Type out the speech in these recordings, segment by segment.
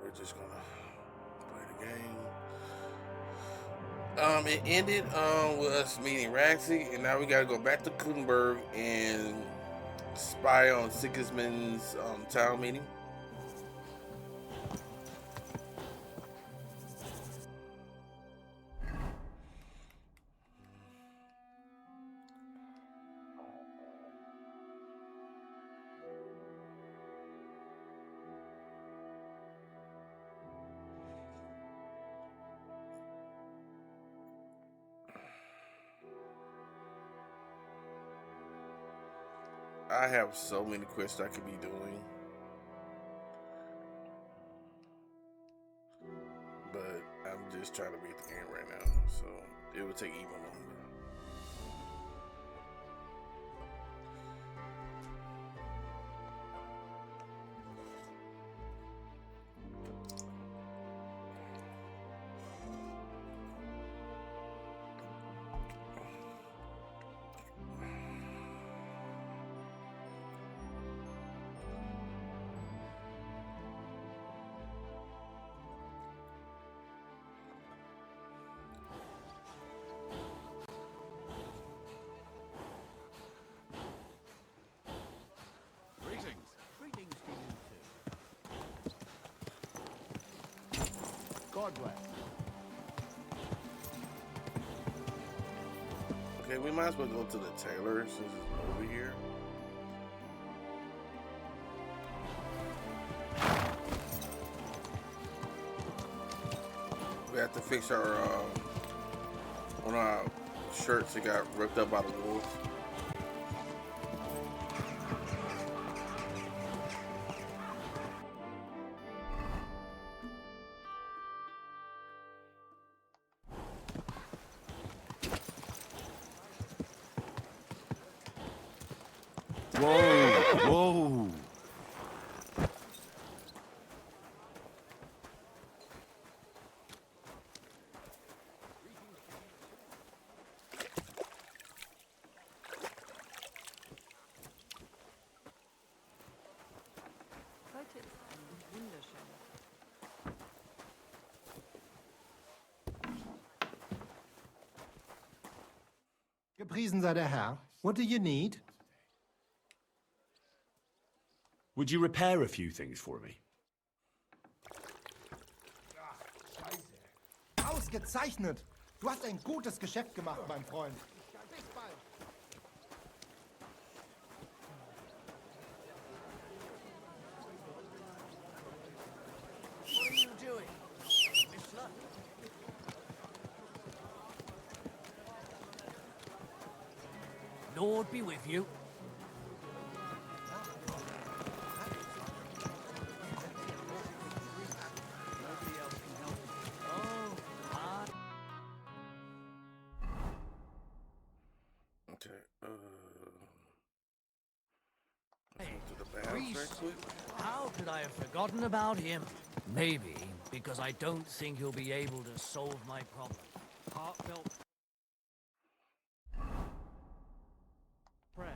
we're just gonna play the game. It ended with us meeting Raxi, and now we gotta go back to Kutenberg and spy on Sigismund's town meeting. I have so many quests I could be doing, but I'm just trying to beat the game right now, so it would take even longer. Greetings to you too. God bless. Okay, we might as well go to the tailor since it's over here. We have to fix our one of our shirts that got ripped up by the wolves. Whoa, whoa. Gepriesen sei der Herr. What do you need? Would you repair a few things for me? Ausgezeichnet! Du hast ein gutes Geschäft gemacht, mein Freund. Bis bald. What are you doing, Mister? Lord be with you. Okay, let's go to the baths right quick. How could I have forgotten about him? Maybe because I don't think he'll be able to solve my problem. Heartfelt prayer.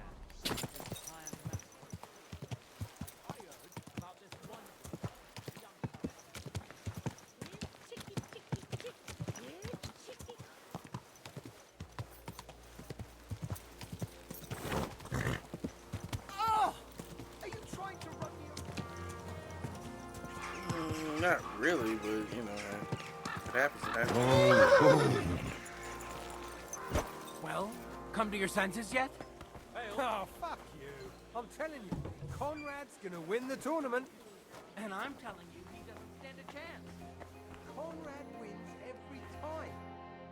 Not really, but you know, it happens. It happens. Well, come to your senses yet? Oh, fuck you. I'm telling you, Conrad's gonna win the tournament. And I'm telling you, he doesn't stand a chance. Conrad wins every time.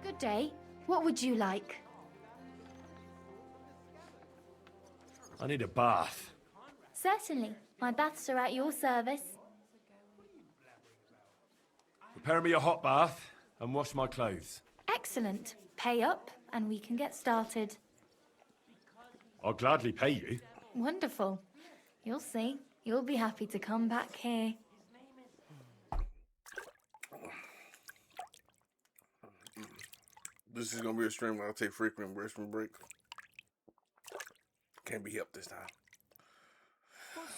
Good day. What would you like? I need a bath. Certainly. My baths are at your service. Prepare me a hot bath and wash my clothes. Excellent. Pay up and we can get started. I'll gladly pay you. Wonderful. You'll see. You'll be happy to come back here. This is gonna be a stream where I'll take frequent restroom breaks. Can't be helped this time.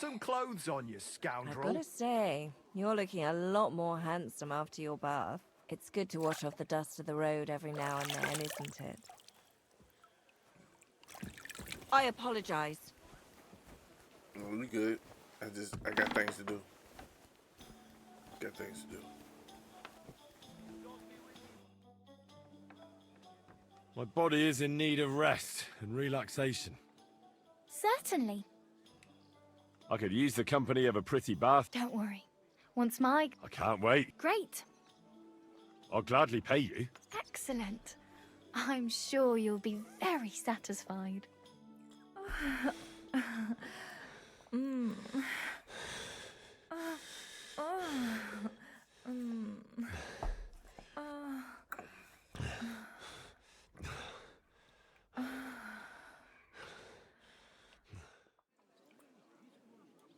some clothes on, you I've scoundrel. got to say, you're looking a lot more handsome after your bath. It's good to wash off the dust of the road every now and then, isn't it? I apologize. No, we good. I got things to do. Got things to do. My body is in need of rest and relaxation. Certainly. I could use the company of a pretty bath. Don't worry. Once my... I can't wait. Great. I'll gladly pay you. Excellent. I'm sure you'll be very satisfied.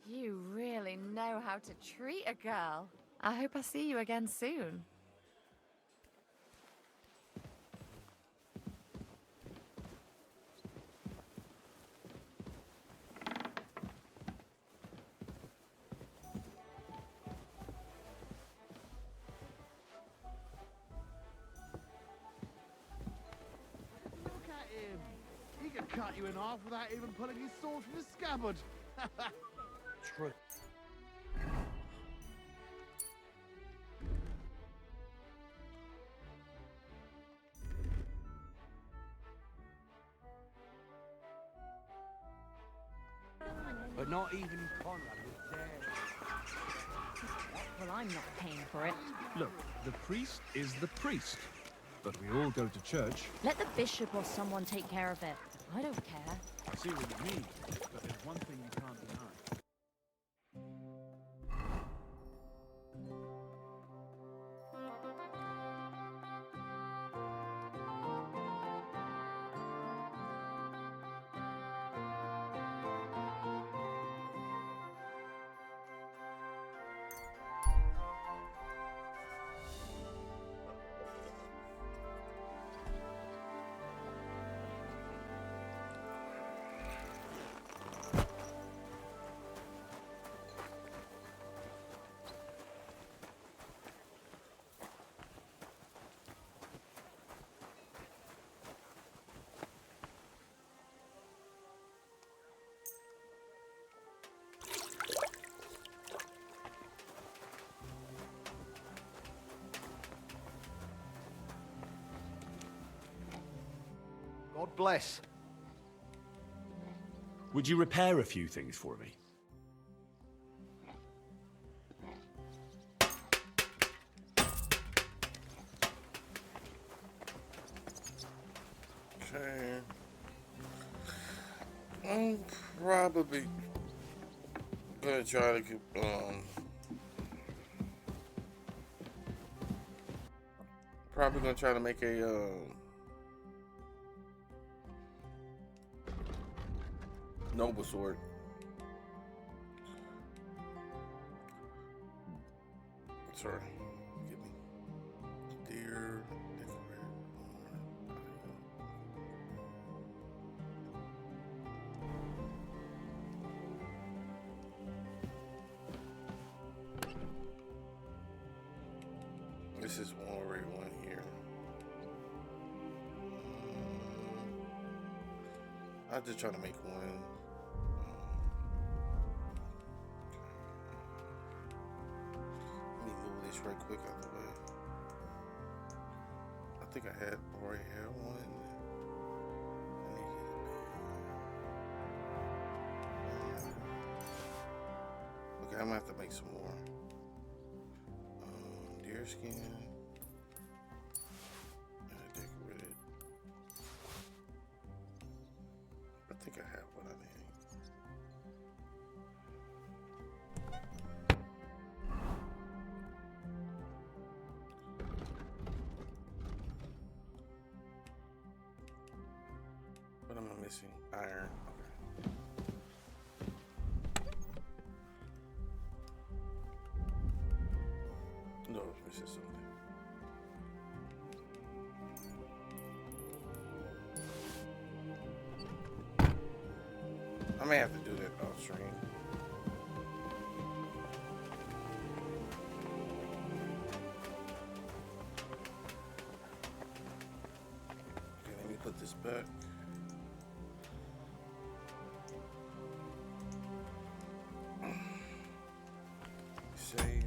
You really know how to treat a girl. I hope I see you again soon. Look at him. He could cut you in half without even pulling his sword from his scabbard. True. But not even Conrad would dare. Well, I'm not paying for it. Look, the priest is the priest. But we all go to church. Let the bishop or someone take care of it. I don't care. I see what you mean, but there's one thing you can't deny. God bless. Would you repair a few things for me? Okay. I'm probably gonna try to probably gonna try to make a noble sword. Sorry, give me deer. This is already one here. I'm just trying to make one. Let me move this right quick out the way. I think I already had one. Okay, I'm gonna have to make some more. Deer skin. And I decorate it. I think I have what I need. What am I missing? Iron. Okay. No, it's missing something. I may have to do that off stream. back. Save.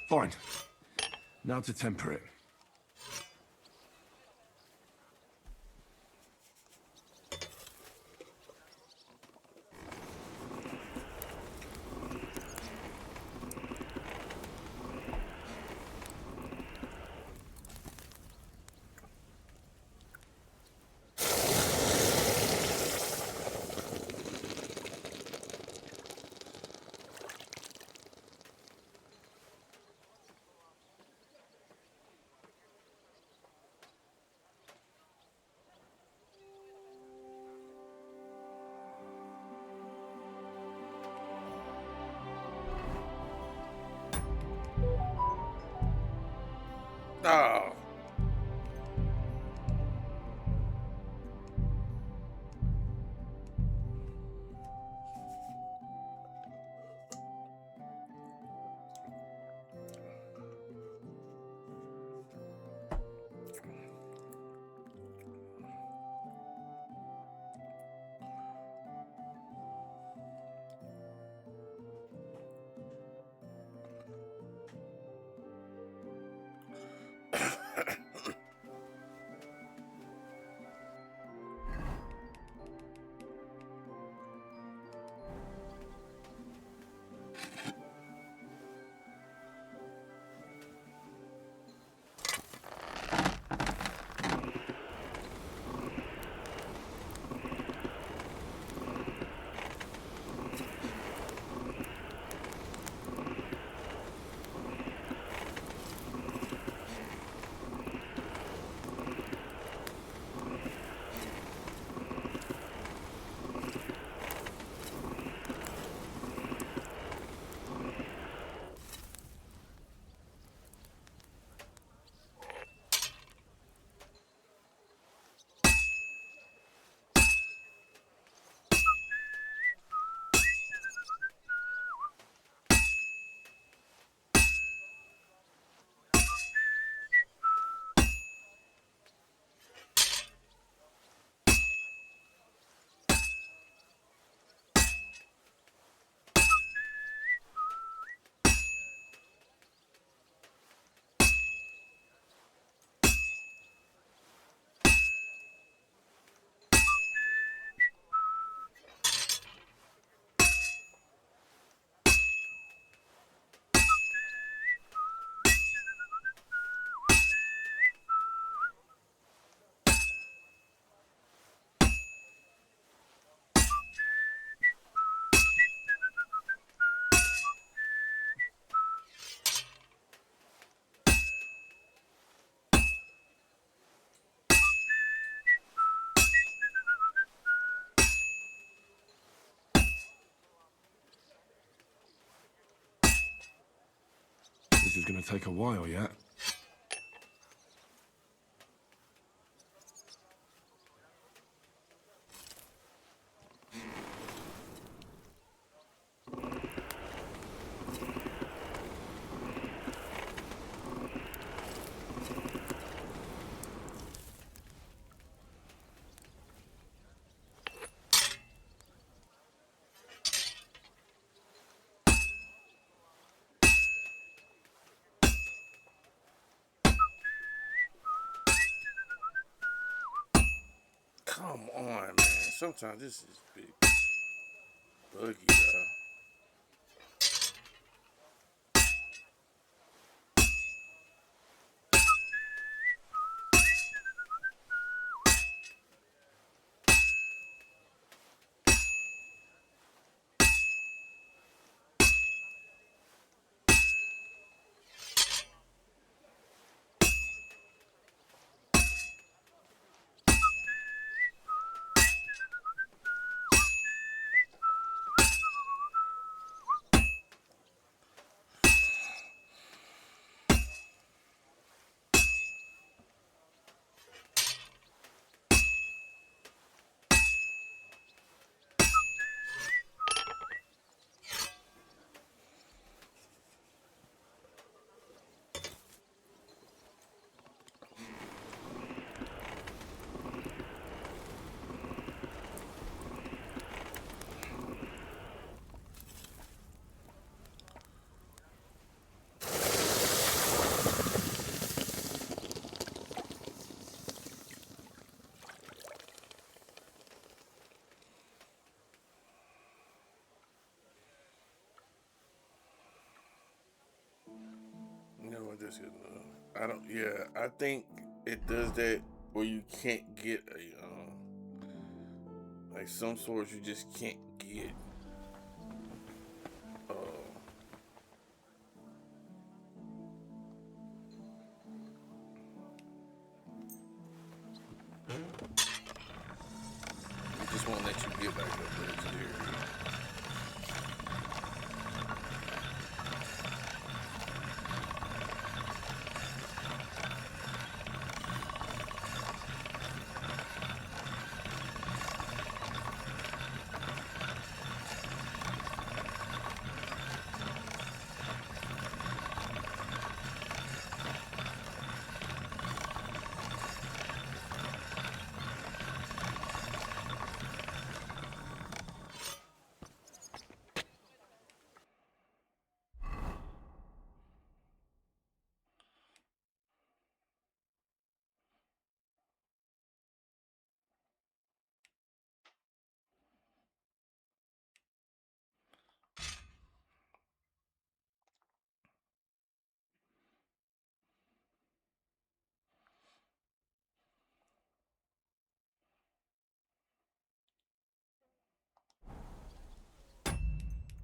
Fine. Now to temper it. Oh. is going to take a while yet. Come on, man. Sometimes this is big buggy, bro. You know what this is? I don't. Yeah, I think it does that where you can't get a like some swords you just can't get. Uh, it just won't let you get like a legendary.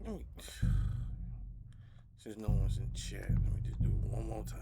Let me, since no one's in chat, let me just do it one more time.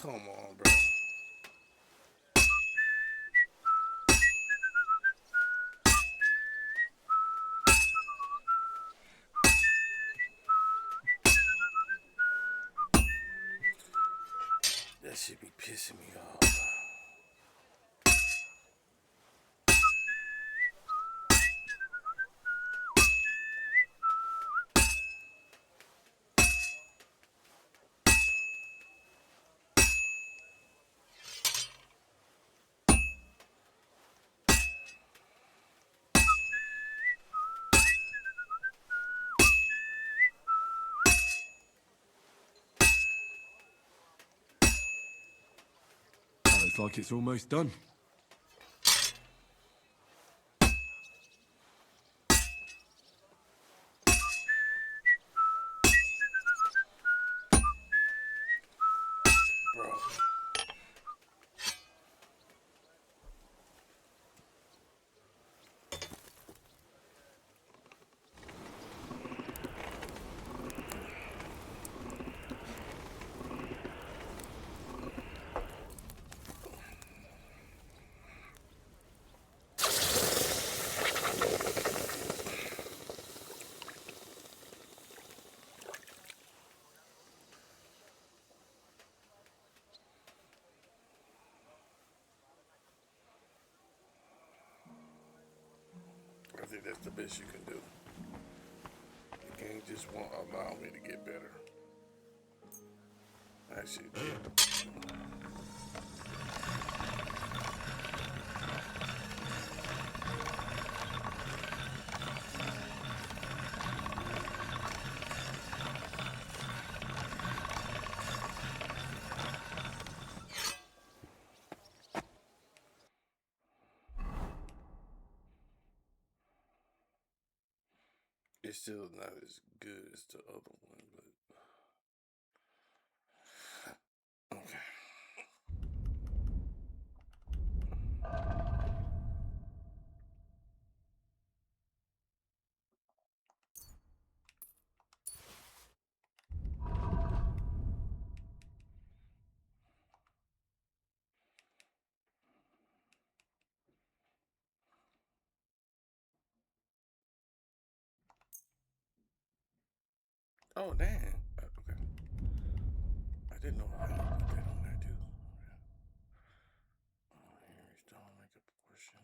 Come on, bro. That should be pissing me off. Looks like it's almost done. Bro. I think that's the best you can do. The game just won't allow me to get better. Actually, it did. It's still not as good as the other one, but okay. Oh, damn. Okay. I didn't know I had to put that on there, too. Here, don't make a portion.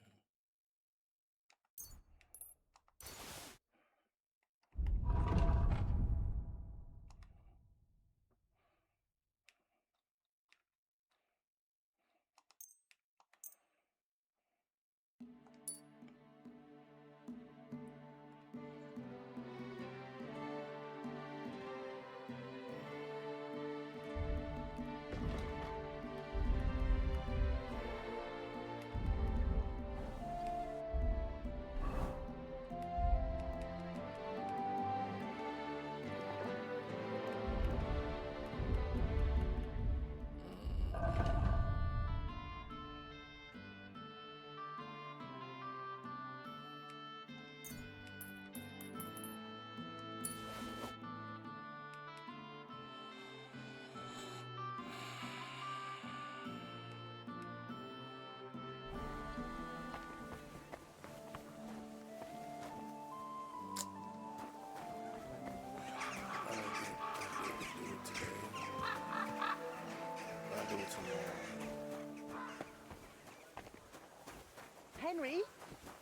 Henry,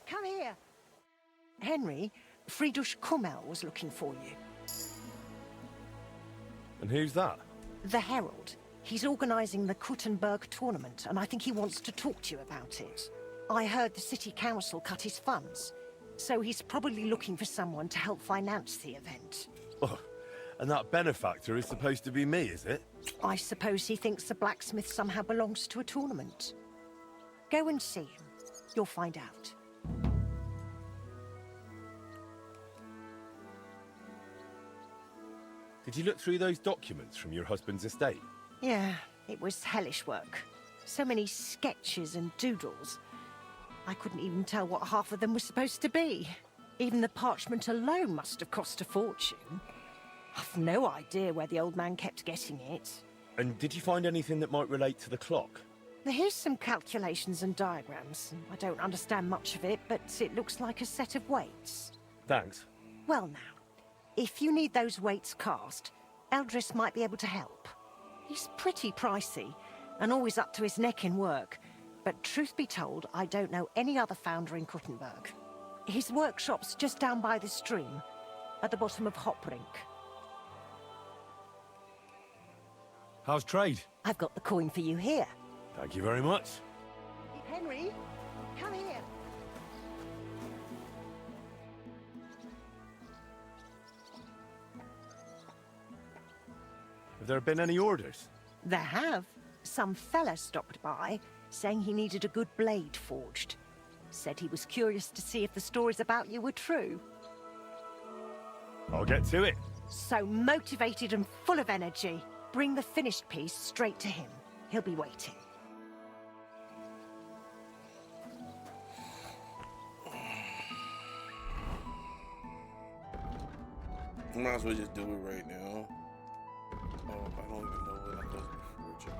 come here. Henry, Friedrich Kummel was looking for you. And who's that? The Herald. He's organising the Kuttenberg tournament, and I think he wants to talk to you about it. I heard the city council cut his funds, so he's probably looking for someone to help finance the event. Oh, and that benefactor is supposed to be me, is it? I suppose he thinks the blacksmith somehow belongs to a tournament. Go and see him. You'll find out. Did you look through those documents from your husband's estate? Yeah, it was hellish work. So many sketches and doodles. I couldn't even tell what half of them were supposed to be. Even the parchment alone must have cost a fortune. I've no idea where the old man kept getting it. And did you find anything that might relate to the clock? Here's some calculations and diagrams. I don't understand much of it, but it looks like a set of weights. Thanks. Well now, if you need those weights cast, Eldris might be able to help. He's pretty pricey, and always up to his neck in work. But truth be told, I don't know any other founder in Kuttenberg. His workshop's just down by the stream, at the bottom of Hopbrink. How's trade? I've got the coin for you here. Thank you very much. Henry, come here. Have there been any orders? There have. Some fella stopped by, saying he needed a good blade forged. Said he was curious to see if the stories about you were true. I'll get to it. So motivated and full of energy. Bring the finished piece straight to him. He'll be waiting. Might as well just do it right now. Oh, I don't even know what I'm supposed to be forging.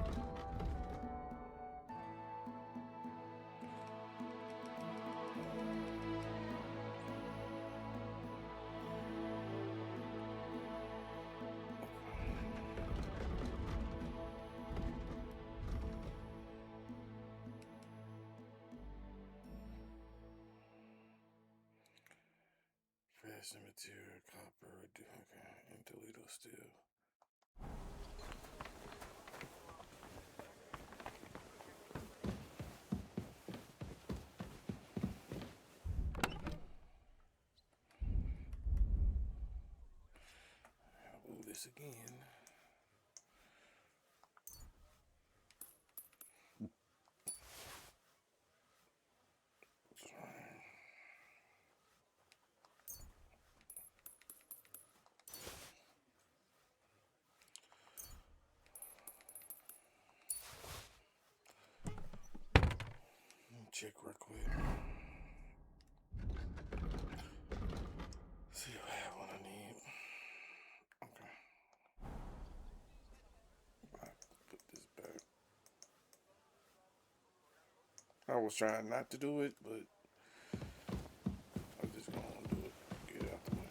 Fashion material, copper, okay, and Toledo steel. I'll move this again. Check real quick. See if I have what I need. Okay. I put this back. I was trying not to do it, but I'm just gonna do it. Get it out the way.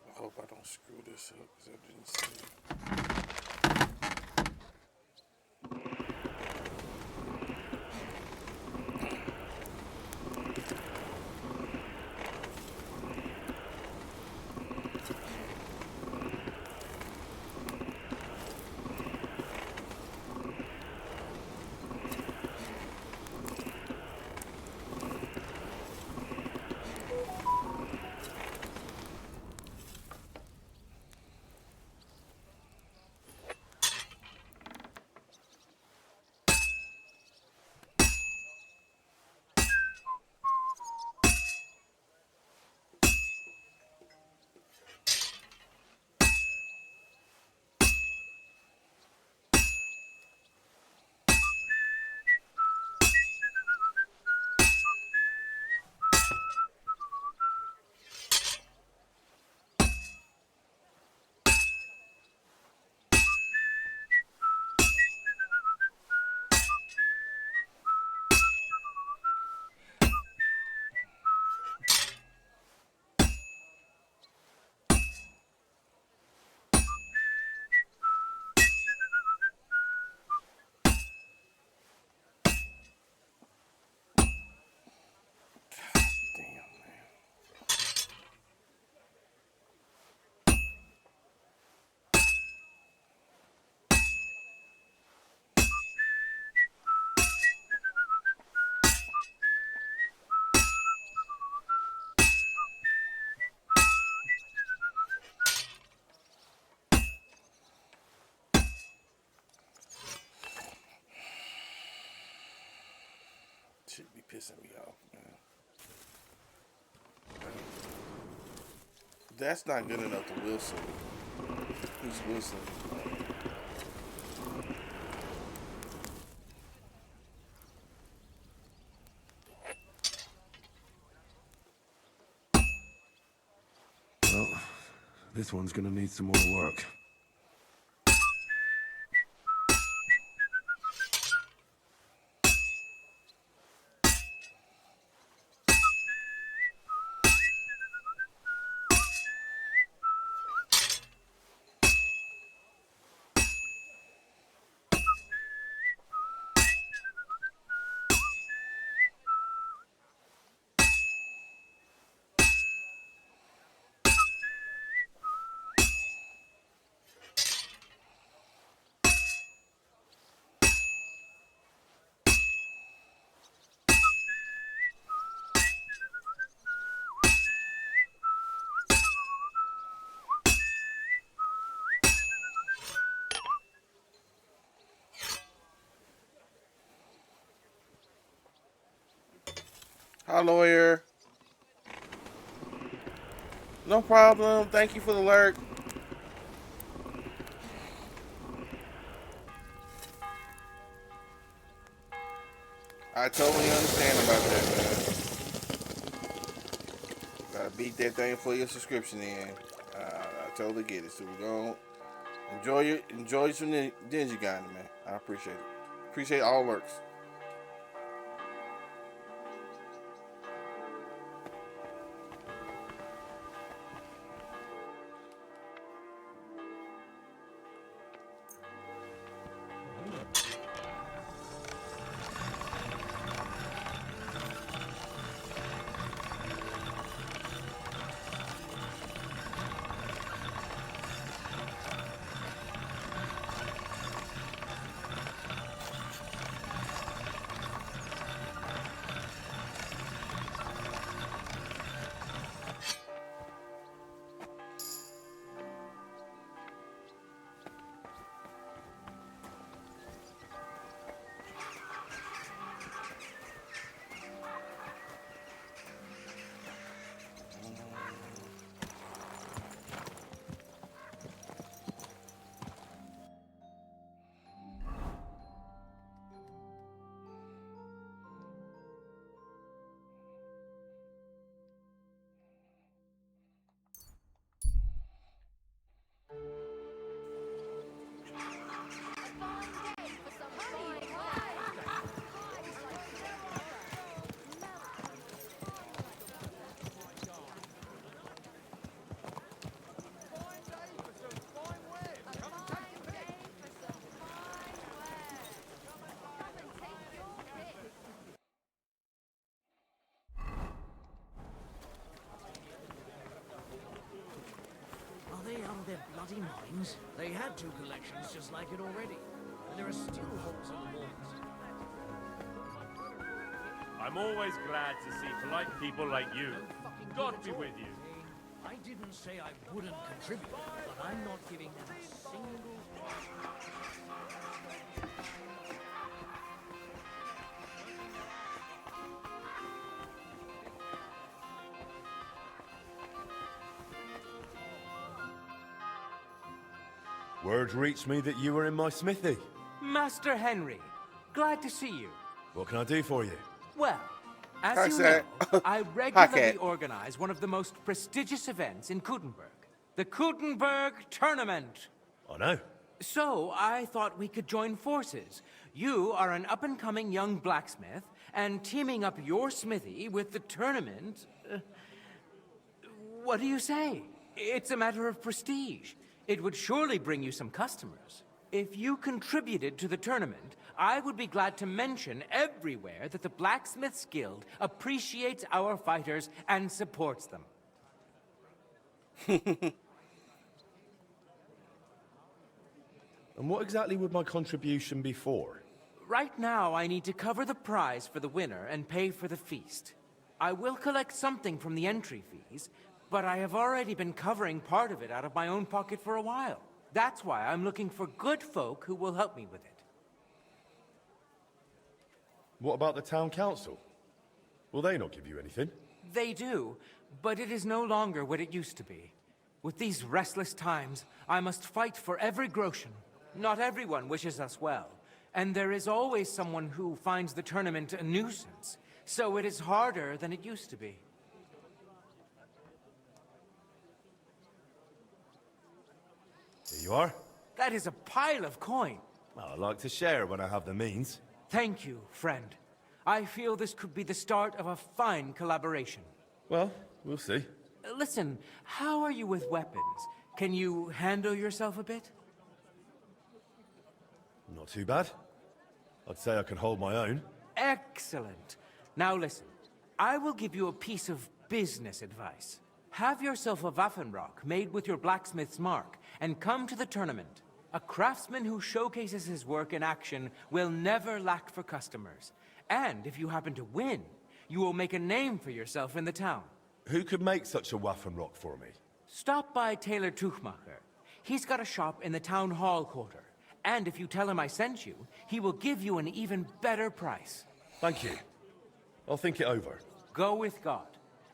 I hope I don't screw this up because I didn't see it. Shit be pissing me off, man. that's not good enough to Wilson. Who's Wilson? Well, this one's gonna need some more work. Hi, lawyer. No problem. Thank you for the alert. I totally understand about that, man. Gotta beat that thing for your subscription in. I totally get it. So we're gonna enjoy some Dingy Gandhi, man. I appreciate it. Appreciate all alerts. Are they out of their bloody minds? They had 2 collections just like it already. And there are still holes in the walls. I'm always glad to see polite people like you. God be with you. I didn't say I wouldn't contribute, but I'm not giving them a single... Word reached me that you were in my smithy. Master Henry, glad to see you. What can I do for you? Well, as Hi, you sir. know, I Hi, regularly Cat. organize one of the most prestigious events in Kuttenberg, the Kuttenberg Tournament. I know. So I thought we could join forces. You are an up-and-coming young blacksmith, and teaming up your smithy with the tournament... what do you say? It's a matter of prestige. It would surely bring you some customers. If you contributed to the tournament, I would be glad to mention everywhere that the Blacksmiths Guild appreciates our fighters and supports them. And what exactly would my contribution be for? Right now, I need to cover the prize for the winner and pay for the feast. I will collect something from the entry fees, but I have already been covering part of it out of my own pocket for a while. That's why I'm looking for good folk who will help me with it. What about the town council? Will they not give you anything? They do, but it is no longer what it used to be. With these restless times, I must fight for every groschen. Not everyone wishes us well, and there is always someone who finds the tournament a nuisance, so it is harder than it used to be. Here you are. That is a pile of coin. Well, I like to share when I have the means. Thank you, friend. I feel this could be the start of a fine collaboration. Well, we'll see. Listen, how are you with weapons? Can you handle yourself a bit? Not too bad. I'd say I can hold my own. Excellent. Now listen, I will give you a piece of business advice. Have yourself a Waffenrock made with your blacksmith's mark, and come to the tournament. A craftsman who showcases his work in action will never lack for customers. And if you happen to win, you will make a name for yourself in the town. Who could make such a Waffenrock for me? Stop by Taylor Tuchmacher. He's got a shop in the town hall quarter. And if you tell him I sent you, he will give you an even better price. Thank you. I'll think it over. Go with God.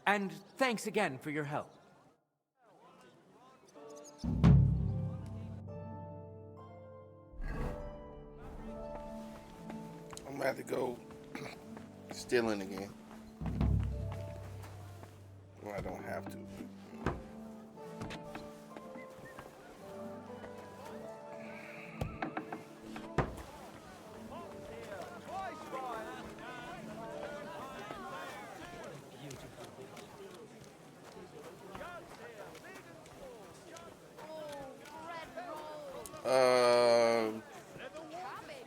And thanks again for your help. I'm gonna have to go stealing again. Well, I don't have to.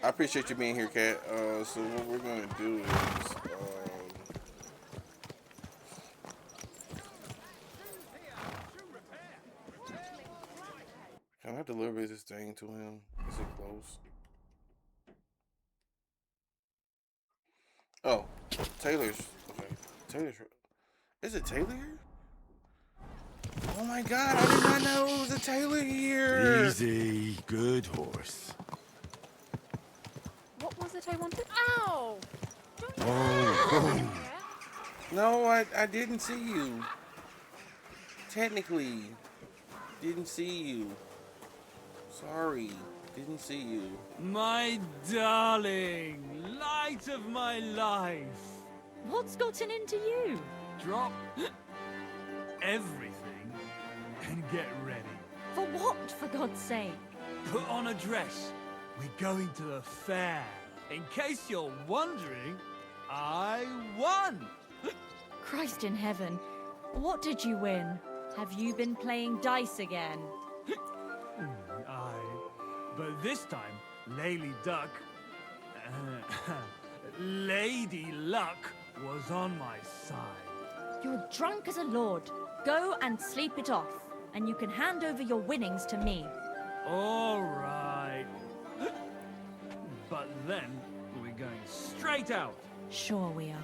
I appreciate you being here, Kat. So what we're gonna do is, can I deliver this thing to him? Is it close? Oh, Taylor's. Okay, Taylor's. Is it Taylor here? Oh my God! I did not know it was a Taylor here. Easy, good horse. What was it I wanted? Ow! Oh. No, I didn't see you. Technically, didn't see you. Sorry, didn't see you. My darling, light of my life. What's gotten into you? Drop everything and get ready. For what, for God's sake? Put on a dress. We're going to the fair. In case you're wondering, I won. Christ in heaven. What did you win? Have you been playing dice again? But this time, Lady Duck, Lady Luck was on my side. You're drunk as a lord. Go and sleep it off, and you can hand over your winnings to me. All right. But then, we're going straight out. Sure we are.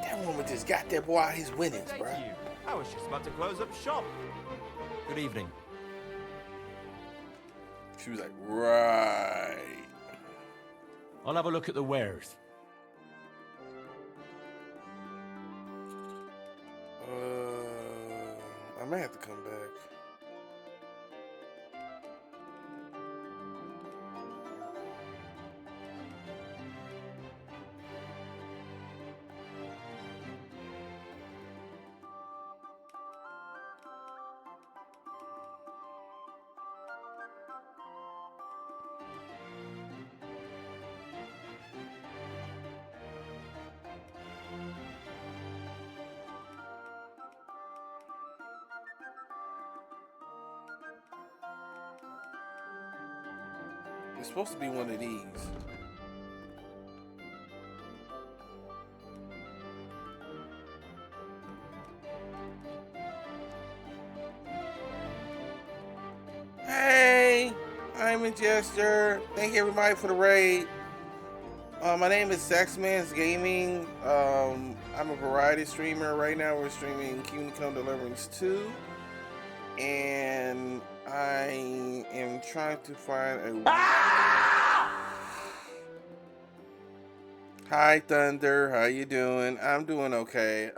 That woman just got that boy his winnings, bro. Thank you. I was just about to close up shop. Good evening. She was like, right. I'll have a look at the wares. I may have to come back. It's supposed to be one of these. Hey, I'm a Jester. Thank you everybody for the raid. My name is Saxman's Gaming. I'm a variety streamer. Right now we're streaming Kingdom Come Deliverance 2. And I am trying to find a... Hi Thunder, how you doing? I'm doing okay.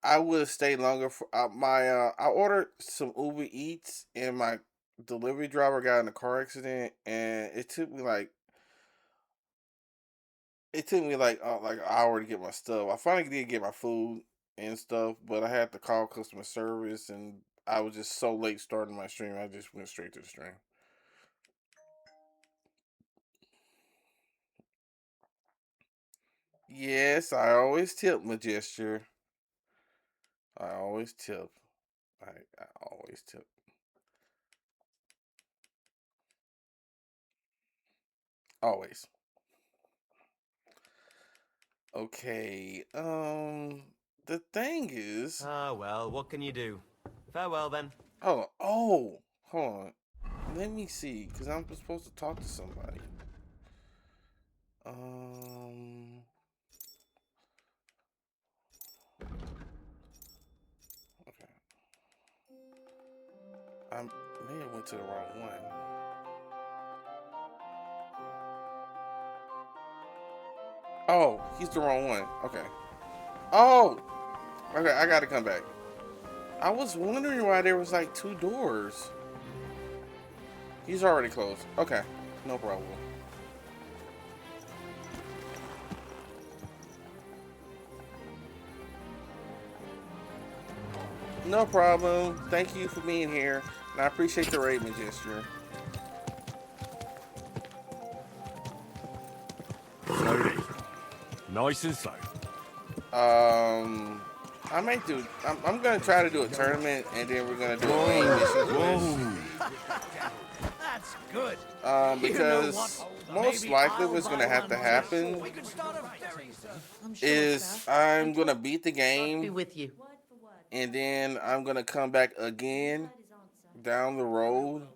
I would stay longer for I ordered some Uber Eats and my delivery driver got in a car accident and it took me like an hour to get my stuff. I finally did get my food and stuff, but I had to call customer service and I was just so late starting my stream. I just went straight to the stream. Yes, I always tip my gesture. I always tip. I always tip. Always. Okay. The thing is. Ah, well, what can you do? Farewell, then. Hold on. Let me see, cause I'm supposed to talk to somebody. Um. Okay. I may have went to the wrong one. Oh, he's the wrong one. Okay. Oh. Okay, I gotta come back. I was wondering why there was like two doors. He's already closed. Okay, no problem. No problem. Thank you for being here. And I appreciate the rating gesture. Slowly. Nice and slow. I might do. I'm gonna try to do a tournament, and then we're gonna do a main mission quiz. That's good. Because most likely what's gonna have to happen is I'm gonna beat the game with you. and then I'm gonna come back again down the road,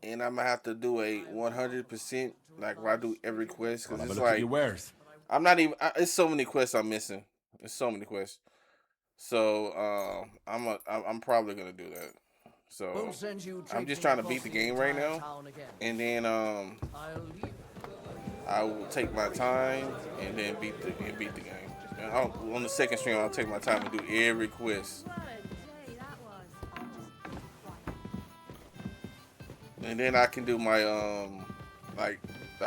and I'm gonna have to do a 100% like where I do every quest because it's like I'm not even. It's so many quests I'm missing. It's so many quests. So I'm probably gonna do that. So I'm just trying to beat the game right now, and then I will take my time and then beat the game. And on the second stream, I'll take my time and do every quest. And then I can do my like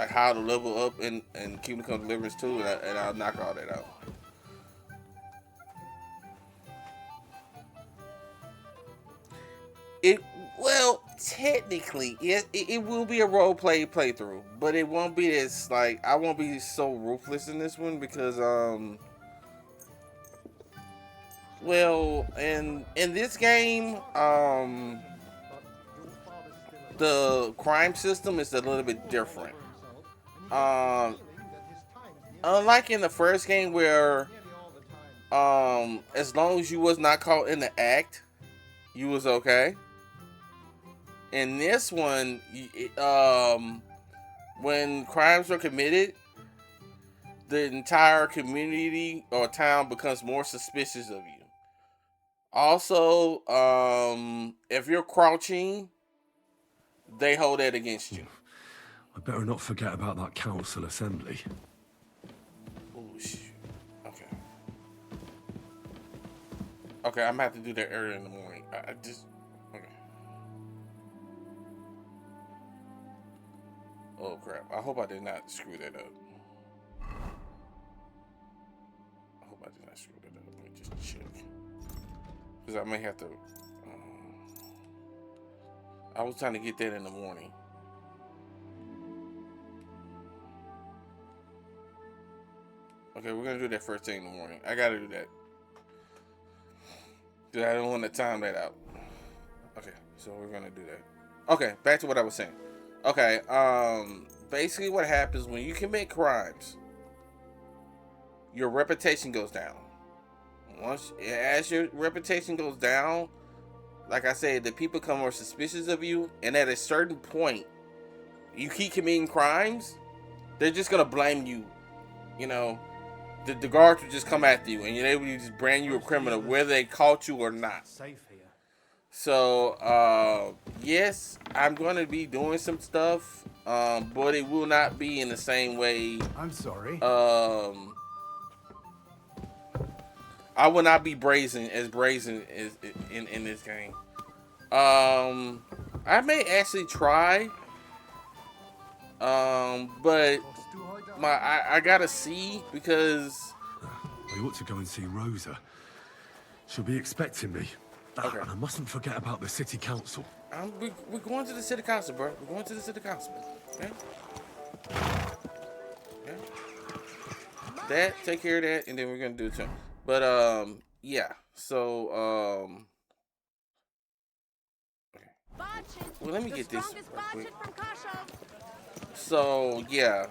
how to level up and Kingdom Come Deliverance too, and I'll knock all that out. Well, technically, it will be a role play playthrough, but it won't be as like I won't be so ruthless in this one because well, in this game the crime system is a little bit different. Unlike in the first game where as long as you was not caught in the act, you was okay. In this one, when crimes are committed, the entire community or town becomes more suspicious of you. Also, if you're crouching, they hold that against you. I better not forget about that council assembly. Oh shoot. Okay. Okay, I'm gonna have to do that early in the morning. I just. Okay. Oh crap! I hope I did not screw that up. I hope I did not screw that up. Let me just check. Because I may have to. I was trying to get that in the morning. Okay, we're gonna do that first thing in the morning. I gotta do that. Because I don't want to time that out. Okay, so we're gonna do that. Okay, back to what I was saying. Okay, basically what happens when you commit crimes, your reputation goes down. As your reputation goes down, like I said, the people become more suspicious of you, and at a certain point, you keep committing crimes, they're just gonna blame you. You know, the guards will just come after you, and they will just brand you a criminal, whether they caught you or not. So, yes, I'm gonna be doing some stuff but it will not be in the same way. I'm sorry. I will not be brazen as in this game. I may actually try. But I gotta see because We ought to go and see Rosa. She'll be expecting me. Okay. And I mustn't forget about the city council. We're going to the city council, bro. We're going to the city council. Okay. Okay. That, take care of that, and then we're gonna do it too. But yeah. So okay. Well, let me get this real quick. So yeah.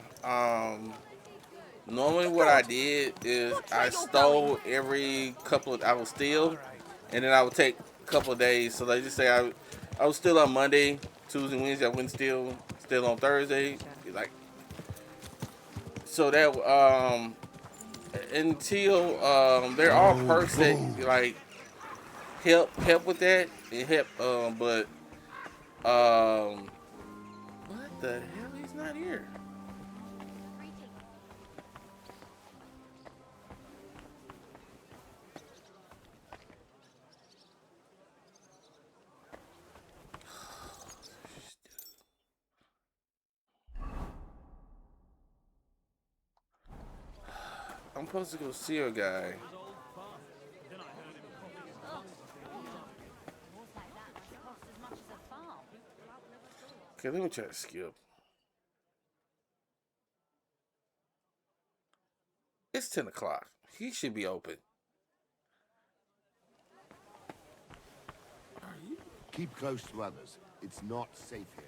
Normally what I did is I stole every couple of, I would steal, and then I would take a couple of days. So like just say I was still on Monday, Tuesday, Wednesday. I wouldn't steal on Thursday. Like so that until they're all perks that like help with that. It help but what the hell? He's not here. I'm supposed to go see a guy. Okay, let me try to skip. It's 10 o'clock. He should be open. Keep close to others. It's not safe here.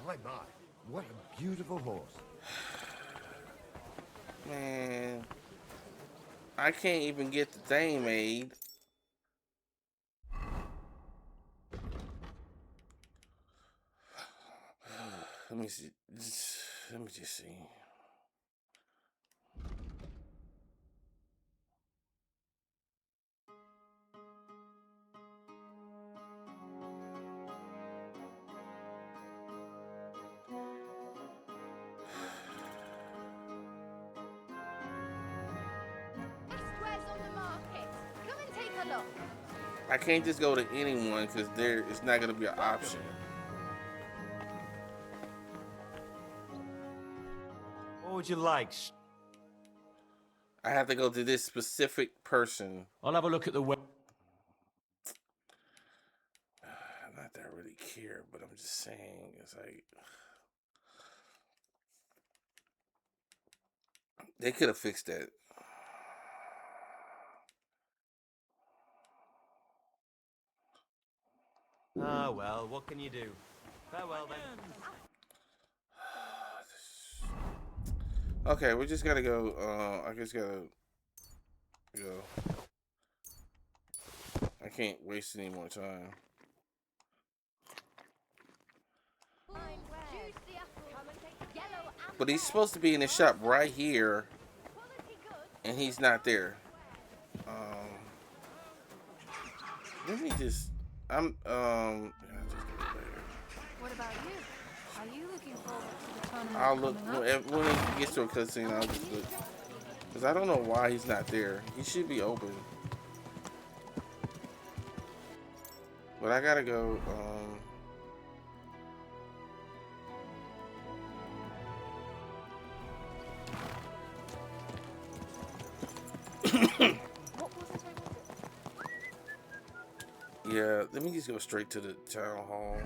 My, what a beautiful horse. Man, I can't even get the thing made. Let me see. Let me just see. I can't just go to anyone because it's not going to be an option. What would you like? I have to go to this specific person. I'll have a look at the web. Not that I really care, but I'm just saying, it's like they could have fixed that. Ah, well, what can you do? Farewell, then. Okay, we just gotta go. I just gotta go. I can't waste any more time. But he's supposed to be in the shop right here, and he's not there. Let me just. What about you? Are you looking forward to the tournament? I'll look when he gets to a cutscene. I'll just look because I don't know why he's not there. He should be open, but I gotta go. Yeah, let me just go straight to the town hall.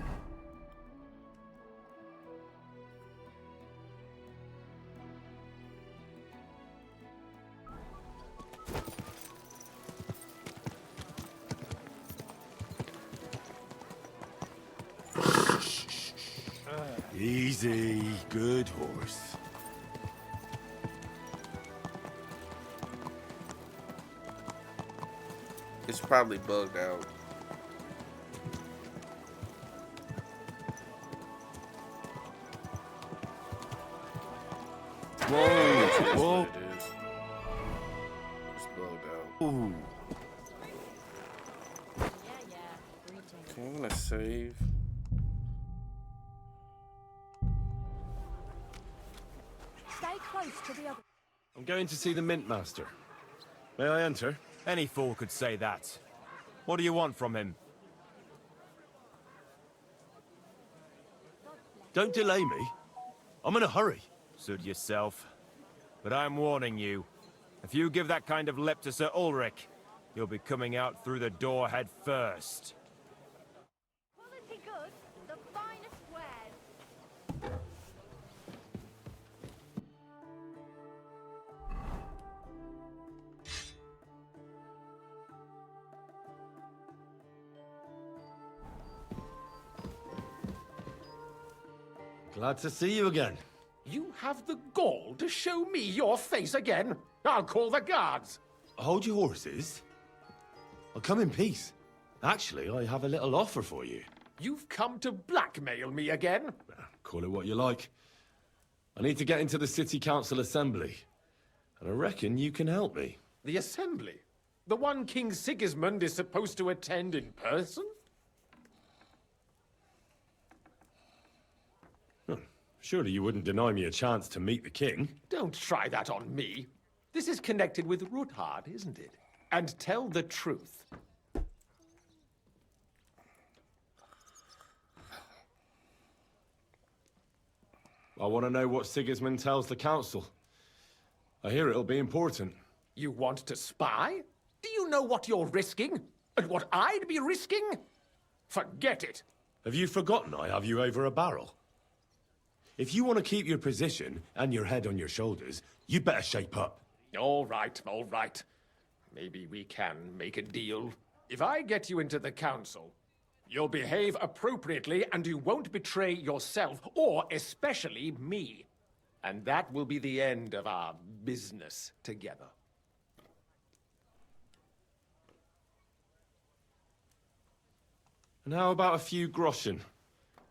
Easy, good horse. It's probably bugged out. Whoa! It is. It's bugged out. Ooh. Okay, I'm gonna save. Stay close to the other. I'm going to see the Mint Master. May I enter? Any fool could say that. What do you want from him? Don't delay me. I'm in a hurry. Suit yourself. But I'm warning you. If you give that kind of lip to Sir Ulrich, you'll be coming out through the door head first. Quality goods, the finest wares. Glad to see you again. You have the gall to show me your face again? I'll call the guards. Hold your horses. I'll come in peace. Actually, I have a little offer for you. You've come to blackmail me again? Call it what you like. I need to get into the City Council Assembly. And I reckon you can help me. The Assembly? The one King Sigismund is supposed to attend in person? Surely you wouldn't deny me a chance to meet the king? Don't try that on me. This is connected with Ruthard, isn't it? And tell the truth. I want to know what Sigismund tells the council. I hear it'll be important. You want to spy? Do you know what you're risking? And what I'd be risking? Forget it. Have you forgotten I have you over a barrel? If you want to keep your position and your head on your shoulders, you better shape up. All right, all right. Maybe we can make a deal. If I get you into the council, you'll behave appropriately and you won't betray yourself, or especially me. And that will be the end of our business together. And how about a few groschen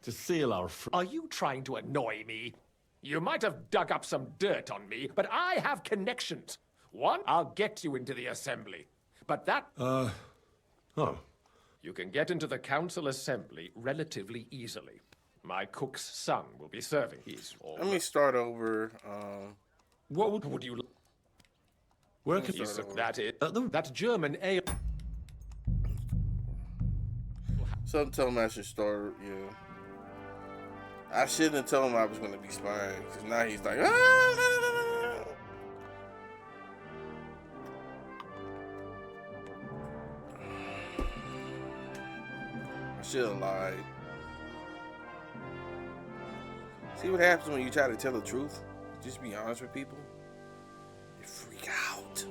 to seal our Are you trying to annoy me? You might have dug up some dirt on me, but I have connections. One, I'll get you into the assembly. But that... Oh. You can get into the council assembly relatively easily. My cook's son will be serving. Let me start over. What would you... Where can you that it? That German ale... Something told me I should start, yeah. I shouldn't have told him I was going to be spying, because now he's like, ah! I should have lied. See what happens when you try to tell the truth? Just be honest with people. You freak out.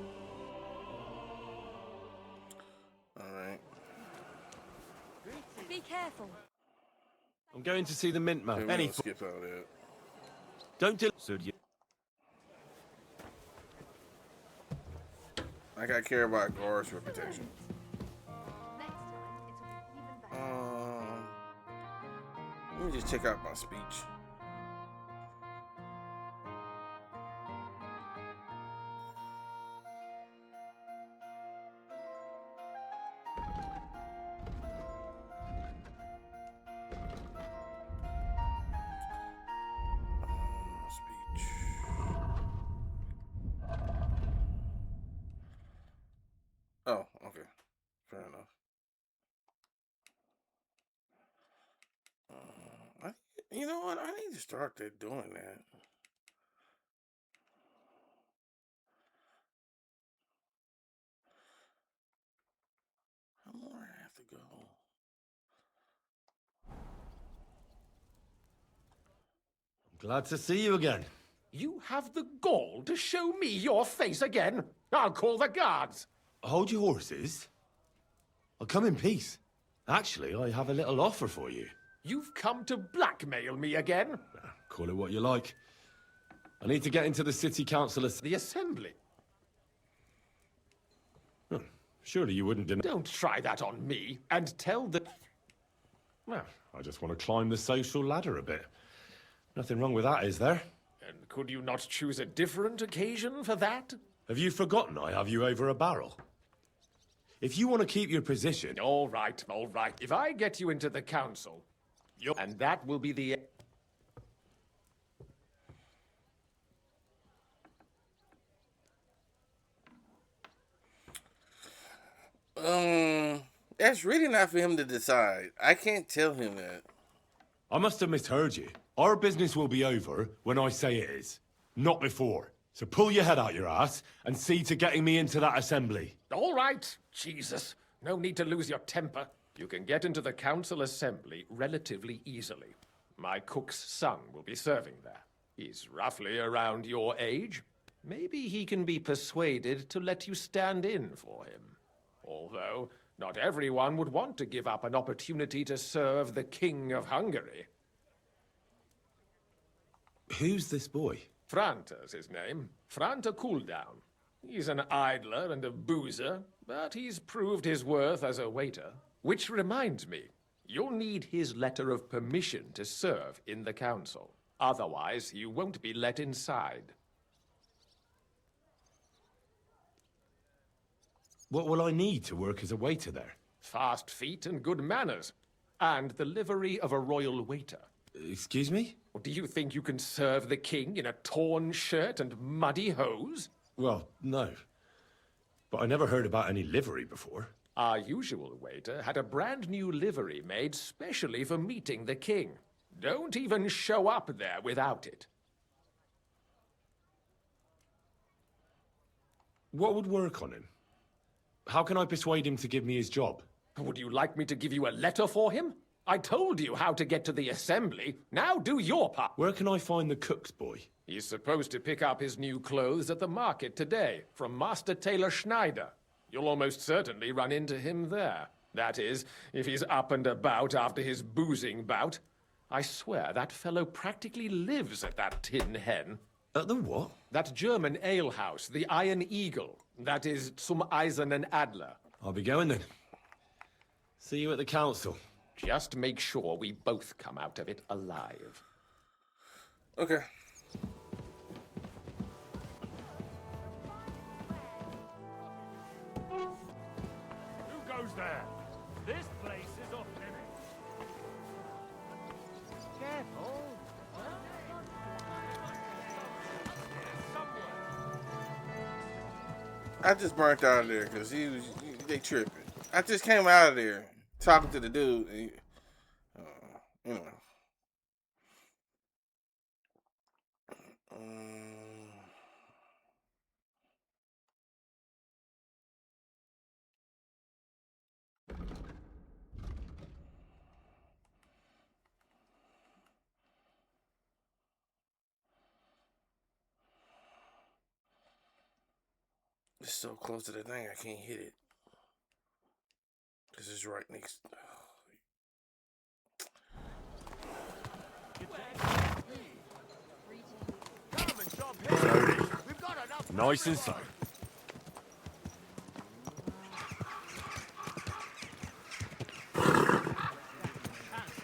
Alright. Be careful. I'm going to see the Mint Man. Any skip out that. Don't do. Like I care about Gar's reputation. Let me just check out my speech. Oh, okay. Fair enough. You know what? I need to start doing that. How more I have to go? I'm glad to see you again. You have the gall to show me your face again? I'll call the guards. Hold your horses. I'll come in peace. Actually, I have a little offer for you. You've come to blackmail me again? Call it what you like. I need to get into the City Council... The Assembly? Surely you wouldn't deny... Don't try that on me, and tell the... Well, I just want to climb the social ladder a bit. Nothing wrong with that, is there? And could you not choose a different occasion for that? Have you forgotten I have you over a barrel? If you want to keep your position... All right, all right. If I get you into the council, and that will be the... That's really not for him to decide. I can't tell him that. I must have misheard you. Our business will be over when I say it is. Not before. So pull your head out your ass and see to getting me into that assembly. All right, Jesus. No need to lose your temper. You can get into the council assembly relatively easily. My cook's son will be serving there. He's roughly around your age. Maybe he can be persuaded to let you stand in for him. Although, not everyone would want to give up an opportunity to serve the King of Hungary. Who's this boy? Franta's his name. Franta Cooldown. He's an idler and a boozer, but he's proved his worth as a waiter. Which reminds me, you'll need his letter of permission to serve in the council. Otherwise, you won't be let inside. What will I need to work as a waiter there? Fast feet and good manners. And the livery of a royal waiter. Excuse me? Do you think you can serve the king in a torn shirt and muddy hose? Well, no. But I never heard about any livery before. Our usual waiter had a brand new livery made specially for meeting the king. Don't even show up there without it. What would work on him? How can I persuade him to give me his job? Would you like me to give you a letter for him? I told you how to get to the assembly. Now do your part. Where can I find the cook's boy? He's supposed to pick up his new clothes at the market today from Master Tailor Schneider. You'll almost certainly run into him there. That is, if he's up and about after his boozing bout. I swear that fellow practically lives at that Tin Hen. At the what? That German alehouse, the Iron Eagle. That is Zum Eisernen Adler. I'll be going then. See you at the council. Just make sure we both come out of it alive. Okay. Who goes there? This place is off limits. Careful. I just burnt out of there because they tripping. I just came out of there talking to the dude, and, you know. It's so close to the thing, I can't hit it. Because it's right next. Nice and slow.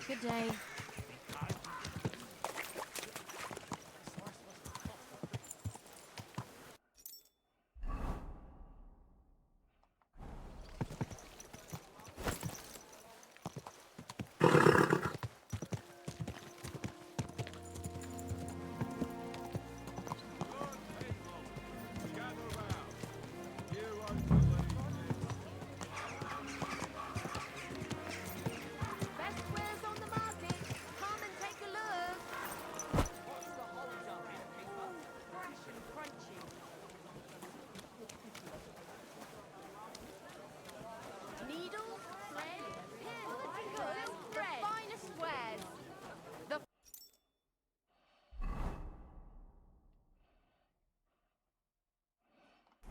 Good day.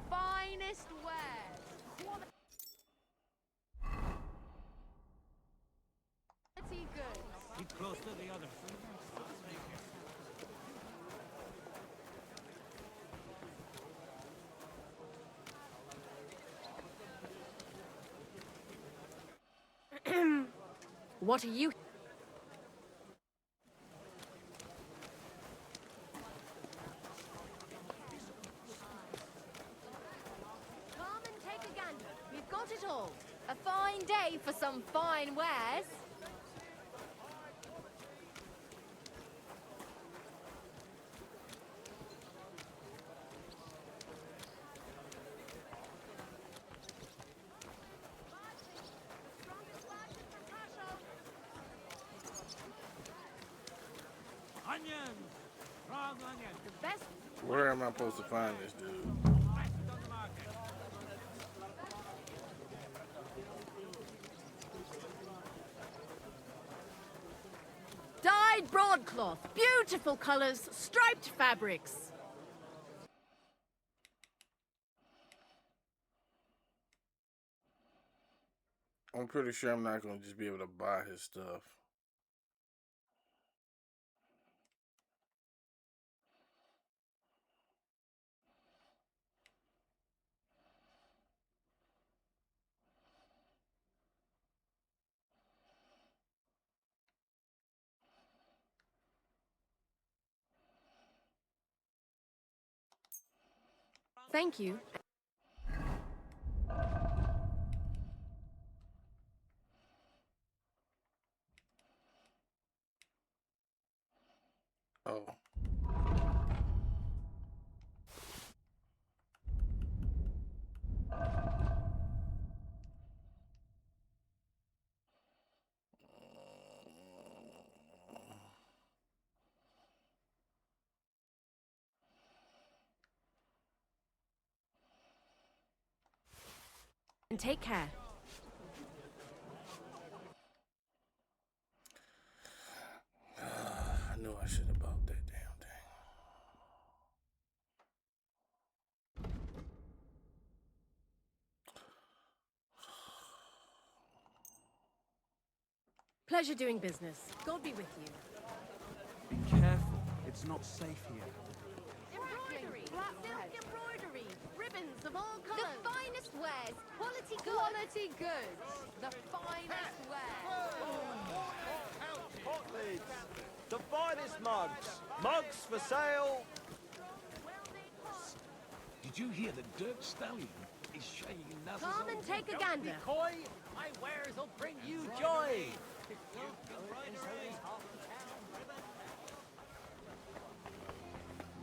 Finest wares. Quality goods. Keep close to the others. What are you? Come and take a gander. We've got it at all. A fine day for some fine wares. Onions! Strong onions! The best. Where am I supposed to find this dude? Dyed broadcloth, beautiful colours, striped fabrics. I'm pretty sure I'm not going to just be able to buy his stuff. Thank you. Oh. And take care. I knew I should have bought that damn thing. Pleasure doing business. God be with you. Be careful. It's not safe here. Embroidery, silk embroidery, ribbons of all colours. The finest wares, quality goods. Quality goods. The finest wares. Hot leads. The finest mugs. Mugs for sale. Did you hear the dirt stallion? He's shaking nuts. Come and take a gander. Coy, my wares will bring you joy.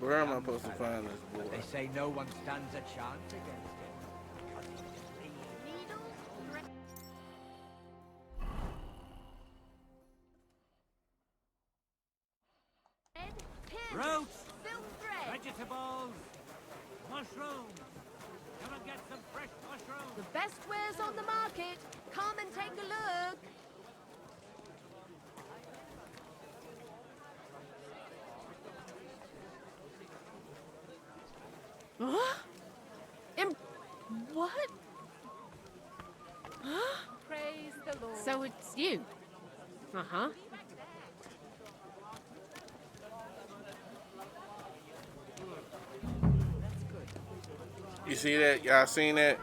Where am I supposed to find this boy? They say no one stands a chance against him. Roots, vegetables, mushrooms. Come and get some fresh mushrooms. The best wares on the market. Come and take a look. Huh? What? Huh? Praise the Lord. So it's you? Uh-huh. You see that? Y'all seen that?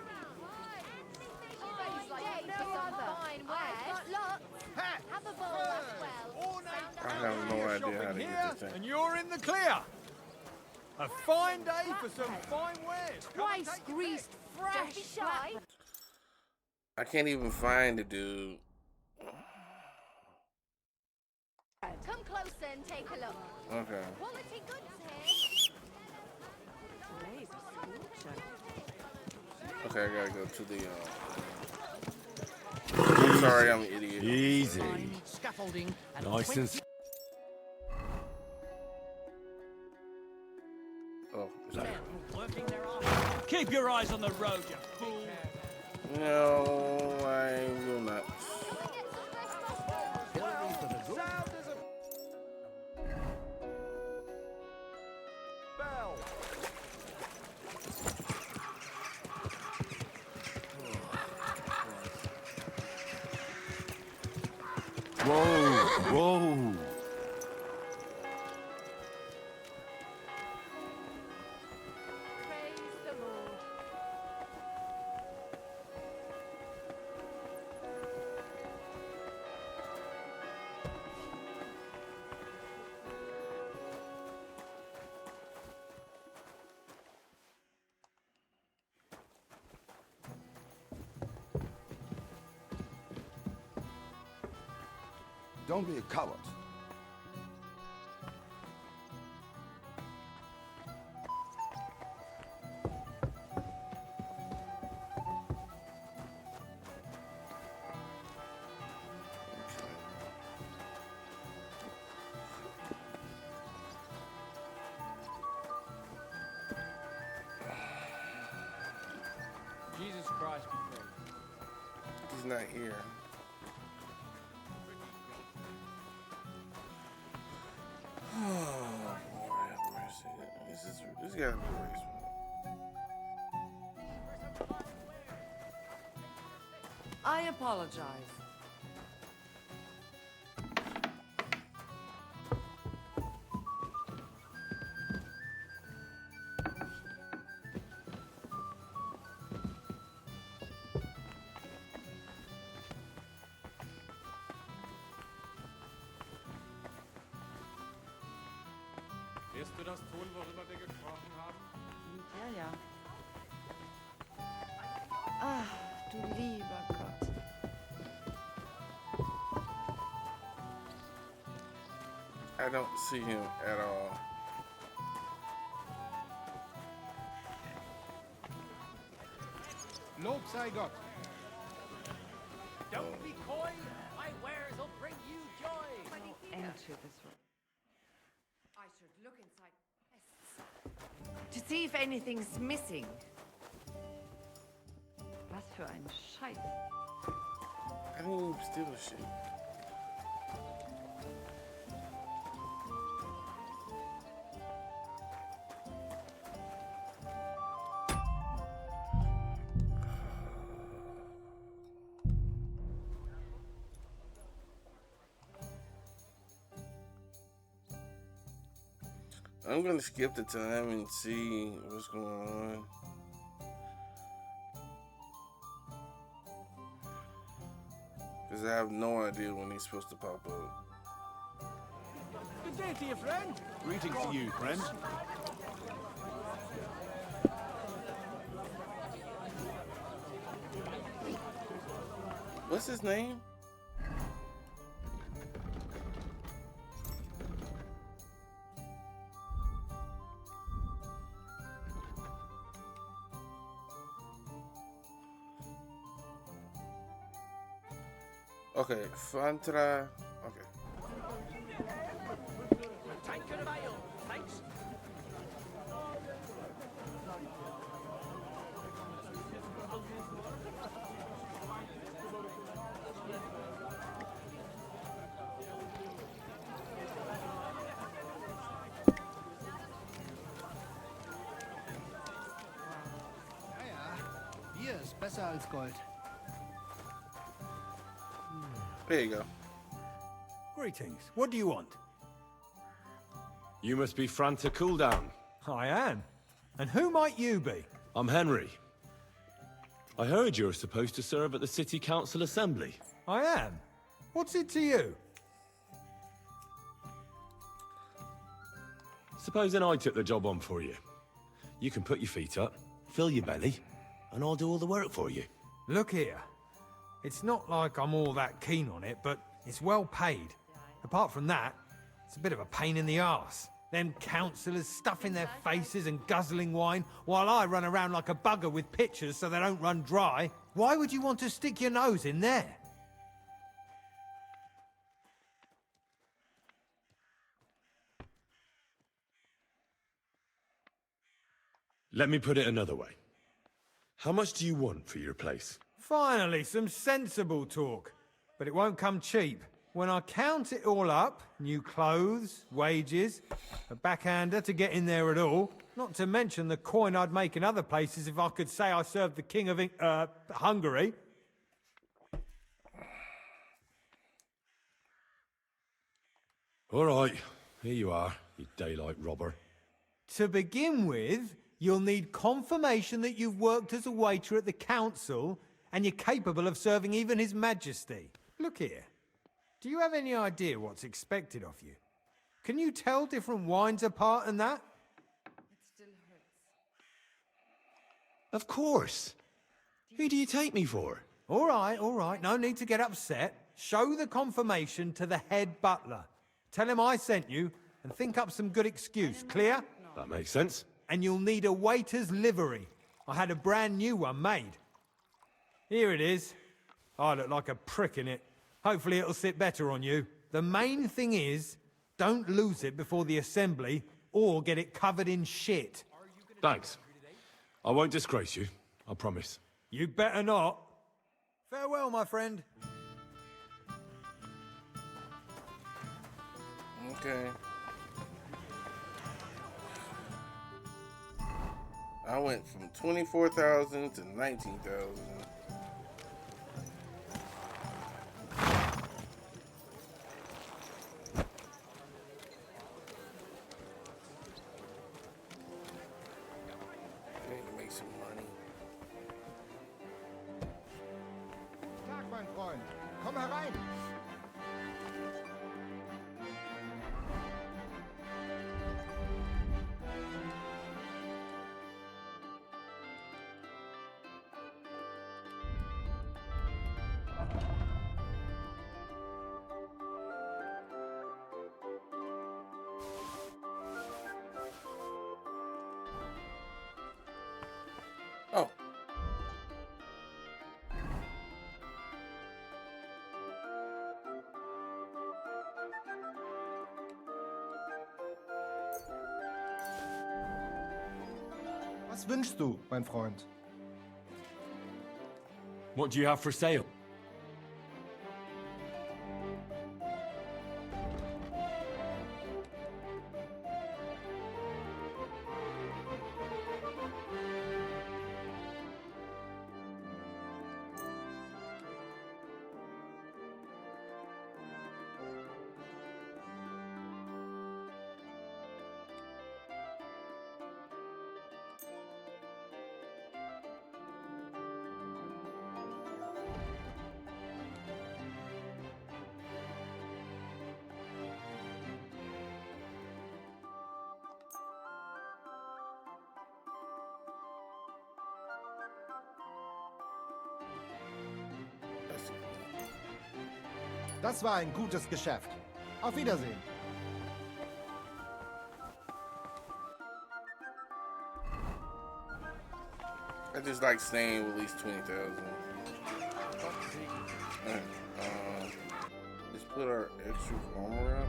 I have no idea how to get this thing. And you're in the clear. A fine day for some fine wares. Twice greased, fresh. Don't be shy. I can't even find the dude. Come closer and take a look. Okay. Quality goods Okay, I gotta go to the. I'm sorry, I'm an idiot. Easy. Scaffolding and Nice and. Oh, working their arms. Keep your eyes on the road, you fool. no, I will not. Whoa, whoa. Praise the Lord. Don't be a coward. Jesus Christ be praised. He's not here. Oh, Lord have mercy. This gotta be race. I apologize. Wirst du das tun, worüber wir gesprochen haben? Ja, ja. Ach, du lieber Gott. I don't see him at all. Lob sei Gott. Don't be coy. My wares will bring you joy. Enter this room. I should look inside to see if anything's missing. Was für ein Scheiß. I didn't even steal the shit. I'm gonna skip the time and see what's going on. Because I have no idea when he's supposed to pop up. Good day to you, friend. Greetings to you, friend. What's his name? Okay, Fantra. Okay. Tankard of ale, thanks. Bier ist besser als Gold. There you go. Greetings. What do you want? You must be Franta Cooldown. I am. And who might you be? I'm Henry. I heard you're supposed to serve at the City Council Assembly. I am. What's it to you? Supposing I took the job on for you. You can put your feet up, fill your belly, and I'll do all the work for you. Look here. It's not like I'm all that keen on it, but it's well paid. Apart from that, it's a bit of a pain in the arse. Them councillors stuffing their faces and guzzling wine, while I run around like a bugger with pitchers so they don't run dry. Why would you want to stick your nose in there? Let me put it another way. How much do you want for your place? Finally, some sensible talk. But it won't come cheap. When I count it all up, new clothes, wages, a backhander to get in there at all, not to mention the coin I'd make in other places if I could say I served the King of Hungary. All right, here you are, you daylight robber. To begin with, you'll need confirmation that you've worked as a waiter at the council and you're capable of serving even His Majesty. Look here. Do you have any idea what's expected of you? Can you tell different wines apart and that? It still hurts. Of course. Who do you take me for? All right, no need to get upset. show the confirmation to the head butler. Tell him I sent you, and think up some good excuse. Clear? That makes sense. And you'll need a waiter's livery. I had a brand new one made. Here it is. I look like a prick in it. Hopefully it'll sit better on you. The main thing is, don't lose it before the assembly, or get it covered in shit. Thanks. I won't disgrace you, I promise. You better not. Farewell, my friend. Okay. I went from 24,000 to 19,000. Need to make some money. Tag, mein Freund. Komm herein. Oh. Was wünschst du, mein Freund? What do you have for sale? Das war ein gutes Geschäft. Auf Wiedersehen. I just like staying with at least 20,000. Let's put our extra armor out.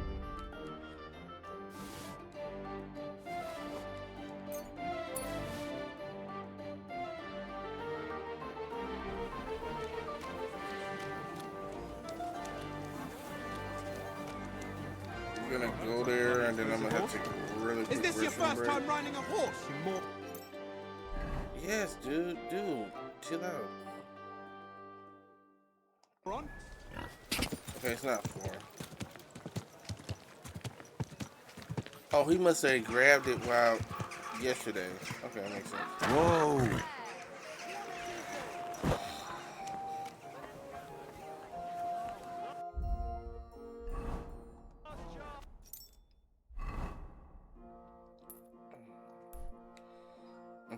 I'm gonna go there and then I'm gonna have to take a really quick Is this your first break. time riding a horse, you more? Yes, dude, chill out. Ron? Okay, it's not 4. Oh, he must have grabbed it while yesterday. Okay, that makes sense. Whoa!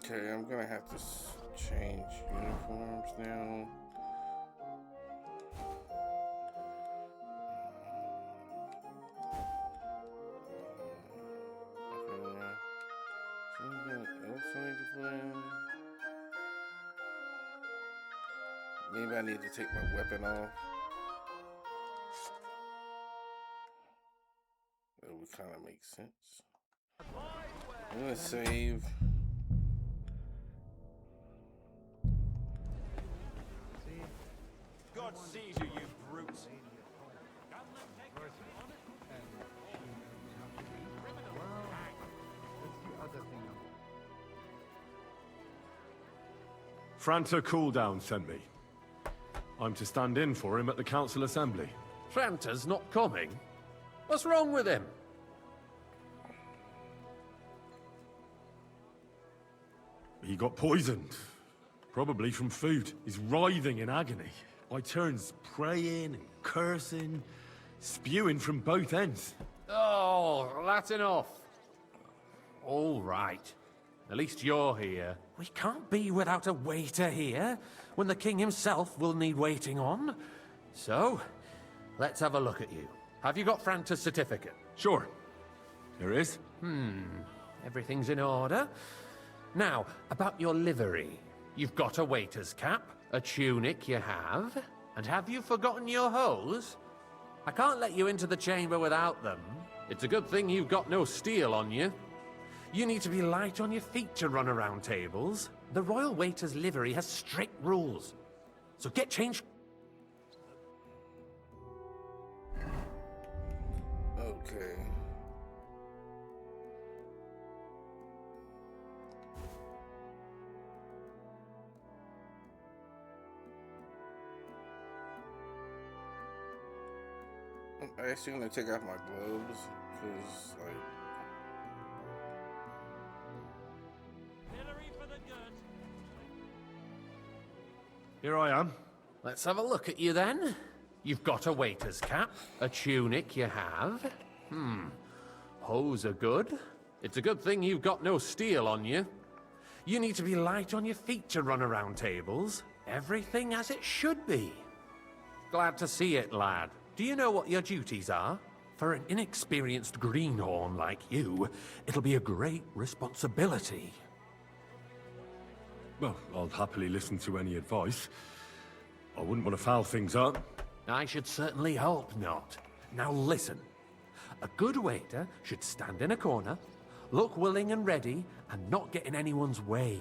Okay, I'm gonna have to change uniforms now. Something else I need to put in? Maybe I need to take my weapon off. That would kind of make sense. I'm gonna save. God sees you, you brutes. Franta Cooldown sent me. I'm to stand in for him at the council assembly. Franta's not coming? What's wrong with him? He got poisoned. Probably from food. He's writhing in agony. By turns praying and cursing, spewing from both ends. Oh, that's enough. All right. At least you're here. We can't be without a waiter here, when the king himself will need waiting on. So, let's have a look at you. Have you got Franta's certificate? Sure. There is. Everything's in order. Now, about your livery. You've got a waiter's cap, a tunic you have, and have you forgotten your hose? I can't let you into the chamber without them. It's a good thing you've got no steel on you. You need to be light on your feet to run around tables. The royal waiter's livery has strict rules. So get changed. Okay. I'm actually gonna take off my gloves because, like, Here I am. Let's have a look at you then. You've got a waiter's cap, a tunic you have. Hose are good. It's a good thing you've got no steel on you. You need to be light on your feet to run around tables. Everything as it should be. Glad to see it, lad. Do you know what your duties are? For an inexperienced greenhorn like you, it'll be a great responsibility. Well, I'll happily listen to any advice. I wouldn't want to foul things up. I should certainly hope not. Now listen. A good waiter should stand in a corner, look willing and ready, and not get in anyone's way.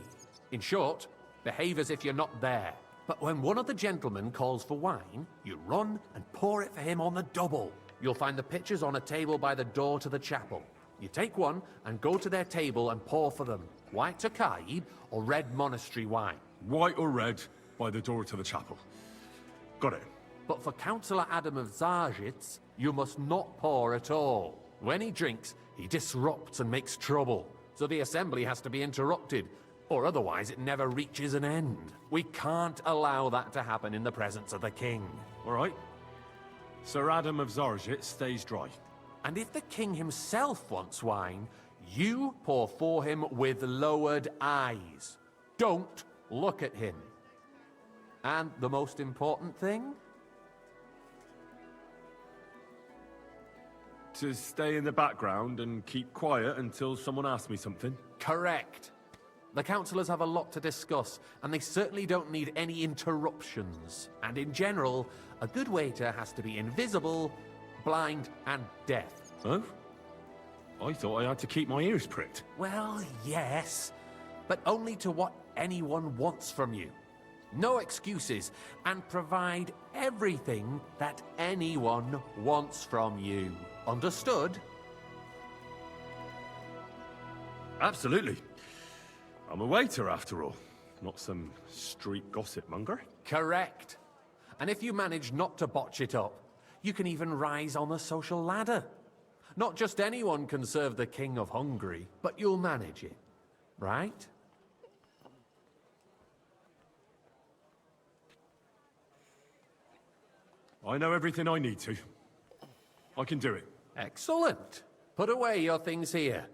In short, behave as if you're not there. But when one of the gentlemen calls for wine, you run and pour it for him on the double. You'll find the pitchers on a table by the door to the chapel. You take one and go to their table and pour for them. White Tokaib or red monastery wine. White or red, by the door to the chapel. Got it. But for Councillor Adam of Zarjitz, you must not pour at all. When he drinks, he disrupts and makes trouble. So the assembly has to be interrupted, or otherwise it never reaches an end. We can't allow that to happen in the presence of the king. All right. Sir Adam of Zarjit stays dry. And if the king himself wants wine, you pour for him with lowered eyes. Don't look at him. And the most important thing? To stay in the background and keep quiet until someone asks me something? Correct. The councillors have a lot to discuss, and they certainly don't need any interruptions. And in general, a good waiter has to be invisible, blind, and deaf. Oh? I thought I had to keep my ears pricked. Well, yes, but only to what anyone wants from you. No excuses, and provide everything that anyone wants from you. Understood? Absolutely. I'm a waiter, after all. Not some street gossip monger. Correct. And if you manage not to botch it up, you can even rise on the social ladder. Not just anyone can serve the King of Hungary, but you'll manage it, right? I know everything I need to. I can do it. Excellent. Put away your things here.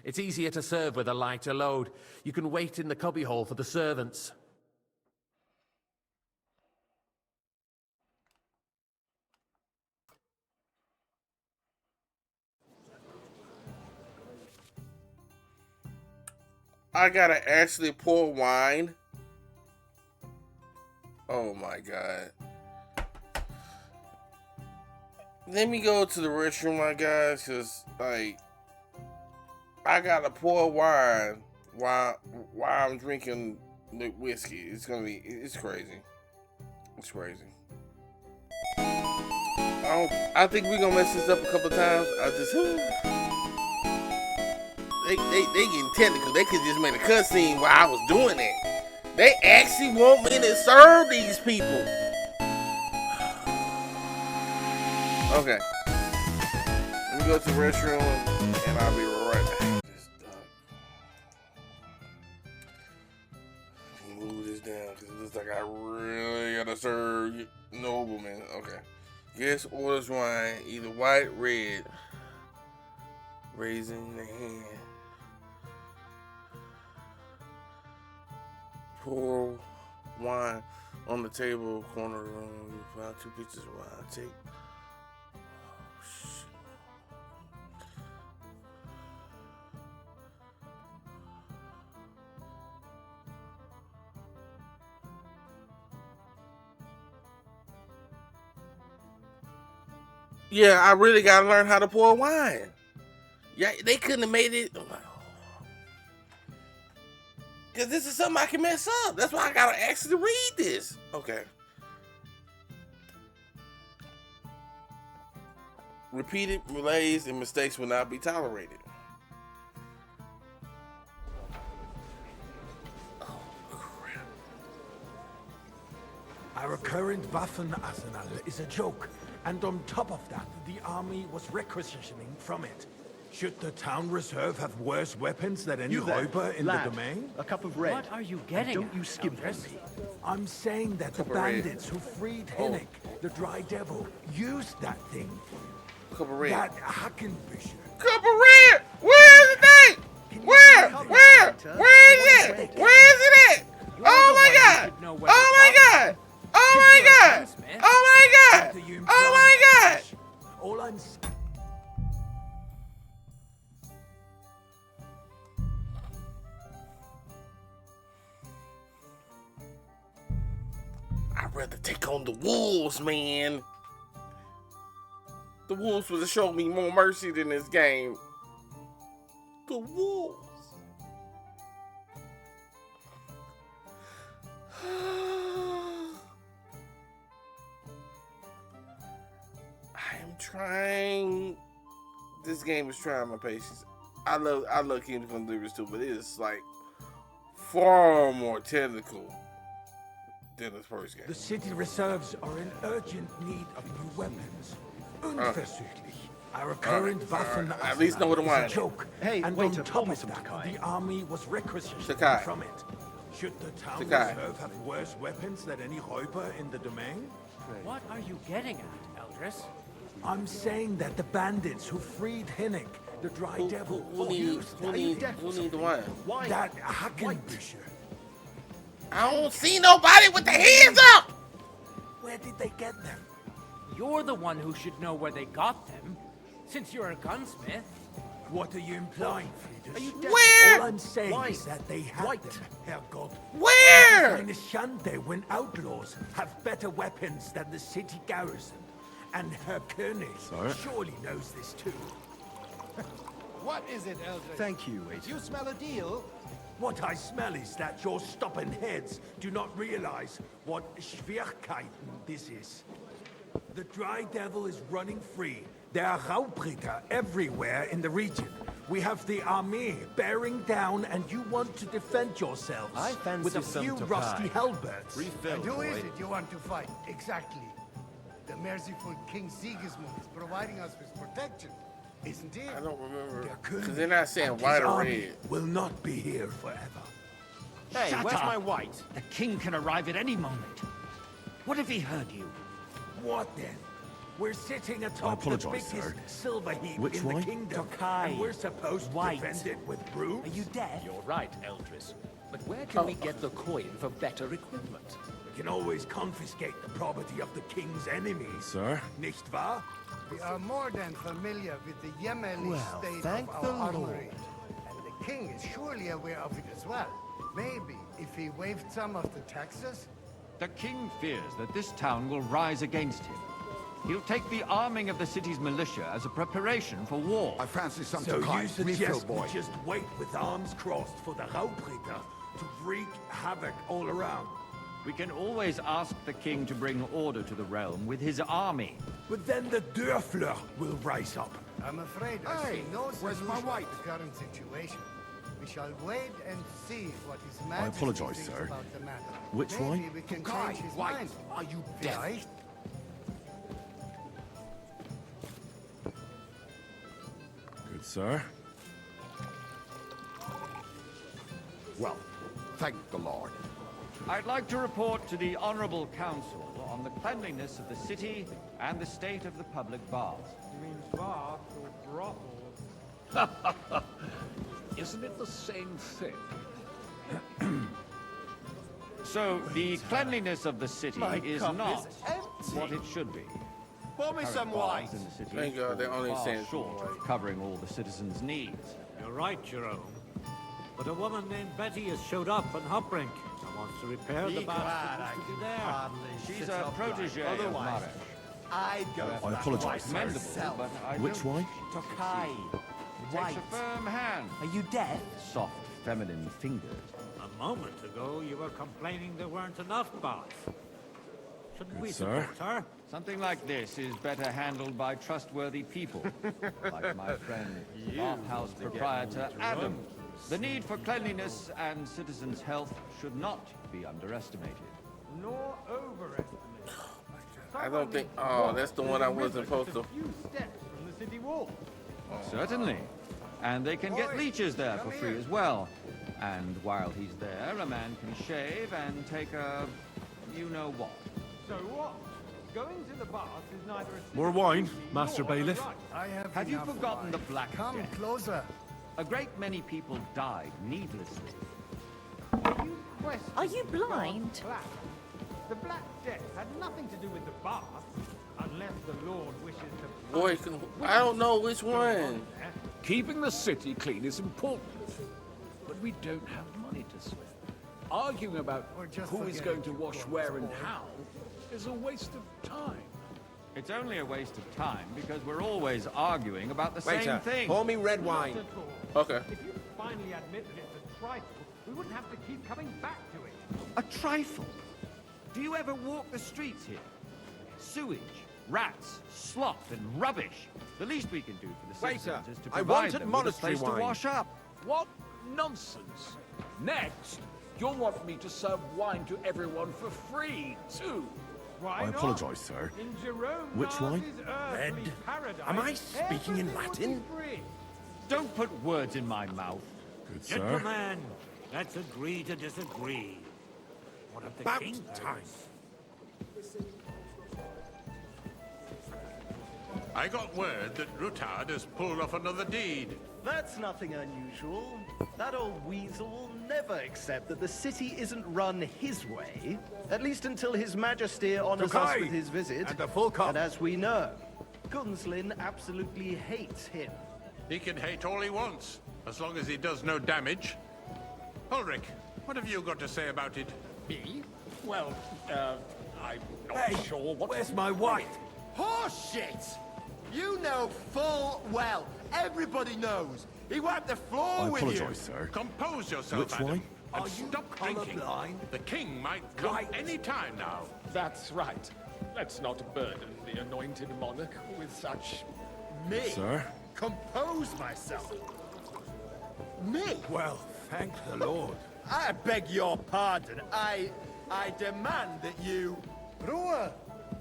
It's easier to serve with a lighter load. You can wait in the cubbyhole for the servants. I gotta actually pour wine. Oh my god. Let me go to the restroom, my guys, because, like, I gotta pour wine while I'm drinking the whiskey. It's crazy. It's crazy. I think we're gonna mess this up a couple times. They getting technical. They could just make a cutscene while I was doing it. They actually want me to serve these people. Okay. Let me go to the restroom and I'll be right back. Just move this down because it looks like I really gotta serve noblemen. Okay. Guest orders wine, either white, red. Raising the hand. Pour wine on the table, corner of the room. You find 2 pieces of wine. Take Yeah, I really gotta learn how to pour wine. Yeah, they couldn't have made it. Cause this is something I can mess up. That's why I gotta actually read this. Okay. Repeated malaise and mistakes will not be tolerated. Our current Waffen arsenal is a joke, and on top of that, the army was requisitioning from it. Should the town reserve have worse weapons than any Räuber in the domain? A cup of red. What are you getting Don't you skimp on me. I'm saying that the Cup of red. bandits who freed Hennig, the Dry Devil, used that thing. Cup of red. That Hackenbücher. Cup of red! Where is the thing? Where? Where is it? Where is it at? Oh my god! Oh my god! Oh my god! Oh my god! Oh my god! All I'm I'd rather take on the wolves, man. The wolves would have showed me more mercy than this game. The wolves. I am trying. This game is trying my patience. I love Kingdom Come Deliverance too, but it is like far more technical than the first game. The city reserves are in urgent need of new weapons. Unversüchlich. Our current Waffen at least know what I'm is a whining. joke. Hey, and waiter, on top pour me of some that, Takai. the army was requisitioning Takai. from it. Should the town Takai. reserve have worse weapons than any Räuber in the domain? What are you getting at, Eldris? I'm saying that the bandits who freed Hennig, the Dry Devil, Who need the wine? That Hackenbücher. I don't see nobody with their hands up. Where did they get them? You're the one who should know where they got them, since you're a gunsmith. What are you implying, Friedrich? Are you deaf? Where? All I'm saying is that they had them, Herrgott. Where? It is eine Schande when outlaws have better weapons than the city garrison. And Herr König surely knows this too. What is it, Eldridge? Thank you, waiter. You smell a deal? What I smell is that your stubborn heads do not realize what Schwierigkeiten this is. The Dry Devil is running free. There are Raubritter everywhere in the region. We have the army bearing down, and you want to defend yourselves I fancy with a some few Takai. rusty halberds. Refill, And who is boy. it you want to fight? Exactly. The merciful King Sigismund is providing us with protection, isn't he? I don't remember. Because they're not saying white or red. Will not be here forever. Hey, Shut where's up. my white? The king can arrive at any moment. What if he heard you? What then? We're sitting atop the apologize, biggest sir. silver heap Which in the one? kingdom, Takai. and we're supposed White. to defend it with brooms? Are you deaf? You're right, Eldris. But where can we get the coin for better equipment? We can always confiscate the property of the king's enemies. Sir? Nicht wahr? We are more than familiar with the Yemeni Well, state thank of the our armory. Lord. And the king is surely aware of it as well. Maybe if he waived some of the taxes? The king fears that this town will rise against him. He'll take the arming of the city's militia as a preparation for war. I fancy some So Takai. you suggest Refill, boy. we just wait with arms crossed for the Raubritter to wreak havoc all around? We can always ask the king to bring order to the realm with his army. But then the Dörfler will rise up. I'm afraid I Hey, see no where's solution my to white? the current situation. We shall wait and see what His I Majesty apologize, thinks sir. about the matter. Which Maybe wine? we can Takai, change his white. mind. Are you deaf? Vielleicht. Good, sir. Well, thank the Lord. I'd like to report to the Honorable Council on the cleanliness of the city and the state of the public baths. You mean baths or brothels? Isn't it the same thing? So, the cleanliness of the city My is cup not is empty. what it should be. Pour me Current some baths white. in the city Thank God they fall only far send short white. of covering all the citizens' needs. You're right, Jerome. But a woman named Betty has showed up on Hopbrink and wants to repair the bath that used to be there. She's a protege of Marish. I'd go for I that apologize, white sir. myself. But I Which don't wine? Tokai. It White. takes a firm hand. Are you deaf? Soft, feminine fingers. A moment ago, you were complaining there weren't enough baths. Shouldn't we sir. support her? Something like this is better handled by trustworthy people, like my friend, bathhouse proprietor Adam. The need for cleanliness and citizens' health should not be underestimated. Nor overestimated. I don't think. Oh, that's the one I wasn't supposed to. A few steps from the city wall. Certainly. And they can get leeches there for free as well. And while he's there, a man can shave and take a... you-know-what. So what? Going to the bath is neither a... More wine, Master Bailiff. I have you enough forgotten wine. the Black Come Death? closer. A great many people died needlessly. Are you blind? The Black Death had nothing to do with the bath, unless the Lord wishes to... Boy, I don't know which one. Keeping the city clean is important, but we don't have money to spend. Arguing about who is going to wash where and how is a waste of time. It's only a waste of time because we're always arguing about the Waiter, same thing. pour me red wine. Okay. If you finally admitted it's a trifle, we wouldn't have to keep coming back to it. A trifle? Do you ever walk the streets here? Sewage, rats, slop, and rubbish. The least we can do for the Waiter, citizens is to I provide wanted them with a monastery place to wine. wash up. What nonsense! Next, you'll want me to serve wine to everyone for free, too. Why I not? apologize, sir. In Jerome Which wine? Red? Am I speaking in Latin? Don't put words in my mouth. Good, sir. Gentlemen, let's agree to disagree. What of the About king? time. I got word that Rutard has pulled off another deed. That's nothing unusual. That old weasel will never accept that the city isn't run his way, at least until His Majesty honors us with his visit. And the full cup. And as we know, Gunslin absolutely hates him. He can hate all he wants, as long as he does no damage. Ulrich, what have you got to say about it? Me? Well, I'm not sure what... Where's my wife? Horseshit! You know full well, everybody knows. He wiped the floor I with apologize, sir. Compose yourself, Which Adam. wine? And Are you stop drinking. colourblind? The king might come any time now. That's right. Let's not burden the anointed monarch with such... Me? Sir? Compose myself. Me? Well, thank the Lord. I beg your pardon. I demand that you... Brewer!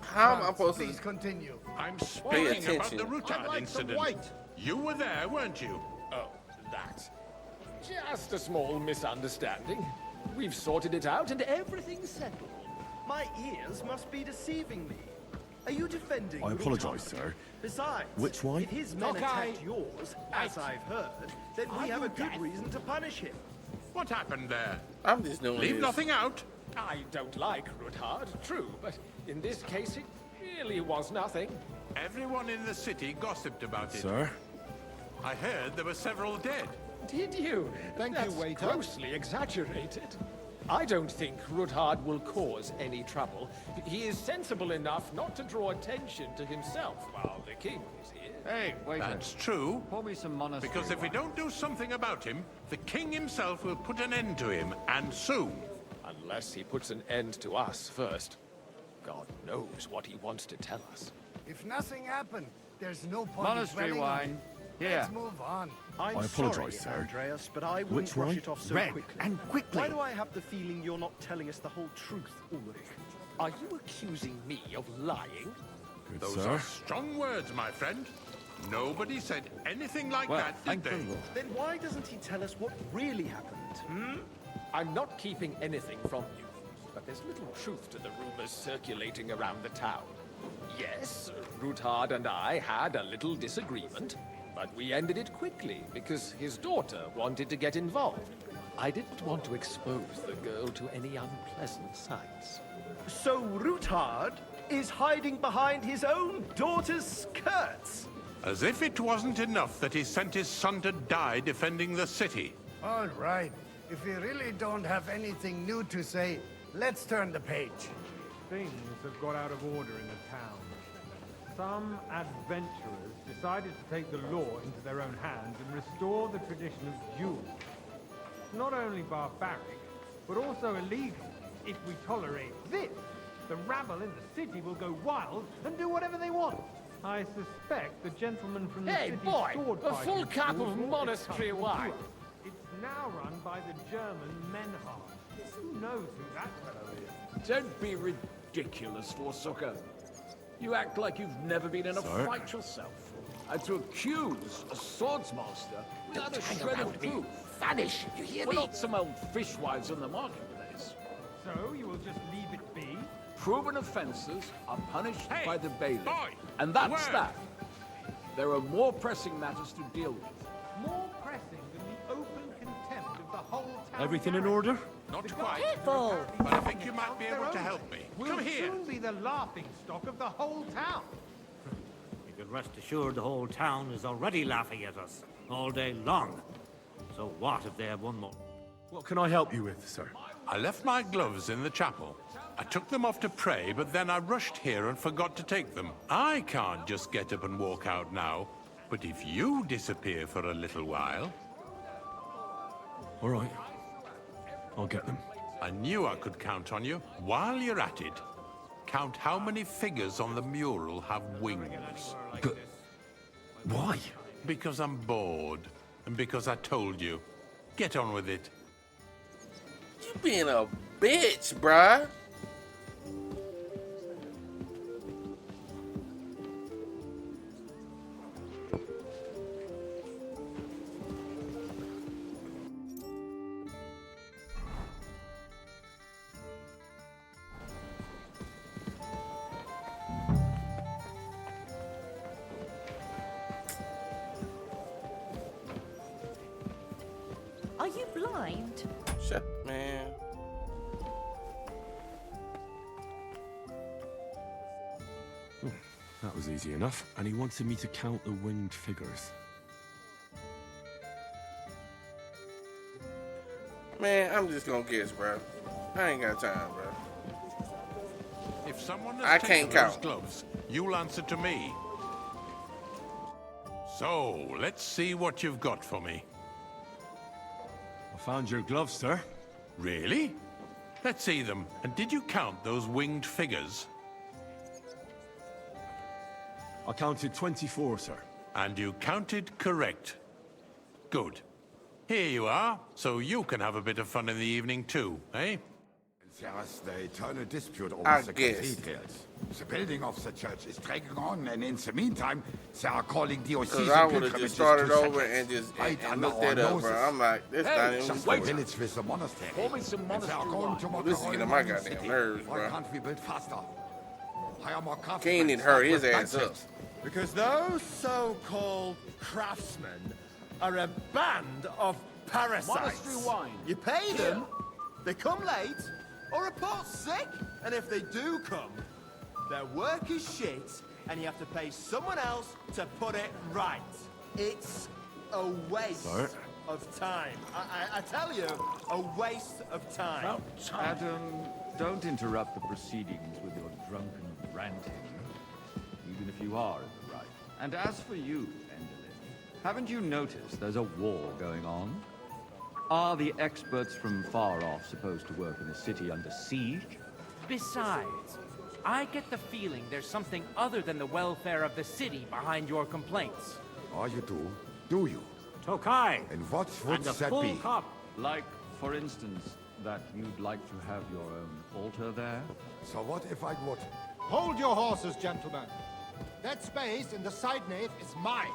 How am I supposed Please to? continue. I'm Pay speaking about attention. the Rutard incident. You were there, weren't you? Oh, that. Just a small misunderstanding. We've sorted it out and everything's settled. My ears must be deceiving me. Are you defending I apologize, Rutard? sir. Besides, Which wine? if his men attacked yours, as I've heard, then we have a good reason to punish him. What happened there? I'm just doing Leave this. nothing out. I don't like Rutard, true, but in this case it really was nothing. Everyone in the city gossiped about it. Sir? I heard there were several dead. Did you? That's grossly exaggerated. I don't think Rutard will cause any trouble. He is sensible enough not to draw attention to himself while the king is here. Hey, wait. That's true. Pour me some monastery Because if we wine. don't do something about him, the king himself will put an end to him, and soon. Unless he puts an end to us first. God knows what he wants to tell us. If nothing happened, there's no point Monastery in dwelling on wine. it. Here. Let's move on. I'm I apologize, sorry, sir. Andreas, but I Which wouldn't brush wine? it off so Red, quickly. and quickly. Why do I have the feeling you're not telling us the whole truth, Ulrich? Are you accusing me of lying? Good, Those sir. are strong words, my friend. Nobody said anything like Well, that, did thank the they? Lord. Then why doesn't he tell us what really happened? I'm not keeping anything from you, but there's little truth to the rumors circulating around the town. Yes, Rutard and I had a little disagreement, but we ended it quickly because his daughter wanted to get involved. I didn't want to expose the girl to any unpleasant sights. So Rutard is hiding behind his own daughter's skirts? As if it wasn't enough that he sent his son to die defending the city. All right. If we really don't have anything new to say, let's turn the page. Things have got out of order in the town. some adventurers decided to take the law into their own hands and restore the tradition of duels. It's not only barbaric, but also illegal. If we tolerate this, the rabble in the city will go wild and do whatever they want. I suspect the gentleman from the Hey, city's boy! sword A full fighting cup school of brought this monastery custom to wine. us. It's now run by the German Menhard. Who knows who that fellow is? Don't be ridiculous, Forsucker. You act like you've never been in a Sir? fight yourself. And to accuse a swordsmaster without a shred of proof. Vanish! You hear We're me? not some old fishwives on the marketplace. So you will just leave it be? Proven offences are punished Hey, by the bailiff. boy, And that's word. that. There are more pressing matters to deal with. More pressing than the open contempt of the whole town. Everything in order? Not quite. Careful! But I think you might be able to help me. We'll Come here. soon be the laughing stock of the whole town. You can rest assured the whole town is already laughing at us all day long. So what if they have one more? What can I help you with, sir? I left my gloves in the chapel. I took them off to pray, but then I rushed here and forgot to take them. I can't just get up and walk out now. But if you disappear for a little while... All right. I'll get them. I knew I could count on you. While you're at it, count how many figures on the mural have wings. But why? Because I'm bored, and because I told you. Get on with it. You being a bitch, bruh. Are you blind? Shut, man. That was easy enough. And he wanted me to count the winged figures. Man, I'm just gonna guess, bro. I ain't got time, bro. If someone has I taken can't those count. gloves, you'll answer to me. So, let's see what you've got for me. I found your gloves, sir. Really? Let's see them. And did you count those winged figures? I counted 24, sir. And you counted correct. Good. Here you are, so you can have a bit of fun in the evening too, eh? There's the eternal dispute over I the guess. cathedrals. The building of the church is dragging on, and in the meantime, they are calling diocesan Cause I would have pilgrimages just started to over Saga. and just Right and under looked our that up, noses. bro. I'm like, this not even Just wait. the village with the monastery. Pour me some And they are monastery going wine. to mock This is the getting on Roman my goddamn city. nerves, Why bro. can't we build faster? Hire more craftsmen. King need to hurry his start ass with up. budgets. Because those so-called craftsmen are a band of parasites. Monastery wine. You pay them, they come late, or report sick, and if they do come, their work is shit, and you have to pay someone else to put it right. It's a waste Sir? of time. I tell you, a waste of time. Adam, don't interrupt the proceedings with your drunken ranting, even if you are in the right. And as for you, Endelin, haven't you noticed there's a war going on? Are the experts from far off supposed to work in a city under siege? Besides, I get the feeling there's something other than the welfare of the city behind your complaints. Oh, you do? Do you? Tokai! And what would And a that full be? cup. Like, for instance, that you'd like to have your own altar there? So what if I would? Hold your horses, gentlemen. That space in the side nave is mine.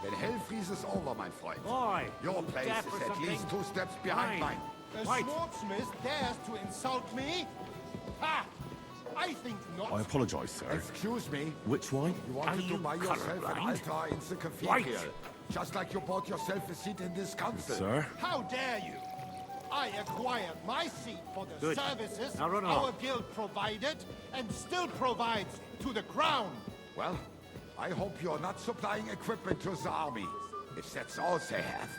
Then hell freezes over, my friend. Boy, Your you place deaf is or at something? least 2 steps behind Fine. mine. A Right. swordsmith dares to insult me? Ha! I think not. I apologize, sir. Excuse me. Which wine? You wanted to buy yourself an colorblind? altar in the cathedral. Right. Just like you bought yourself a seat in this council. Sir? How dare you? I acquired my seat for the Good. services Now run our along. guild provided and still provides to the crown. Well, I hope you're not supplying equipment to the army. If that's all they have,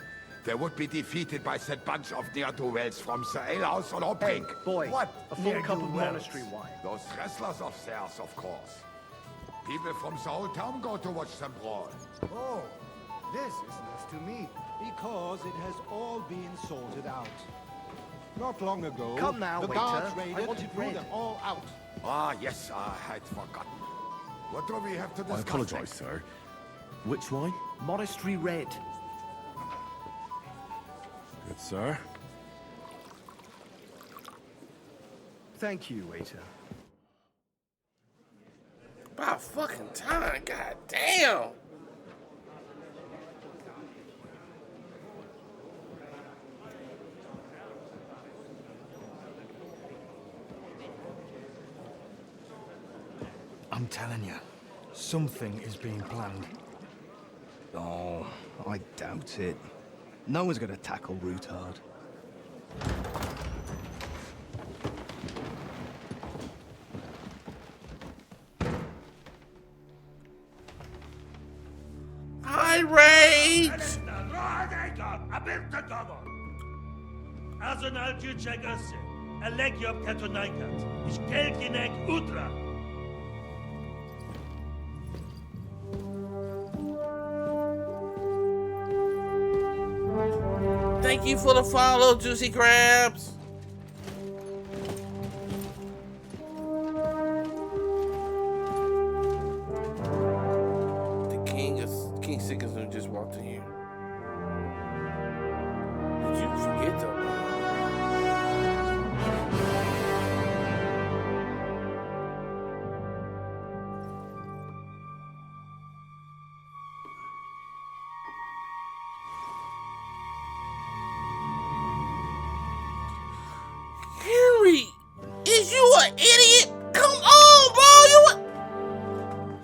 they would be defeated by that bunch of ne'er-do-wells from the alehouse on Hopbrink. Boy, What? a full cup of monastery wine. Those wrestlers of theirs, of course. People from the whole town go to watch them brawl. Oh, this is news to me. Because it has all been sorted out. Not long ago, Come now, the waiter. guards I raided wanted and threw bread. them all out. Ah, yes, I had forgotten. What do we have to discuss? I apologize, next? sir. Which wine? Monastery Red. Good, sir. Thank you, waiter. About fucking time, god damn. I'm telling you, something is being planned. Oh, I doubt it. No one's gonna tackle Rootard. High rage! Azonal Juchek Össe, Elegiop Katonaikat, Ishkelkinek Utra. Thank you for the follow, Juicy Crabs. The King Sigismund just walked in here. Did you forget though? Henry, is you an idiot? Come on, bro. You a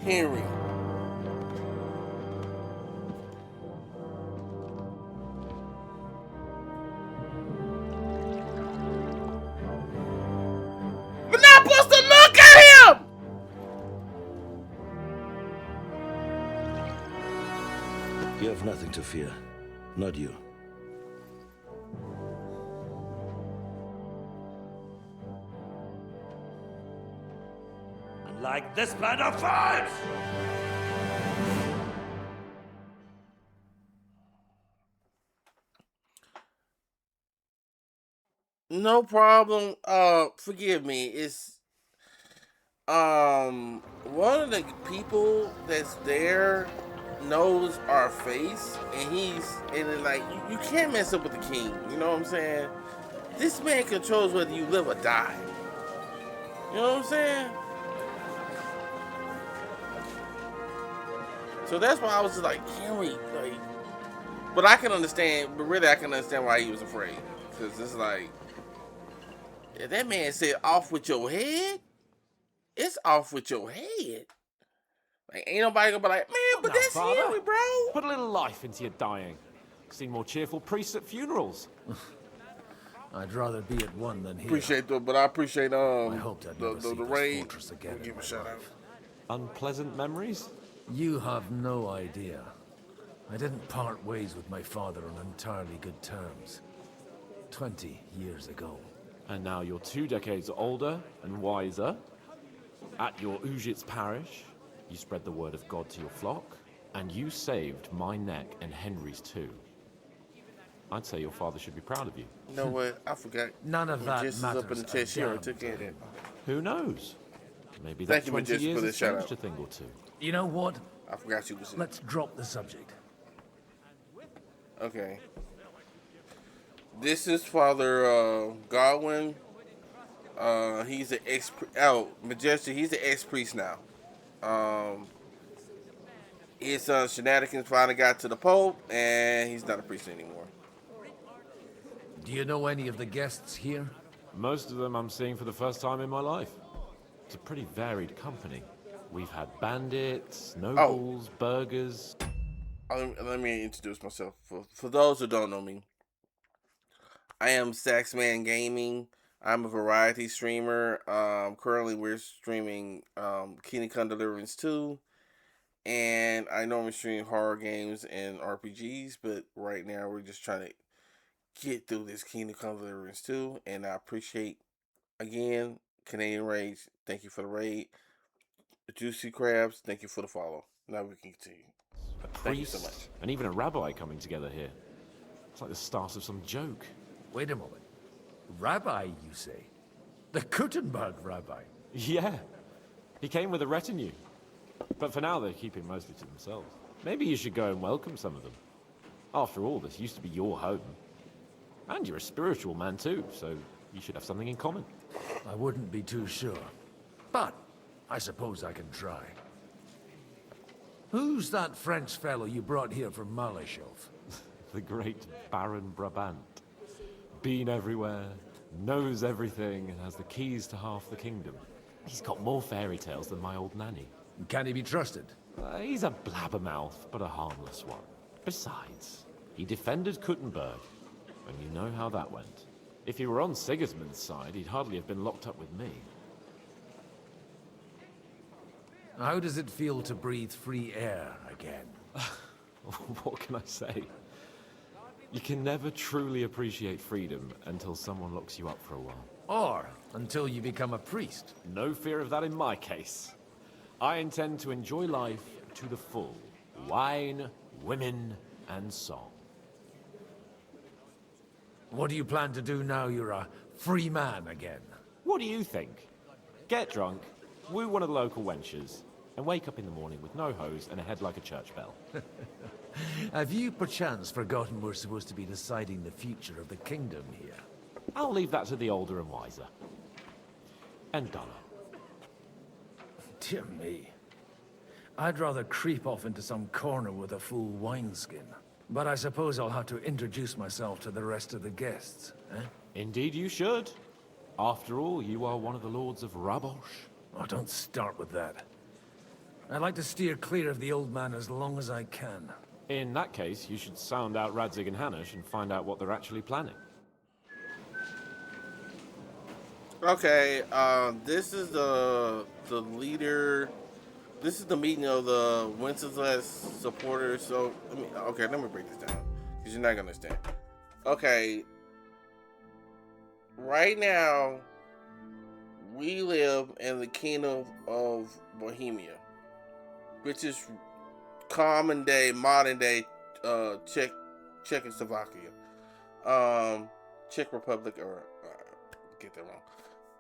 Henry. We're not supposed to look at him. You have nothing to fear. Not you. Like this plan of fights! No problem. Forgive me. It's one of the people that's there knows our face, and it's like you can't mess up with the king. You know what I'm saying? This man controls whether you live or die. You know what I'm saying? So that's why I was just like, Henry, like, but I can understand, but really I can understand why he was afraid. Because it's like, if that man said off with your head, it's off with your head. Like, ain't nobody gonna be like, man, but that's Henry, bro. Put a little life into your dying. Seen more cheerful priests at funerals. I'd rather be at one than here. Appreciate that, but I appreciate I hoped I'd never see the this raid. fortress again. Give a shout out. Unpleasant memories? You have no idea. I didn't part ways with my father on entirely good terms. 20 years ago. And now you're 2 decades older and wiser. At your Ujit's parish, you spread the word of God to your flock, and you saved my neck and Henry's too. I'd say your father should be proud of you. You know what? I forgot. None of that Just matters. up in the chest here. I took it. Who knows? Maybe Thank that you, 20 Majestic, years for has this shout changed out. a thing or two. You know what? I forgot you was in. Let's drop the subject. Okay. This is Father Godwin. He's an ex. Majestic. He's an ex-priest now. His son Shenanigans finally got to the Pope, and he's not a priest anymore. Do you know any of the guests here? Most of them I'm seeing for the first time in my life. It's a pretty varied company. We've had bandits, nobles, burgers. Let me introduce myself. For those who don't know me, I am Saxman Gaming. I'm a variety streamer. Currently, we're streaming Kingdom Come Deliverance 2. And I normally stream horror games and RPGs, but right now we're just trying to get through this Kingdom Come Deliverance 2. And I appreciate, again, Canadian Rage. Thank you for the raid. Juicy Crabs, thank you for the follow. Now we can continue. Thank you so much. And even a rabbi coming together here. It's like the start of some joke. Wait a moment. Rabbi, you say? The Kuttenberg rabbi? Yeah. He came with a retinue. But for now, they're keeping mostly to themselves. Maybe you should go and welcome some of them. After all, this used to be your home. And you're a spiritual man too, so you should have something in common. I wouldn't be too sure. But I suppose I can try. Who's that French fellow you brought here from Malashov? The great Baron Brabant. Been everywhere, knows everything, and has the keys to half the kingdom. He's got more fairy tales than my old nanny. Can he be trusted? He's a blabbermouth, but a harmless one. Besides, he defended Kuttenberg, and you know how that went. If he were on Sigismund's side, he'd hardly have been locked up with me. How does it feel to breathe free air again? What can I say? You can never truly appreciate freedom until someone locks you up for a while. Or until you become a priest. No fear of that in my case. I intend to enjoy life to the full. Wine, women, and song. What do you plan to do now you're a free man again? What do you think? Get drunk, woo one of the local wenches, and wake up in the morning with no hose and a head like a church bell. Have you perchance forgotten we're supposed to be deciding the future of the kingdom here? I'll leave that to the older and wiser. And Donna. Dear me. I'd rather creep off into some corner with a full wineskin. But I suppose I'll have to introduce myself to the rest of the guests, eh? Indeed you should. After all, you are one of the lords of Rabosh. Oh, don't start with that. I'd like to steer clear of the old man as long as I can. In that case, you should sound out Radzig and Hanush and find out what they're actually planning. Okay, this is the leader. This is the meeting of the Wenceslas supporters. So, let me break this down because you're not gonna understand. Okay, right now we live in the kingdom of Bohemia, which is modern day Czechoslovakia, Czech Republic, or get that wrong.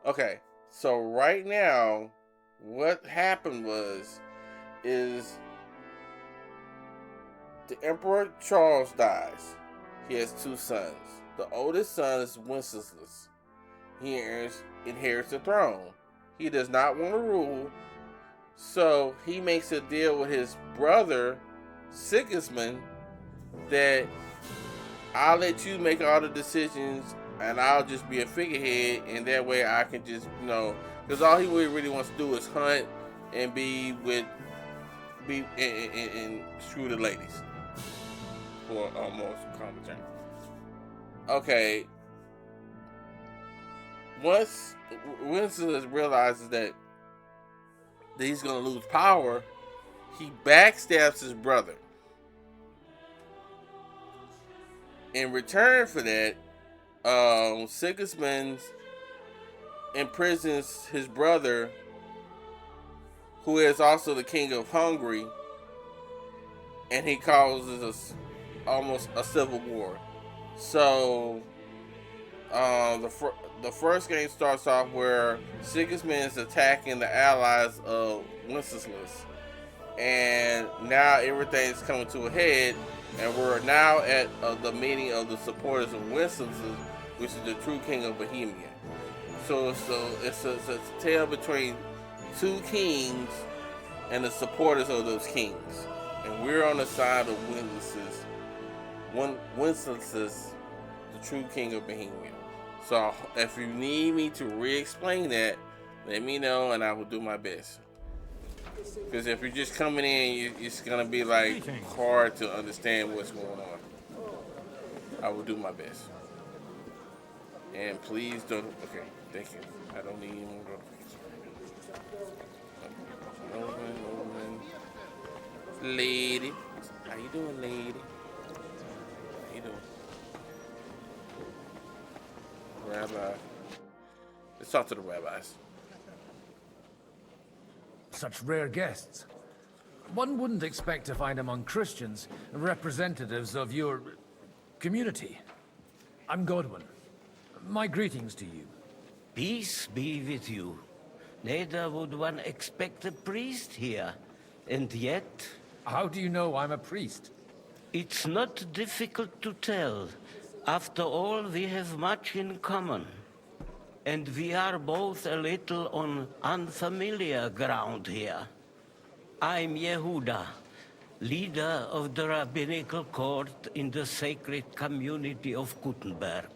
Okay, so right now, what happened is the Emperor Charles dies. He has two sons. The oldest son is Wenceslas. He inherits the throne. He does not want to rule, so he makes a deal with his brother Sigismund that I'll let you make all the decisions and I'll just be a figurehead, and that way I can just, because all he really wants to do is hunt and and screw the ladies, for almost common term. Okay. Once Wenceslas realizes that he's gonna lose power, he backstabs his brother. In return for that, Sigismund imprisons his brother, who is also the king of Hungary, and he causes almost a civil war. So the first game starts off where Sigismund is attacking the allies of Wenceslas, and now everything's coming to a head, and we're now at the meeting of the supporters of Wenceslas, which is the true king of Bohemia. So it's a tale between two kings and the supporters of those kings, and we're on the side of Wenceslas, the true king of Bohemia. So if you need me to re-explain that, let me know and I will do my best. Because if you're just coming in, it's gonna be hard to understand what's going on. I will do my best. And please don't. Okay, thank you. I don't need any more notifications. Lady, how you doing, lady? How you doing? Rabbi. Let's talk to the rabbis. such rare guests. One wouldn't expect to find among Christians representatives of your community. I'm Godwin. My greetings to you. Peace be with you. Neither would one expect a priest here. And yet... How do you know I'm a priest? It's not difficult to tell. After all, we have much in common. And we are both a little on unfamiliar ground here. I'm Yehuda, leader of the rabbinical court in the sacred community of Gutenberg.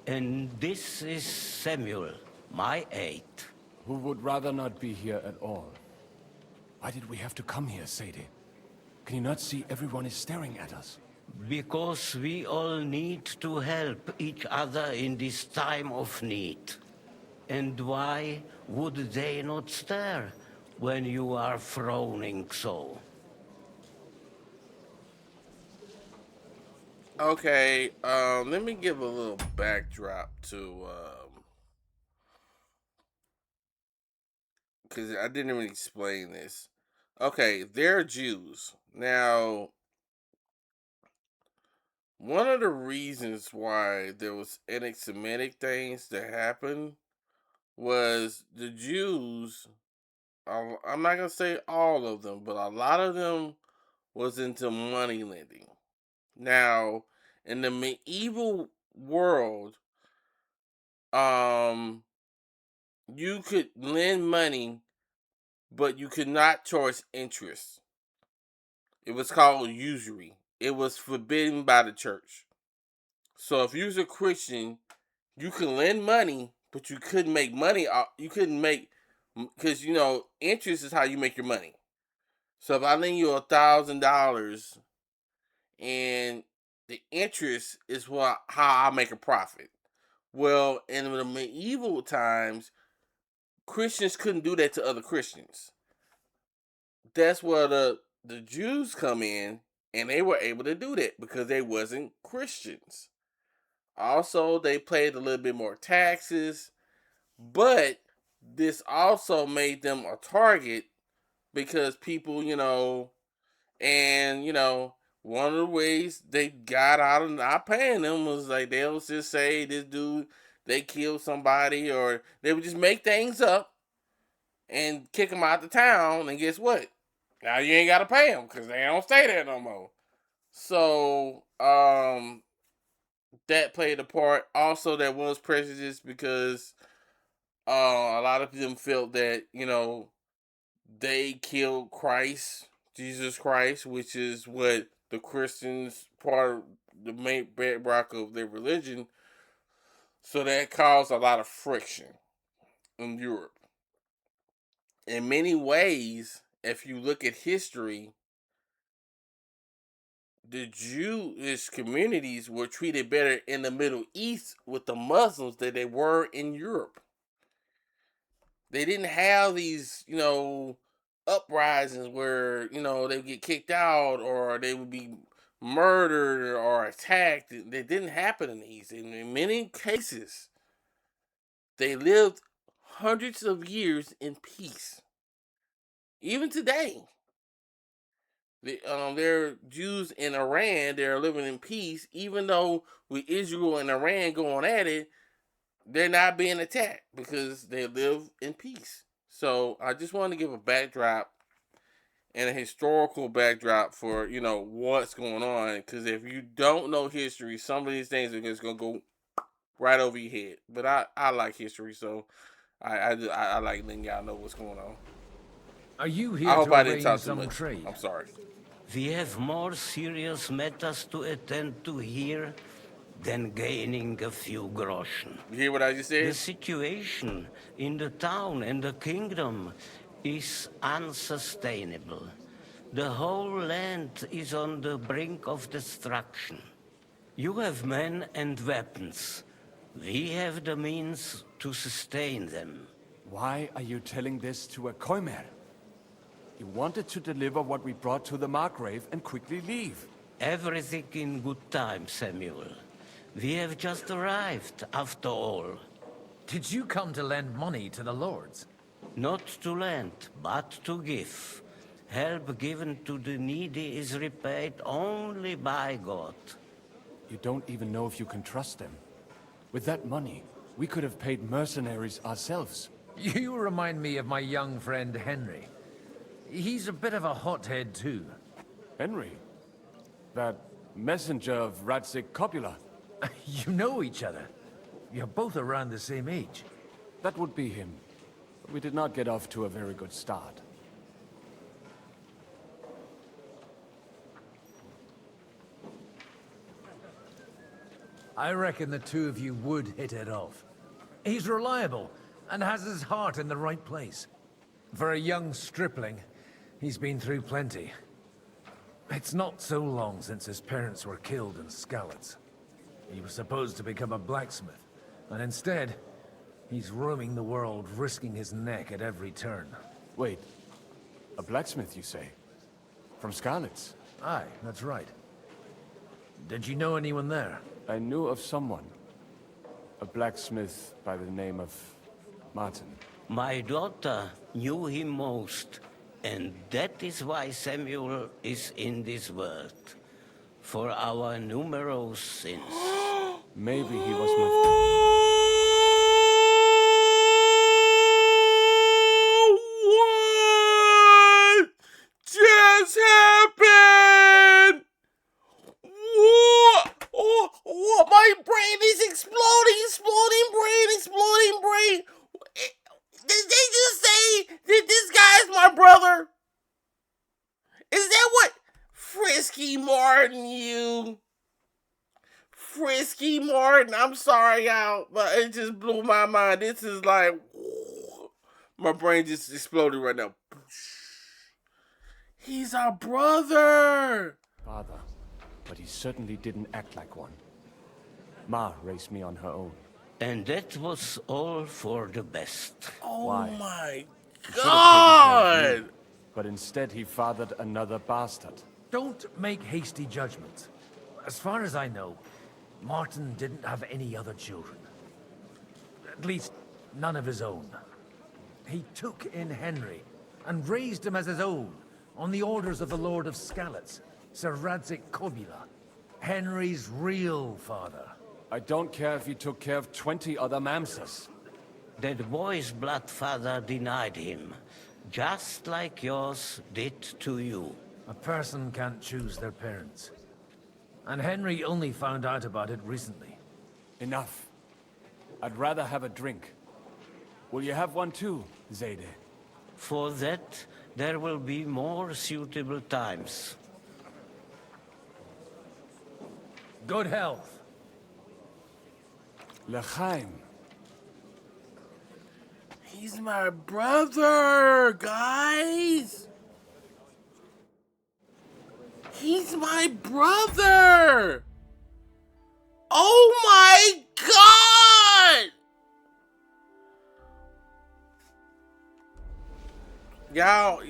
And this is Samuel, my aide. Who would rather not be here at all? Why did we have to come here, Sadie? Can you not see everyone is staring at us? Because we all need to help each other in this time of need. And why would they not stare when you are frowning so? Okay, let me give a little backdrop to, because I didn't even explain this. Okay, they're Jews. Now, one of the reasons why there was anti-Semitic things that happened was the Jews, I'm not going to say all of them, but a lot of them was into money lending. Now, in the medieval world, you could lend money, but you could not charge interest. It was called usury. It was forbidden by the church. So if you was a Christian, you could lend money, but you couldn't make money. You couldn't make, because interest is how you make your money. So if I lend you $1,000, and the interest is how I make a profit. Well, in the medieval times, Christians couldn't do that to other Christians. That's where the Jews come in, and they were able to do that because they wasn't Christians. Also, they paid a little bit more taxes, but this also made them a target because people, one of the ways they got out of not paying them was like they'll just say this dude, they killed somebody, or they would just make things up and kick them out of town, and guess what? Now you ain't got to pay them because they don't stay there no more. So, that played a part. Also, there was prejudice because a lot of them felt that, they killed Christ, Jesus Christ, which is what the Christians, part of the main bedrock of their religion. So that caused a lot of friction in Europe. In many ways, if you look at history, the Jewish communities were treated better in the Middle East with the Muslims than they were in Europe. They didn't have these, uprisings where, they would get kicked out or they would be murdered or attacked. That didn't happen in the East. In many cases, they lived hundreds of years in peace. Even today, there are Jews in Iran that are living in peace, even though with Israel and Iran going at it, they're not being attacked because they live in peace. So I just wanted to give a backdrop and a historical backdrop for, what's going on. Because if you don't know history, some of these things are just going to go right over your head. But I like history, so I like letting y'all know what's going on. Are you here I hope to I didn't talk too some much. trade? I'm sorry. We have more serious matters to attend to here than gaining a few groschen. You hear what I just said? The situation in the town and the kingdom is unsustainable. The whole land is on the brink of destruction. You have men and weapons. We have the means to sustain them. Why are you telling this to a Koimer? You wanted to deliver what we brought to the Margrave and quickly leave. Everything in good time, Samuel. We have just arrived, after all. Did you come to lend money to the lords? Not to lend, but to give. Help given to the needy is repaid only by God. You don't even know if you can trust them. With that money, we could have paid mercenaries ourselves. You remind me of my young friend Henry. He's a bit of a hothead too. Henry? That messenger of Radzik Copula? You know each other. You're both around the same age. That would be him. But we did not get off to a very good start. I reckon the two of you would hit it off. He's reliable and has his heart in the right place. For a young stripling, he's been through plenty. It's not so long since his parents were killed in Skalitz. He was supposed to become a blacksmith, and instead, he's roaming the world, risking his neck at every turn. Wait, a blacksmith, you say? From Skalitz? Aye, that's right. Did you know anyone there? I knew of someone. A blacksmith by the name of Martin. My daughter knew him most, and that is why Samuel is in this world. For our numerous sins. Maybe he was my... What just happened? What? Oh, my brain is exploding brain. Did they just say that this guy's my brother? Is that what? Frisky Martin, Frisky Martin, I'm sorry, y'all, but it just blew my mind. This is like, my brain just exploded right now. He's our brother. Father, but he certainly didn't act like one. Ma raised me on her own. And that was all for the best. Oh Why? my He should have taken care of God. me, but instead he fathered another bastard. Don't make hasty judgments. As far as I know, Martin didn't have any other children. At least, none of his own. He took in Henry and raised him as his own, on the orders of the Lord of Skalitz, Sir Radzik Copula, Henry's real father. I don't care if he took care of 20 other mamsas. That boy's blood father denied him, just like yours did to you. A person can't choose their parents. And Henry only found out about it recently. Enough. I'd rather have a drink. Will you have one too, Zayde? For that, there will be more suitable times. Good health. L'chaim. He's my brother, guys. He's my brother. Oh my God. Y'all,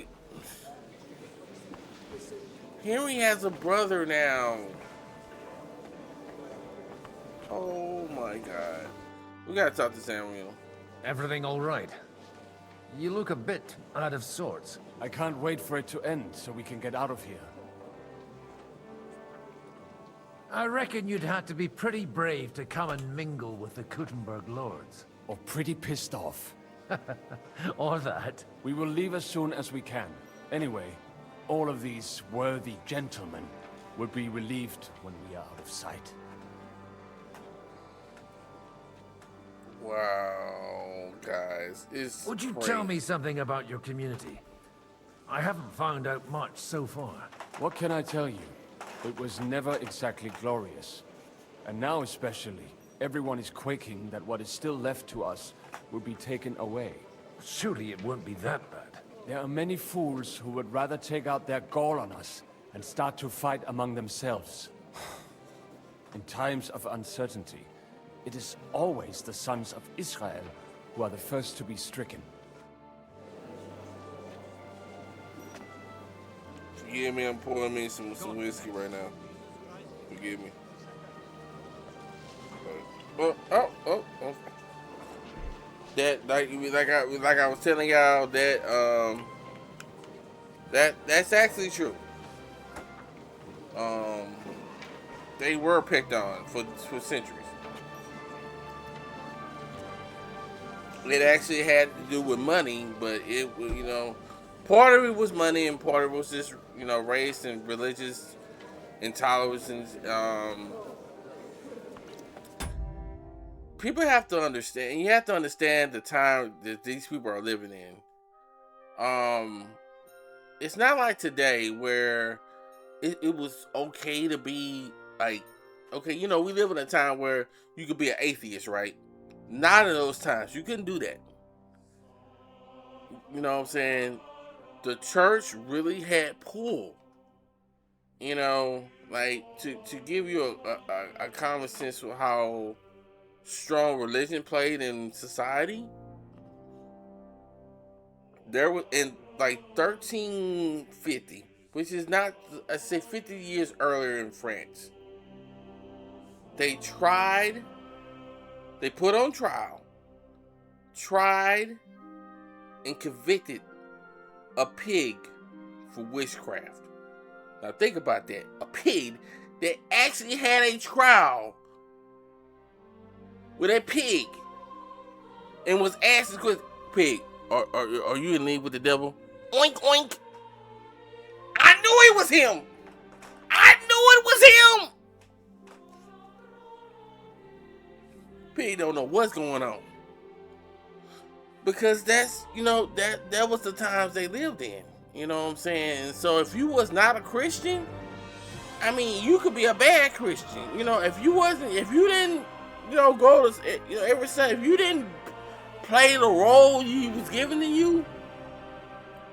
Henry has a brother now. Oh my God. We gotta talk to Samuel. Everything all right? You look a bit out of sorts. I can't wait for it to end so we can get out of here. I reckon you'd have to be pretty brave to come and mingle with the Kuttenberg lords. Or pretty pissed off. Or that. We will leave as soon as we can. Anyway, all of these worthy gentlemen will be relieved when we are out of sight. Wow, guys, it's Would you crazy. tell me something about your community? I haven't found out much so far. What can I tell you? It was never exactly glorious. And now especially, everyone is quaking that what is still left to us will be taken away. Surely it won't be that bad. There are many fools who would rather take out their gall on us and start to fight among themselves. In times of uncertainty, it is always the sons of Israel who are the first to be stricken. Forgive me, I'm pouring me some whiskey right now. Forgive me. Oh, okay. That like I was telling y'all that that's actually true. They were picked on for centuries. It actually had to do with money, but part of it was money and part of it was just race and religious intolerance and people have to understand. You have to understand the time that these people are living in. It's not like today where it was okay to be like, okay, we live in a time where you could be an atheist, right? Not in those times. You couldn't do that. You know what I'm saying? The church really had pull. Like to give you a common sense of how strong religion played in society. There was in like 1350, which is not, I say 50 years earlier in France. They put on tried and convicted a pig for witchcraft. Now think about that. A pig that actually had a trial with a pig and was asked the pig, are you in league with the devil? Oink oink. I knew it was him. I knew it was him. Pig don't know what's going on. Because that's, that was the times they lived in. You know what I'm saying? And so if you was not a Christian, I mean, you could be a bad Christian. If you didn't, go to, every Sunday, if you didn't play the role he was giving to you,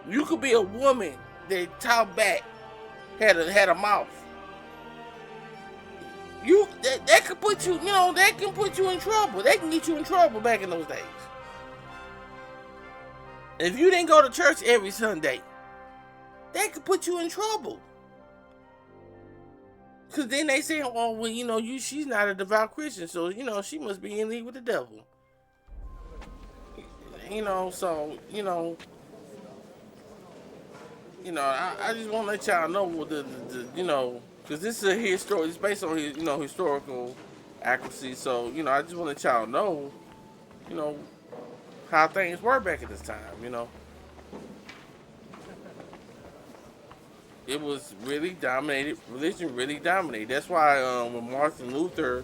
you could be a woman that talked back, had a mouth. That could put you, that can put you in trouble. That can get you in trouble back in those days. If you didn't go to church every Sunday, that could put you in trouble. Cause then they say, oh well, she's not a devout Christian, so she must be in league with the devil. So I just want to let y'all know what because this is it's based on historical accuracy. So I just want to let y'all know, how things were back at this time. It was really dominated. Religion really dominated. That's why when Martin Luther,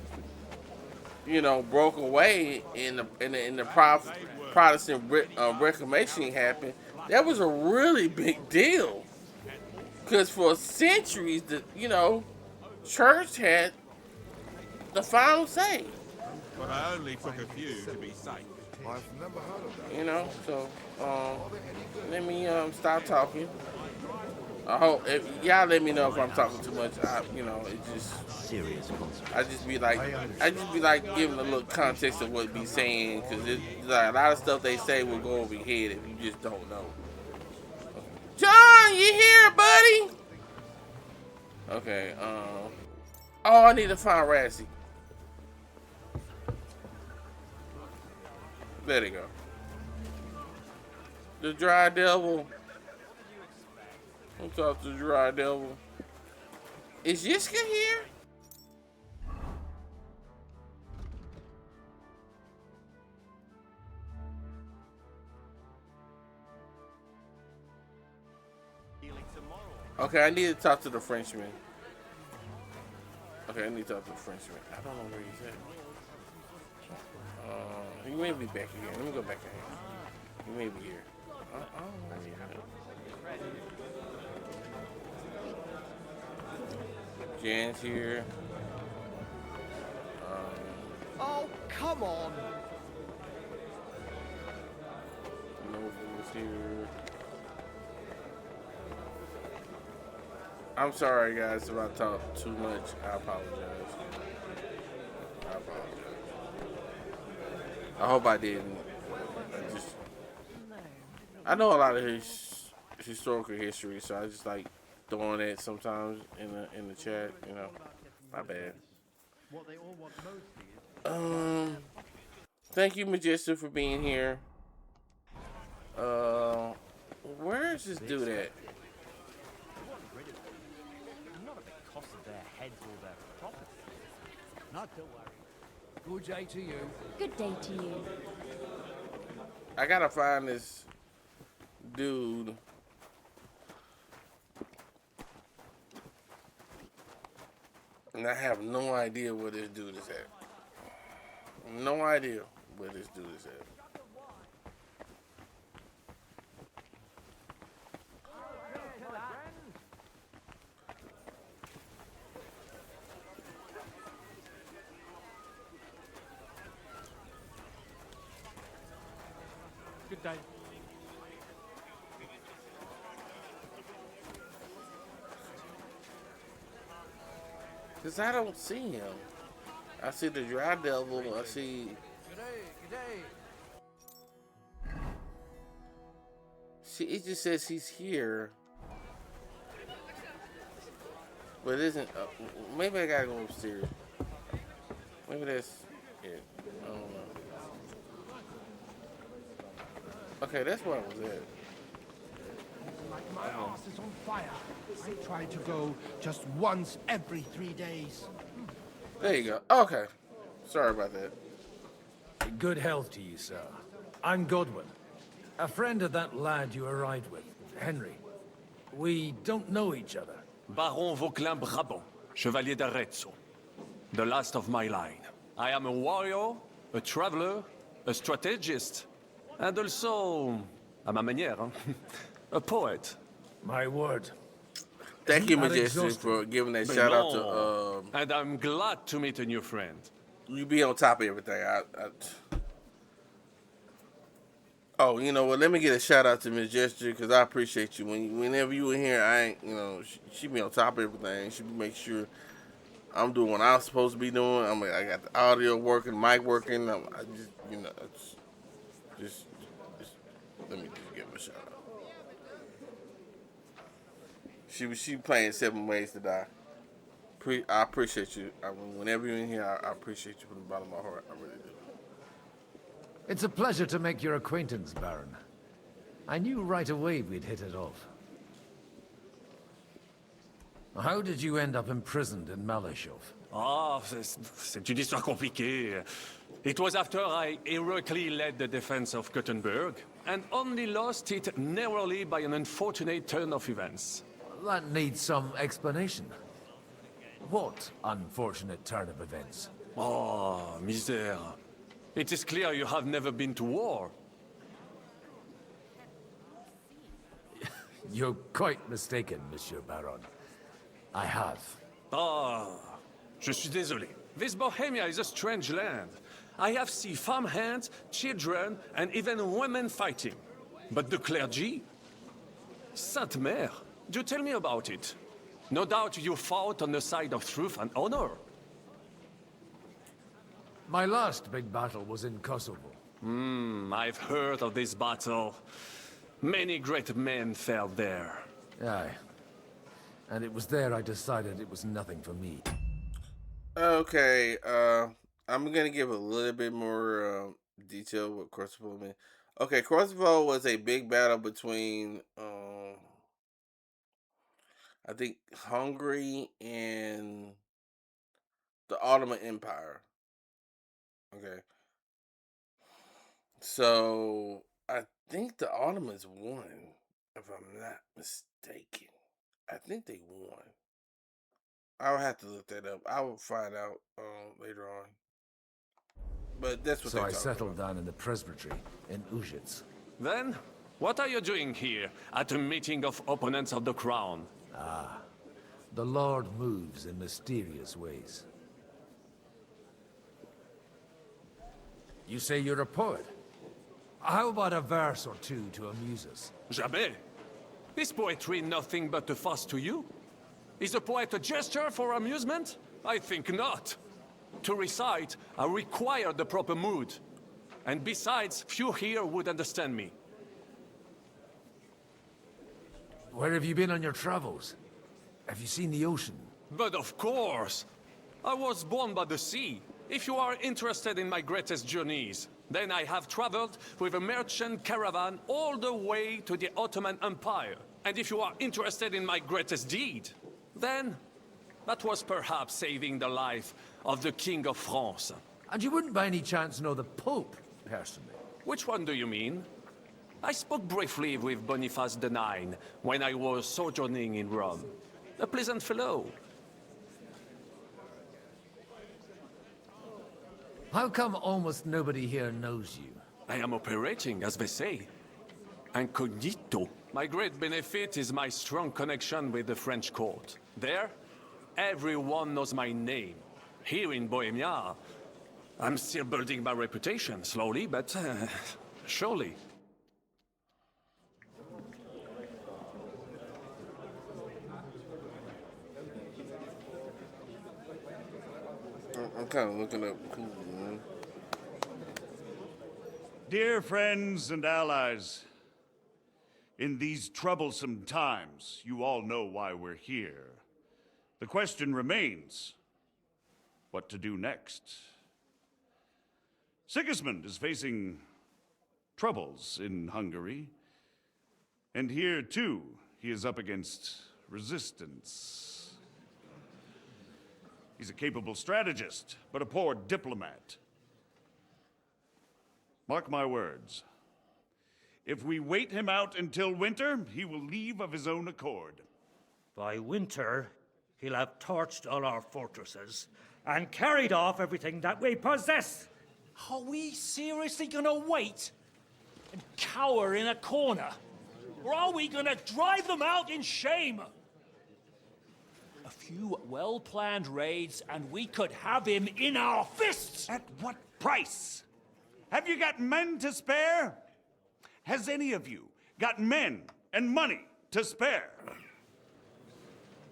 broke away in the Protestant Reformation happened, that was a really big deal. Because for centuries, the church had the final say. But I only took a few to be safe. I've never heard of that. So let me stop talking. I hope y'all let me know if I'm talking too much. It just serious consequences. I just be like giving a little context of what be saying, because like a lot of stuff they say will go over your head if you just don't know. John, you here, buddy? Okay. Oh, I need to find Razzie. There they go. The Dry Devil. I'm talking to the Dry Devil. Is Yiska here? Okay, I need to talk to the Frenchman. Okay, I need to talk to the Frenchman. I don't know where he's at. He may be back here. Let me go back in here. He may be here. I don't know where he's at. Jan's here. Oh, come on! Nova's here. I'm sorry, guys, if I talk too much. I apologize. I hope I didn't. I know a lot of his historical history, so I just like throwing it sometimes in the chat. My bad. Thank you, Majestic, for being here. Where is this dude at? Not at the cost of their heads or their property. Not to worry. Good day to you. Good day to you. I gotta find this dude. And I have no idea where this dude is at. No idea where this dude is at. Good day. Cause I don't see him. I see the dry devil. I see. Good day. See, it just says he's here. But it isn't. Maybe I gotta go upstairs. Maybe that's it. I don't know. Okay, that's where I was at. My ass is on fire. I try to go just once every 3 days. There you go. Okay. Sorry about that. Good health to you, sir. I'm Godwin. A friend of that lad you arrived with, Henry. We don't know each other. Baron Vauquelin Brabant, Chevalier d'Arezzo. The last of my line. I am a warrior, a traveler, a strategist, and also, à ma manière, a poet. My word. Thank you, Majestic, for giving that shout out to. And I'm glad to meet a new friend. You be on top of everything. Oh, you know what? Let me get a shout out to Miss Gesture because I appreciate you. Whenever you in here, I ain't, she be on top of everything. She make sure I'm doing what I'm supposed to be doing. I got the audio working, mic working. I just let me just give her a shout out. She playing 7 Ways to Die. I appreciate you. Whenever you're in here, I appreciate you from the bottom of my heart. I really do. It's a pleasure to make your acquaintance, Baron. I knew right away we'd hit it off. How did you end up imprisoned in Malashov? Ah, c'est une histoire compliquée. It was after I heroically led the defense of Gothenburg, and only lost it narrowly by an unfortunate turn of events. That needs some explanation. What unfortunate turn of events? Oh, misère. It is clear you have never been to war. You're quite mistaken, Monsieur Baron. I have. Ah, je suis désolé. This Bohemia is a strange land. I have seen farmhands, children, and even women fighting. But the clergy? Sainte Mère, do tell me about it. No doubt you fought on the side of truth and honor. My last big battle was in Kosovo. I've heard of this battle. Many great men fell there. Aye. And it was there I decided it was nothing for me. Okay, I'm gonna give a little bit more detail what Kosovo meant. Okay, Kosovo was a big battle between I think Hungary and the Ottoman Empire. Okay. So I think the Ottomans won, if I'm not mistaken. I think they won. I'll have to look that up. I will find out later on. But that's what So they're I talking settled about. down in the presbytery in Ujits. Then, what are you doing here at a meeting of opponents of the crown? Ah, the Lord moves in mysterious ways. You say you're a poet? How about a verse or two to amuse us? Jamais. Is poetry nothing but a fuss to you? Is a poet a gesture for amusement? I think not. To recite, I require the proper mood. And besides, few here would understand me. Where have you been on your travels? Have you seen the ocean? But of course! I was born by the sea. If you are interested in my greatest journeys, then I have traveled with a merchant caravan all the way to the Ottoman Empire. And if you are interested in my greatest deed, then that was perhaps saving the life of the King of France. And you wouldn't by any chance know the Pope, personally? Which one do you mean? I spoke briefly with Boniface IX when I was sojourning in Rome. A pleasant fellow. How come almost nobody here knows you? I am operating, as they say. Incognito. My great benefit is my strong connection with the French court. There, everyone knows my name. Here in Bohemia, I'm still building my reputation, slowly, but surely. I'm kind of looking up who, man. Dear friends and allies, in these troublesome times, you all know why we're here. The question remains, what to do next? Sigismund is facing troubles in Hungary, and here, too, he is up against resistance. He's a capable strategist, but a poor diplomat. Mark my words. If we wait him out until winter, he will leave of his own accord. By winter, he'll have torched all our fortresses and carried off everything that we possess. Are we seriously gonna wait and cower in a corner? Or are we gonna drive them out in shame? A few well-planned raids and we could have him in our fists! At what price? Have you got men to spare? Has any of you got men and money to spare?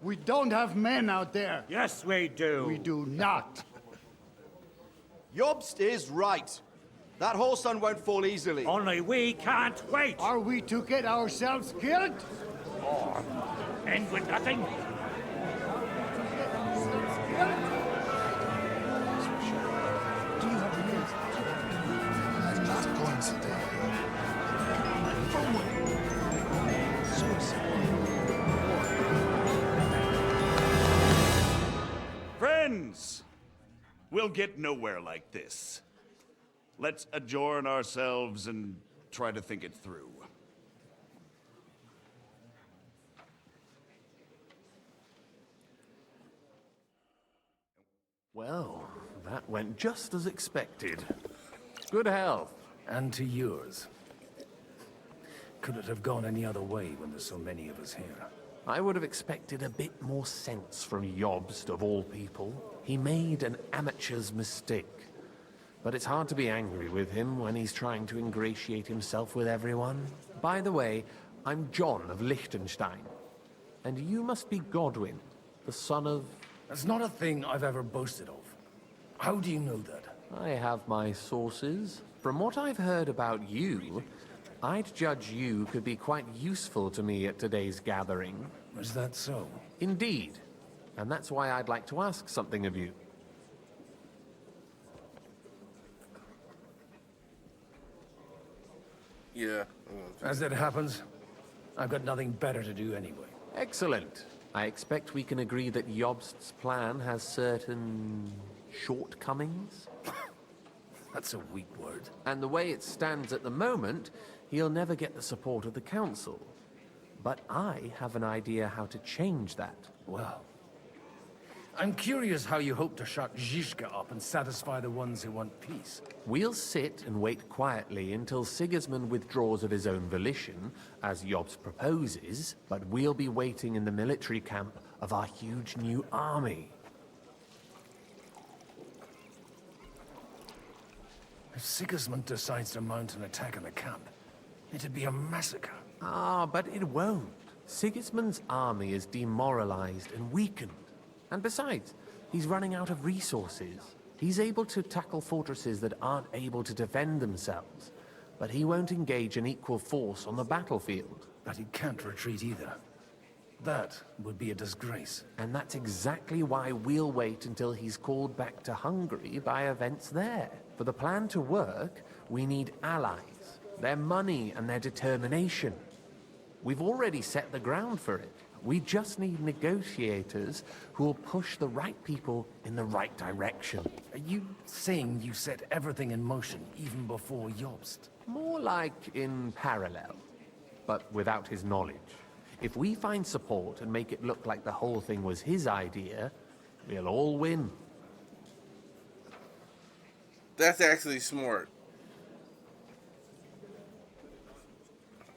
We don't have men out there. Yes, we do. We do not. Jobst is right. That whole sun won't fall easily. Only we can't wait. Are we to get ourselves killed? Or end with nothing? Friends, we'll get nowhere like this. Let's adjourn ourselves and try to think it through. Well, that went just as expected. Good health. And to yours. Could it have gone any other way when there's so many of us here? I would have expected a bit more sense from Jobst, of all people. He made an amateur's mistake. But it's hard to be angry with him when he's trying to ingratiate himself with everyone. By the way, I'm John of Liechtenstein. And you must be Godwin, the son of... That's not a thing I've ever boasted of. How do you know that? I have my sources. From what I've heard about you, I'd judge you could be quite useful to me at today's gathering. Is that so? Indeed. And that's why I'd like to ask something of you. Yeah. As it happens, I've got nothing better to do anyway. Excellent. I expect we can agree that Jobst's plan has certain shortcomings? That's a weak word. And the way it stands at the moment, he'll never get the support of the Council. But I have an idea how to change that. Well, I'm curious how you hope to shut Zizka up and satisfy the ones who want peace. We'll sit and wait quietly until Sigismund withdraws of his own volition, as Jobst proposes, but we'll be waiting in the military camp of our huge new army. If Sigismund decides to mount an attack on the camp, it'd be a massacre. Ah, but it won't. Sigismund's army is demoralized and weakened. And besides, he's running out of resources. He's able to tackle fortresses that aren't able to defend themselves, but he won't engage an equal force on the battlefield. But he can't retreat either. That would be a disgrace. And that's exactly why we'll wait until he's called back to Hungary by events there. For the plan to work, we need allies, their money and their determination. We've already set the ground for it. We just need negotiators who will push the right people in the right direction. Are you saying you set everything in motion even before Jobst? More like in parallel, but without his knowledge. If we find support and make it look like the whole thing was his idea, we'll all win. That's actually smart.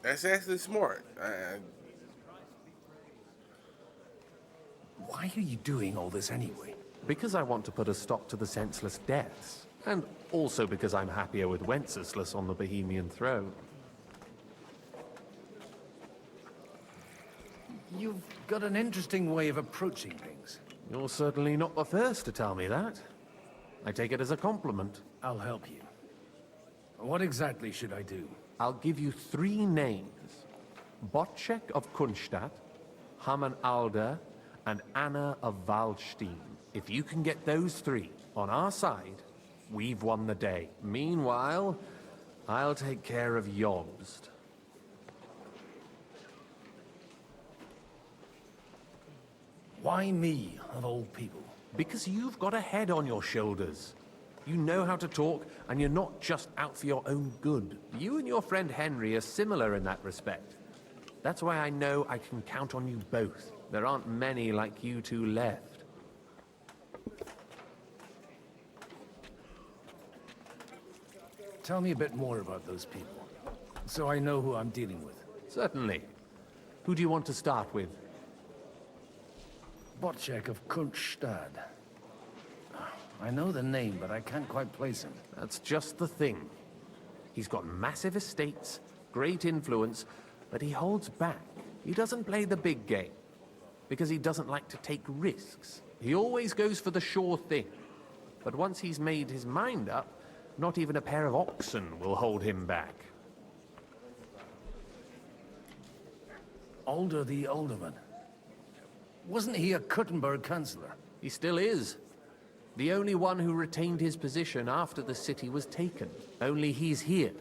That's actually smart. Why are you doing all this anyway? Because I want to put a stop to the senseless deaths. And also because I'm happier with Wenceslas on the Bohemian throne. You've got an interesting way of approaching things. You're certainly not the first to tell me that. I take it as a compliment. I'll help you. What exactly should I do? I'll give you 3 names. Botchek of Kunstadt, Hamann Alder, and Anna of Waldstein. If you can get those 3 on our side, we've won the day. Meanwhile, I'll take care of Jobst. Why me, of all people? Because you've got a head on your shoulders. You know how to talk, and you're not just out for your own good. You and your friend Henry are similar in that respect. That's why I know I can count on you both. There aren't many like you two left. Tell me a bit more about those people, so I know who I'm dealing with. Certainly. Who do you want to start with? Botchek of Kunststadt. I know the name, but I can't quite place him. That's just the thing. He's got massive estates, great influence, but he holds back. He doesn't play the big game, because he doesn't like to take risks. He always goes for the sure thing. But once he's made his mind up, not even a pair of oxen will hold him back. Alder the Alderman. Wasn't he a Kuttenberg Chancellor? He still is. The only one who retained his position after the city was taken. Only he's here,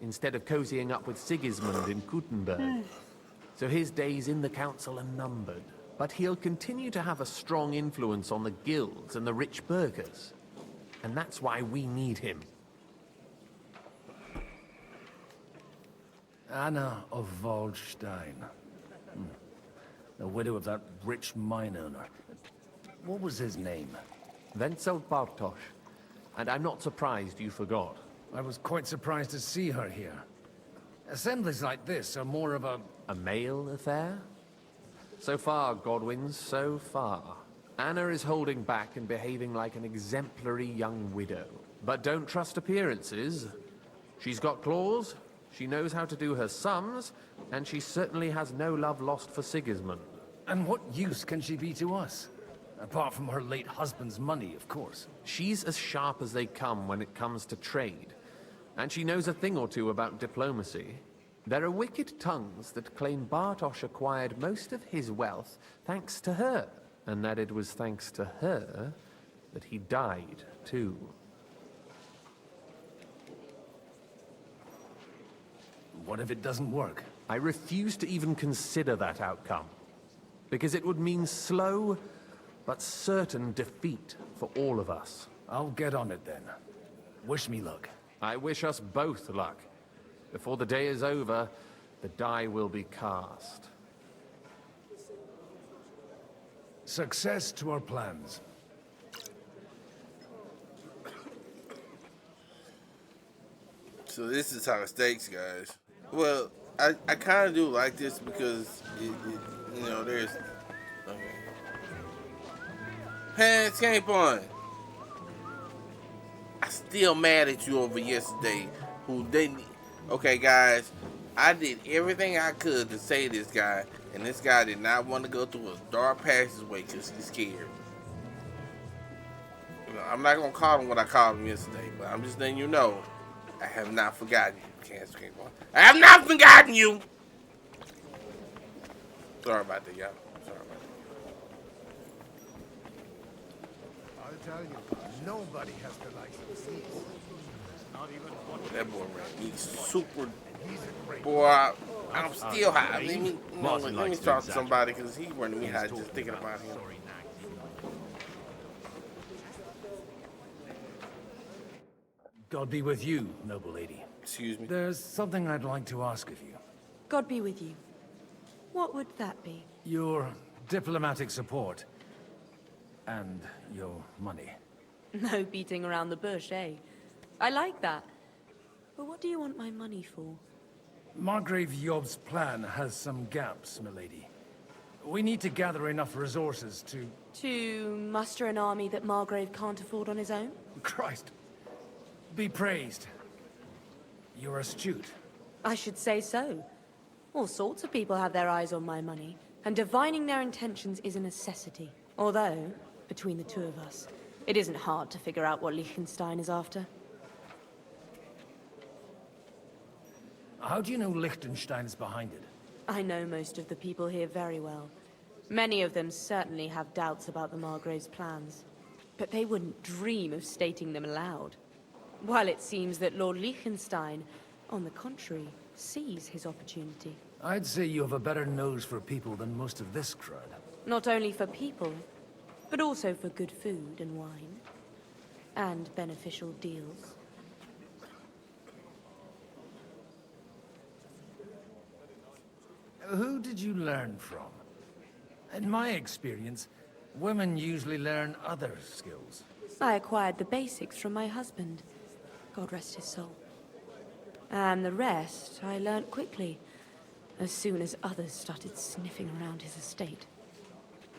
instead of cozying up with Sigismund in Kuttenberg. So his days in the council are numbered. But he'll continue to have a strong influence on the guilds and the rich burghers. And that's why we need him. Anna of Waldstein. The widow of that rich mine owner. What was his name? Wenzel Bartosz. And I'm not surprised you forgot. I was quite surprised to see her here. Assemblies like this are more of a... A male affair? So far, Godwins, so far. Anna is holding back and behaving like an exemplary young widow. But don't trust appearances. She's got claws, she knows how to do her sums, and she certainly has no love lost for Sigismund. And what use can she be to us? Apart from her late husband's money, of course. She's as sharp as they come when it comes to trade. And she knows a thing or two about diplomacy. There are wicked tongues that claim Bartosz acquired most of his wealth thanks to her, and that it was thanks to her that he died, too. What if it doesn't work? I refuse to even consider that outcome, because it would mean slow but certain defeat for all of us. I'll get on it then. Wish me luck. I wish us both luck. Before the day is over, the die will be cast. Success to our plans. So this is how it stakes, guys. Well, I kind of do like this because, you know, there's... Okay. Escape on. I still mad at you over yesterday. Who didn't... Okay, guys. I did everything I could to save this guy. And this guy did not want to go through a dark passageway because he's scared. You know, I'm not going to call him what I called him yesterday. But I'm just letting you know. I have not forgotten you. Can't escape on. I have not forgotten you. Sorry about that, y'all. Sorry about that. I'll tell you, nobody has the likes of these. Not even one. That boy ran. He's super. Boy, I'm still high. Let me talk to somebody because he's running me high just thinking about him. God be with you, noble lady. Excuse me? There's something I'd like to ask of you. God be with you. What would that be? Your diplomatic support. And your money. No beating around the bush, eh? I like that. But what do you want my money for? Margrave Yob's plan has some gaps, milady. We need to gather enough resources to... To muster an army that Margrave can't afford on his own? Christ. Be praised. You're astute. I should say so. All sorts of people have their eyes on my money, and divining their intentions is a necessity. Although, between the two of us, it isn't hard to figure out what Liechtenstein is after. How do you know Liechtenstein's behind it? I know most of the people here very well. Many of them certainly have doubts about the Margrave's plans. But they wouldn't dream of stating them aloud. While it seems that Lord Liechtenstein, on the contrary, sees his opportunity. I'd say you have a better nose for people than most of this crowd. Not only for people, but also for good food and wine. And beneficial deals. Who did you learn from? In my experience, women usually learn other skills. I acquired the basics from my husband. God rest his soul. And the rest I learnt quickly, as soon as others started sniffing around his estate.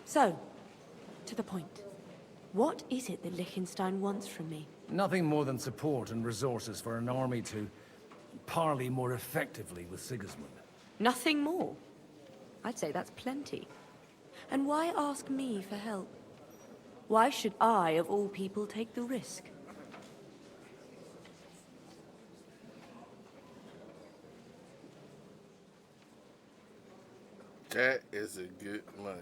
So, to the point. What is it that Liechtenstein wants from me? Nothing more than support and resources for an army to parley more effectively with Sigismund. Nothing more? I'd say that's plenty. And why ask me for help? Why should I, of all people, take the risk? That is a good money.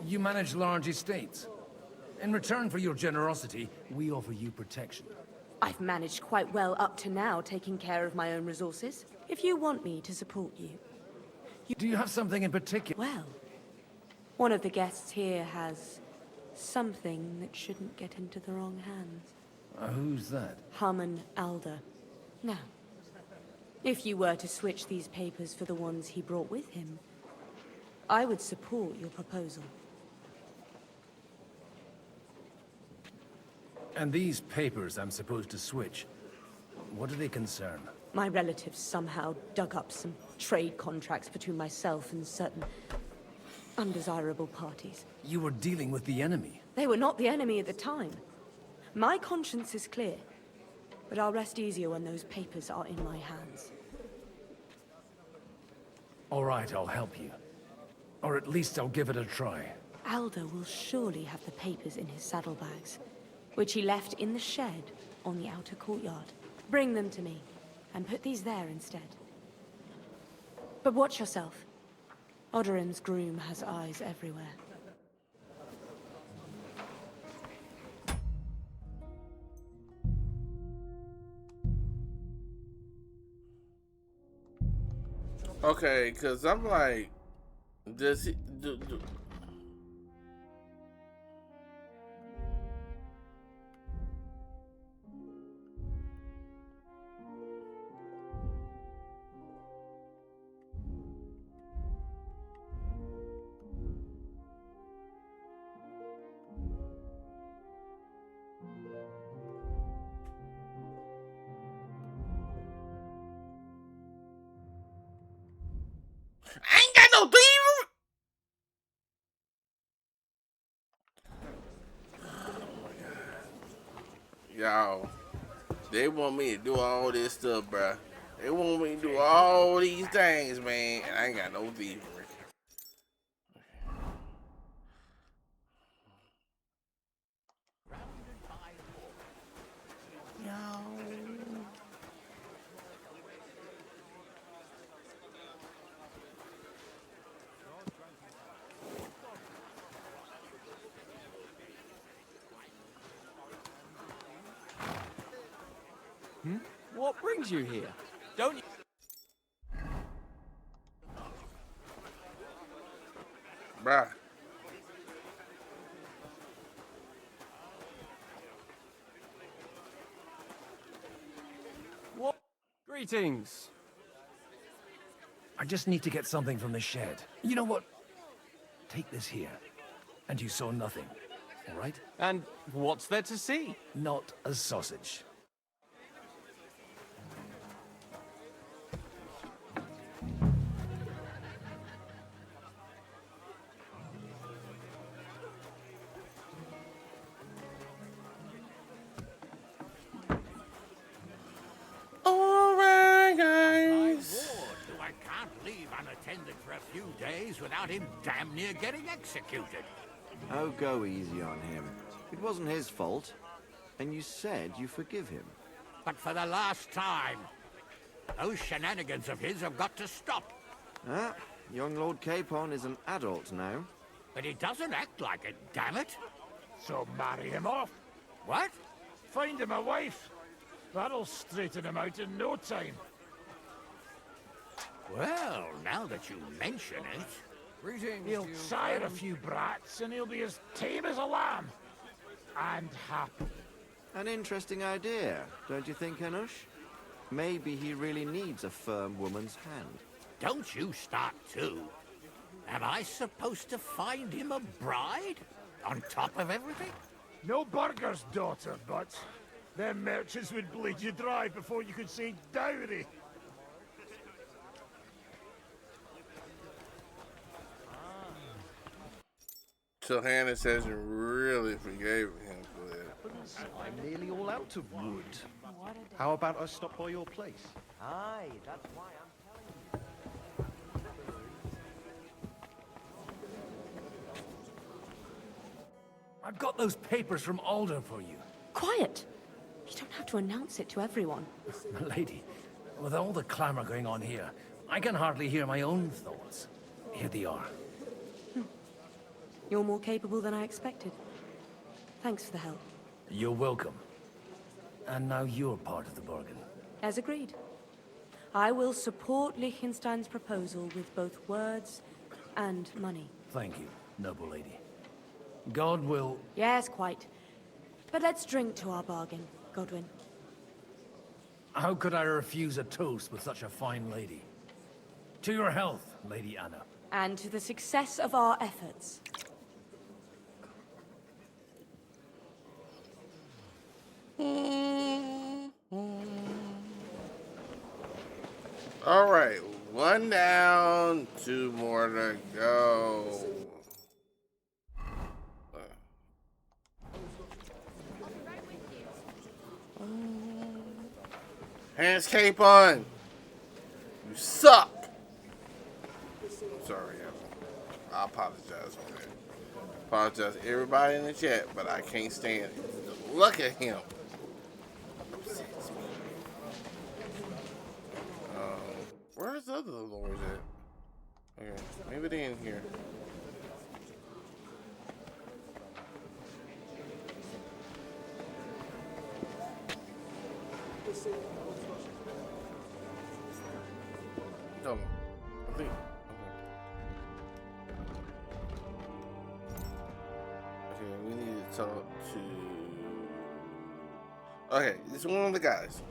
You manage large estates. In return for your generosity, we offer you protection. I've managed quite well up to now, taking care of my own resources. If you want me to support you... Do you have something in particular? Well, one of the guests here has something that shouldn't get into the wrong hands. Who's that? Harman Alder. Now, if you were to switch these papers for the ones he brought with him, I would support your proposal. And these papers I'm supposed to switch, what do they concern? My relatives somehow dug up some trade contracts between myself and certain undesirable parties. You were dealing with the enemy. They were not the enemy at the time. My conscience is clear, but I'll rest easier when those papers are in my hands. All right, I'll help you. Or at least I'll give it a try. Alder will surely have the papers in his saddlebags, which he left in the shed on the outer courtyard. Bring them to me, and put these there instead. But watch yourself. Odorin's groom has eyes everywhere. Okay, because I'm like, does he... I ain't got no thievery. Y'all, they want me to do all this stuff, bruh. They want me to do all these things, man, and I ain't got no thievery. What brings you here? Don't you... Bruh. What? Greetings. I just need to get something from the shed. You know what? Take this here. And you saw nothing. All right? And what's there to see? Not a sausage. Alright, guys. Who I can't leave unattended for a few days without him damn near getting executed. Oh, go easy on him. It wasn't his fault. And you said you forgive him. But for the last time, those shenanigans of his have got to stop. Ah, young Lord Capon is an adult now. But he doesn't act like it, damn it. So marry him off. What? Find him a wife. That'll straighten him out in no time. Well, now that you mention it... Greetings. He'll sire a few brats and he'll be as tame as a lamb. And happy. An interesting idea, don't you think, Hanush? Maybe he really needs a firm woman's hand. Don't you start too. Am I supposed to find him a bride? On top of everything? No burger's daughter, but them merchants would bleed you dry before you could say dowry. So Hannah says you really forgave him for that. I'm nearly all out of wood. How about I stop by your place? Aye, that's why I'm I've got those papers from Alder for you. Quiet! You don't have to announce it to everyone. Lady, with all the clamor going on here, I can hardly hear my own thoughts. Here they are. You're more capable than I expected. Thanks for the help. You're welcome. And now you're part of the bargain. As agreed. I will support Liechtenstein's proposal with both words and money. Thank you, noble lady. God will... Yes, quite. But let's drink to our bargain, Godwin. How could I refuse a toast with such a fine lady? To your health, Lady Anna. And to the success of our efforts. All right, one down, two more to go. Hands cape on. You suck. Sorry, I apologize for that. Apologize to everybody in the chat, but I can't stand it. Look at him. Where's the other lords at? Okay, maybe they in here. No, I think. Okay, we need to talk to. Okay, it's one of the guys.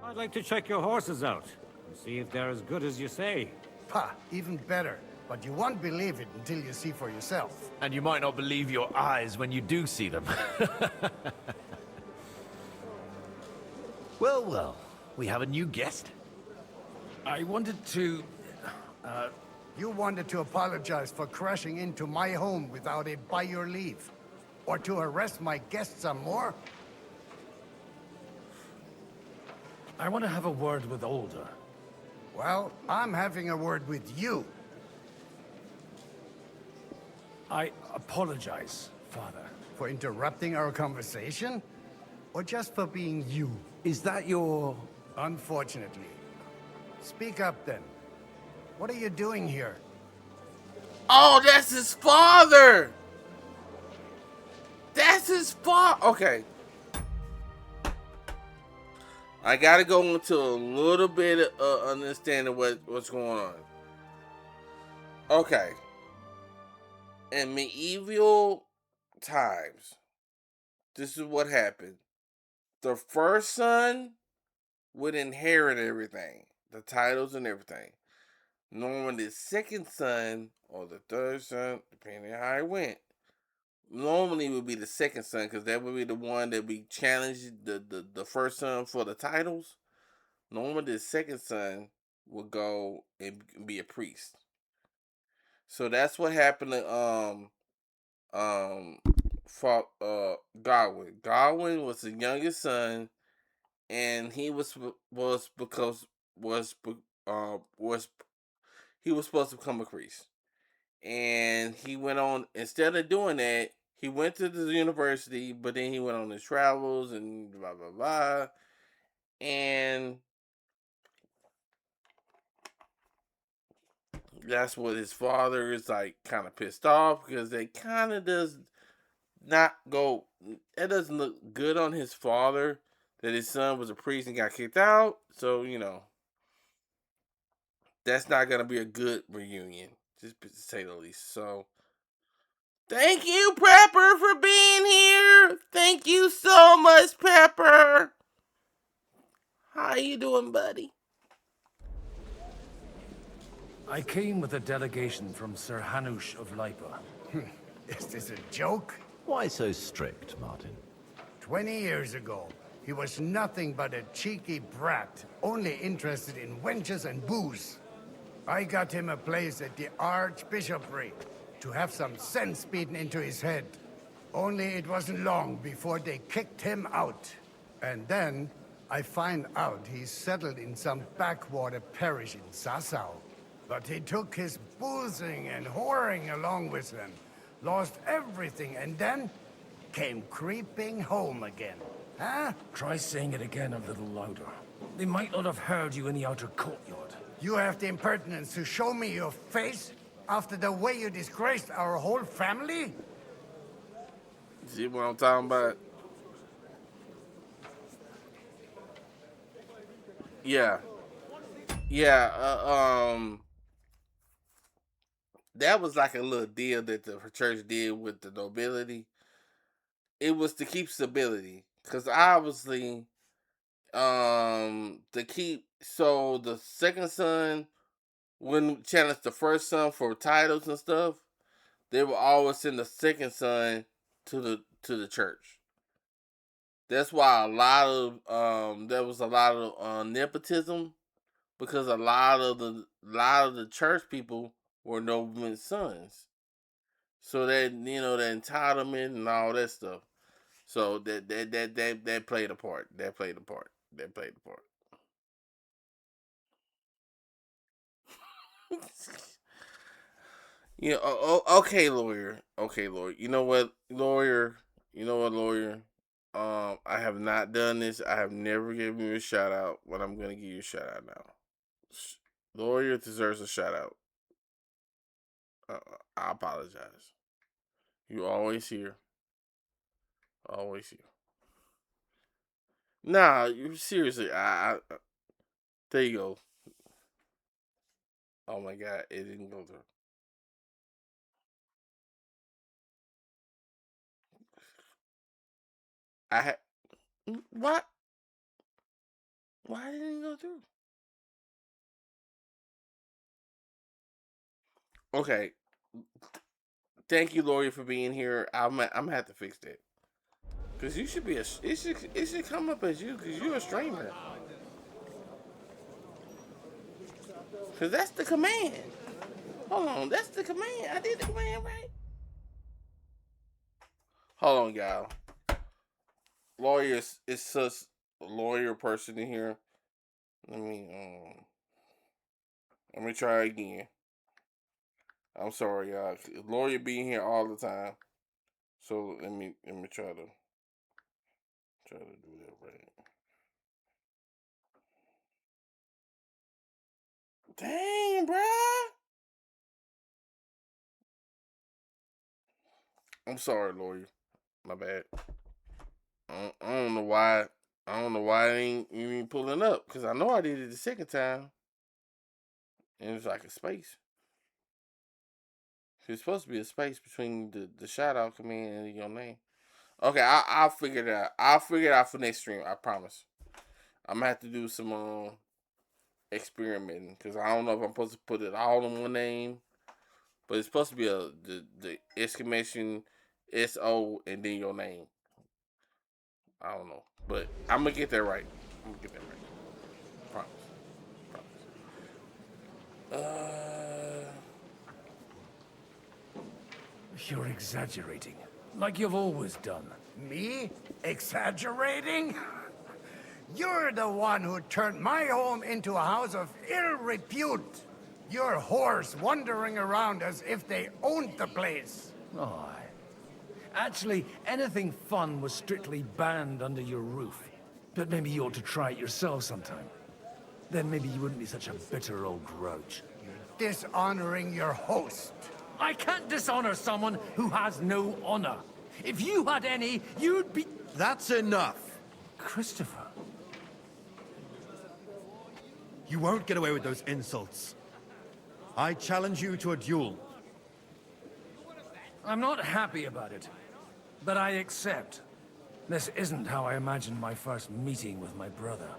I'd like to check your horses out and see if they're as good as you say. Pah, even better. But you won't believe it until you see for yourself. And you might not believe your eyes when you do see them. Well, well, we have a new guest. I wanted to... You wanted to apologize for crashing into my home without it by your leave. Or to arrest my guests some more? I want to have a word with Alder. Well, I'm having a word with you. I apologize, Father. For interrupting our conversation? Or just for being you? Is that your... Unfortunately. Speak up then. What are you doing here? Oh, that's his father! That's his father! Okay. I gotta go into a little bit of understanding what's going on. Okay. In medieval times, this is what happened. The first son would inherit everything, the titles and everything. Normally, the second son or the third son, depending on how it went, normally would be the second son because that would be the one that we challenged the first son for the titles. Normally, the second son would go and be a priest. So that's what happened to um Godwin. Godwin was the youngest son, and he was because was he was supposed to become a priest, and he went on. Instead of doing that, he went to the university, but then he went on his travels and blah blah blah, and that's what his father is like, kind of pissed off because they kind of does not go. It doesn't look good on his father that his son was a priest and got kicked out. So that's not gonna be a good reunion, just to say the least. So thank you, Prepper, for being here. Thank you so much, Pepper. How you doing, buddy? I came with a delegation from Sir Hanush of Lipa. Is this a joke? Why so strict, Martin? 20 years ago, he was nothing but a cheeky brat, only interested in wenches and booze. I got him a place at the Archbishopric to have some sense beaten into his head. Only it wasn't long before they kicked him out. And then I find out he's settled in some backwater parish in Sassau. But he took his boozing and whoring along with him, lost everything, and then came creeping home again. Huh? Try saying it again a little louder. They might not have heard you in the outer courtyard. You have the impertinence to show me your face after the way you disgraced our whole family? See what I'm talking about? Yeah. That was like a little deal that the church did with the nobility. It was to keep stability, because obviously, to keep, so the second son wouldn't challenge the first son for titles and stuff. They would always send the second son to the church. That's why there was a lot of nepotism, because a lot of the church people were noblemen's sons. So that the entitlement and all that stuff. So that played a part. That played a part. That played a part. Okay, lawyer. Okay, lawyer. You know what, lawyer? You know what, lawyer? I have not done this. I have never given you a shout out, but I'm gonna give you a shout out now. Lawyer deserves a shout out. I apologize. You always here. Always here. Nah, you seriously. There you go. Oh my god, it didn't go through. I had what? Why didn't it go through? Okay, thank you, Lori, for being here. I'm gonna have to fix that, because you should be it should come up as you, because you're a streamer. Because that's the command. Hold on, that's the command. I did the command right. Hold on, y'all. Lawyers, it's such a lawyer person in here. Let me let me try again. I'm sorry, y'all. Lawyer being here all the time. So let me try to do that right. Dang, bruh. I'm sorry, lawyer. My bad. I don't know why I don't know why it ain't even pulling up, because I know I did it the second time. And it's like a space. There's supposed to be a space between the shout out command and your name. Okay, I'll figure it out. I'll figure it out for next stream, I promise. I'm gonna have to do some experimenting, because I don't know if I'm supposed to put it all in one name. But it's supposed to be the exclamation SO and then your name. I don't know. But I'm gonna get that right. I'm gonna get that right. Promise. You're exaggerating. Like you've always done. Me? Exaggerating? You're the one who turned my home into a house of ill repute. Your whores wandering around as if they owned the place. Oh, actually, anything fun was strictly banned under your roof. But maybe you ought to try it yourself sometime. Then maybe you wouldn't be such a bitter old grouch. Dishonoring your host. I can't dishonor someone who has no honor. If you had any, you'd be... That's enough. Christopher. You won't get away with those insults. I challenge you to a duel. I'm not happy about it, but I accept. This isn't how I imagined my first meeting with my brother.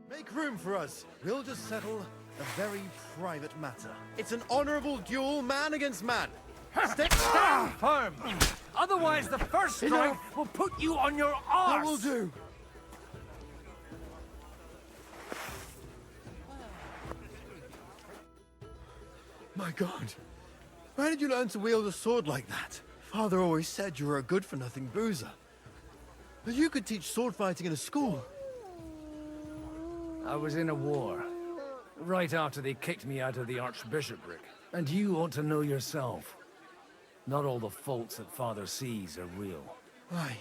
Make room for us. We'll just settle a very private matter. It's an honorable duel, man against man. Stand firm! Otherwise, the first strike will put you on your arse! That will do. My God. Where did you learn to wield a sword like that? Father always said you were a good-for-nothing boozer. But you could teach sword fighting in a school. I was in a war. Right after they kicked me out of the archbishopric. And you ought to know yourself. Not all the faults that Father sees are real. Why?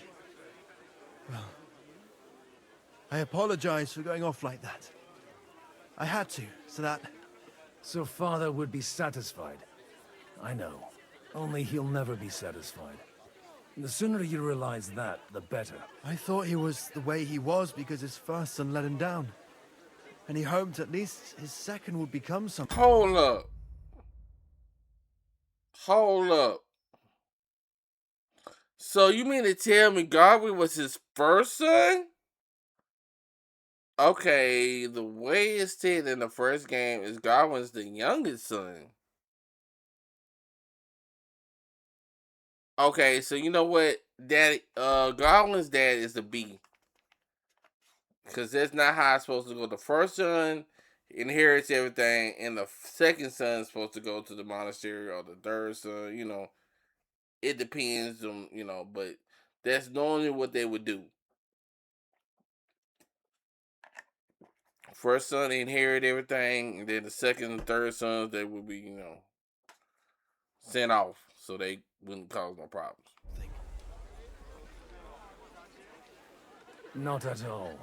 Well, I apologize for going off like that. I had to, so that... So Father would be satisfied. I know. Only he'll never be satisfied. The sooner you realize that, the better. I thought he was the way he was because his first son let him down. And he hoped at least his second would become something. Hold up. Hold up. So you mean to tell me Godwin was his first son? Okay, the way it's stated in the first game is Godwin's the youngest son. Okay, so you know what? Daddy, Godwin's dad is the B. Because that's not how it's supposed to go. The first son inherits everything, and the second son is supposed to go to the monastery, or the third son, you know. It depends on, you know, but that's normally what they would do. First son inherit everything, and then the second and third sons, they would be, you know, sent off so they wouldn't cause no problems. Not at all.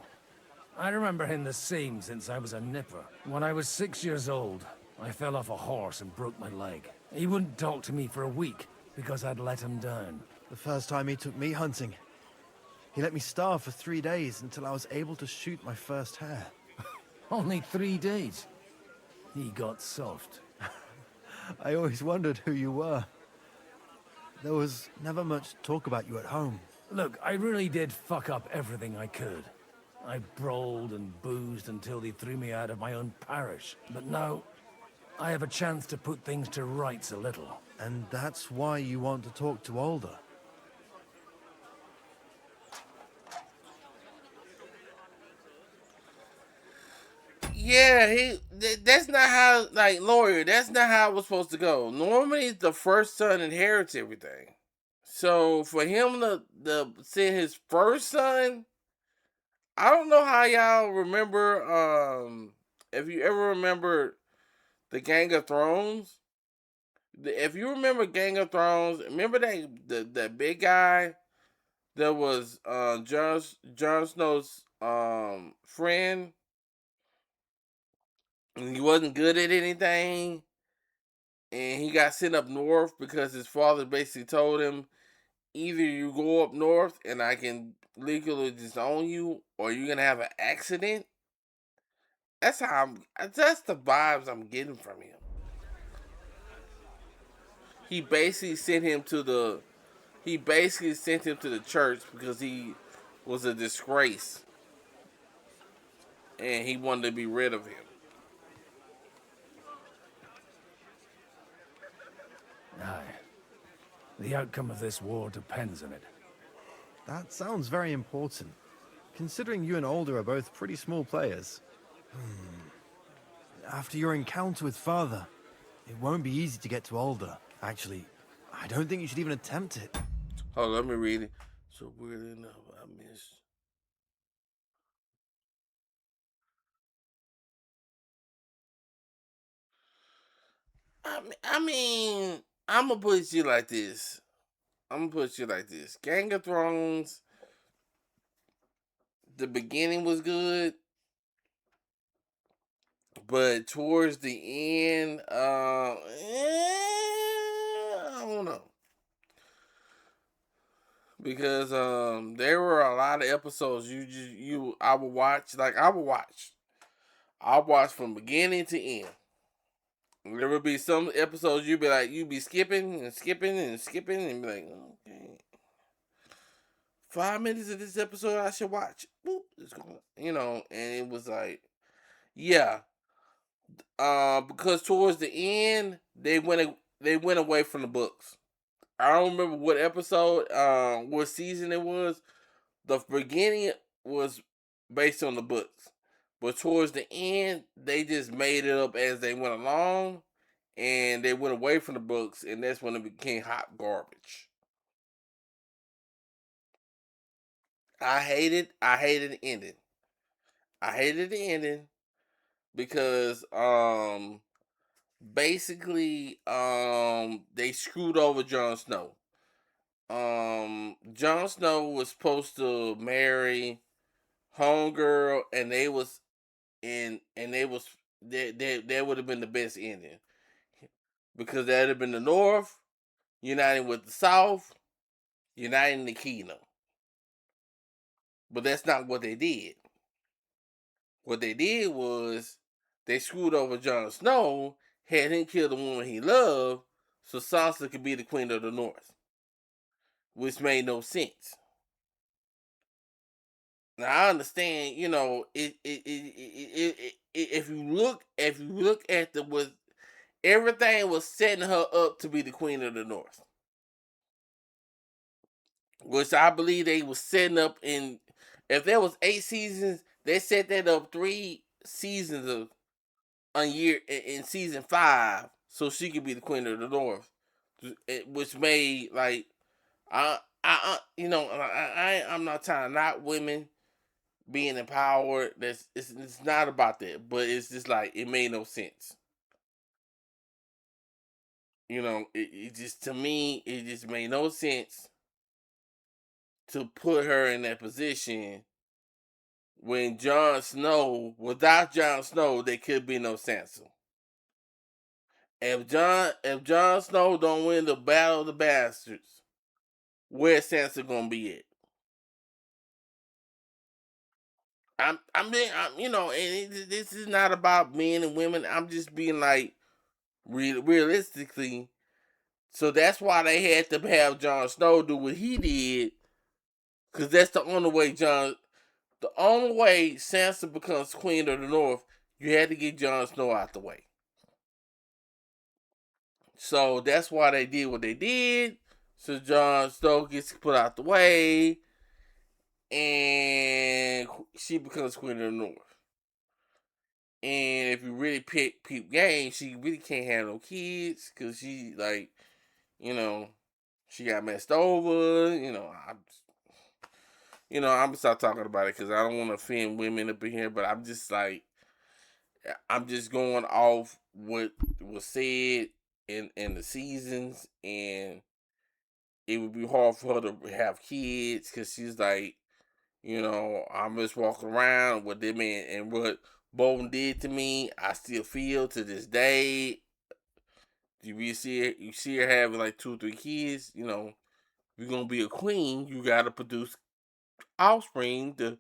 I remember him the same since I was a nipper. When I was 6 years old, I fell off a horse and broke my leg. He wouldn't talk to me for a week because I'd let him down. The first time he took me hunting, he let me starve for 3 days until I was able to shoot my first hare. Only 3 days? He got soft. I always wondered who you were. There was never much talk about you at home. Look, I really did fuck up everything I could. I brawled and boozed until they threw me out of my own parish. But now, I have a chance to put things to rights a little. And that's why you want to talk to Alder. Yeah, that's not how, like, lawyer, that's not how it was supposed to go. Normally, the first son inherits everything. So, for him to send his first son, I don't know how y'all remember, if you ever remember the Gang of Thrones. If you remember Gang of Thrones, remember that big guy that was Jon Snow's friend, and he wasn't good at anything, and he got sent up north because his father basically told him, either you go up north and I can legally disown you, or you're gonna have an accident. That's that's the vibes I'm getting from him. He basically sent him to the. He basically sent him to the church because he was a disgrace, and he wanted to be rid of him. Aye. The outcome of this war depends on it. That sounds very important, considering you and Alder are both pretty small players. After your encounter with Father, it won't be easy to get to Alder. Actually, I don't think you should even attempt it. Hold on, let me read it. So weirdly enough, I missed. I mean, I'm gonna put you like this. Gang of Thrones, the beginning was good, but towards the end, I don't know, because there were a lot of episodes I would watch. I'll watch from beginning to end. There would be some episodes you'd be skipping and skipping and skipping and be like, okay, 5 minutes of this episode I should watch. Boop, it's going, and it was like, yeah, because towards the end they went away from the books. I don't remember what episode, what season it was. The beginning was based on the books, but towards the end they just made it up as they went along, and they went away from the books, and that's when it became hot garbage. I hated the ending. I hated the ending because basically they screwed over Jon Snow. Jon Snow was supposed to marry Homegirl, and they was and they was that would have been the best ending, because that'd have been the North uniting with the South, uniting the Kingdom. But that's not what they did. What they did was they screwed over Jon Snow, had him kill the woman he loved, so Sansa could be the Queen of the North, which made no sense. Now I understand, if you look at everything was setting her up to be the Queen of the North, which I believe they was setting up in. If there was 8 seasons, they set that up 3 seasons of a year in season 5, so she could be the Queen of the North, which made like I'm not trying to knock women being empowered. It's not about that, but it's just like it made no sense. It just, to me, it just made no sense to put her in that position when without Jon Snow, there could be no Sansa. If Jon Snow don't win the Battle of the Bastards, where's Sansa gonna be at? This is not about men and women. I'm just being like, realistically. So that's why they had to have Jon Snow do what he did, because that's the only way Sansa becomes Queen of the North. You had to get Jon Snow out the way. So that's why they did what they did. So Jon Snow gets put out the way, and she becomes Queen of the North. And if you really peep game, she really can't have no kids because she she got messed over. I'm gonna stop talking about it because I don't want to offend women up in here. But I'm just going off what was said in the seasons, and it would be hard for her to have kids because she's like, I'm just walking around with them and what Bolton did to me, I still feel to this day. You see her having like 2 or 3 kids, If you're gonna be a queen, you gotta produce offspring to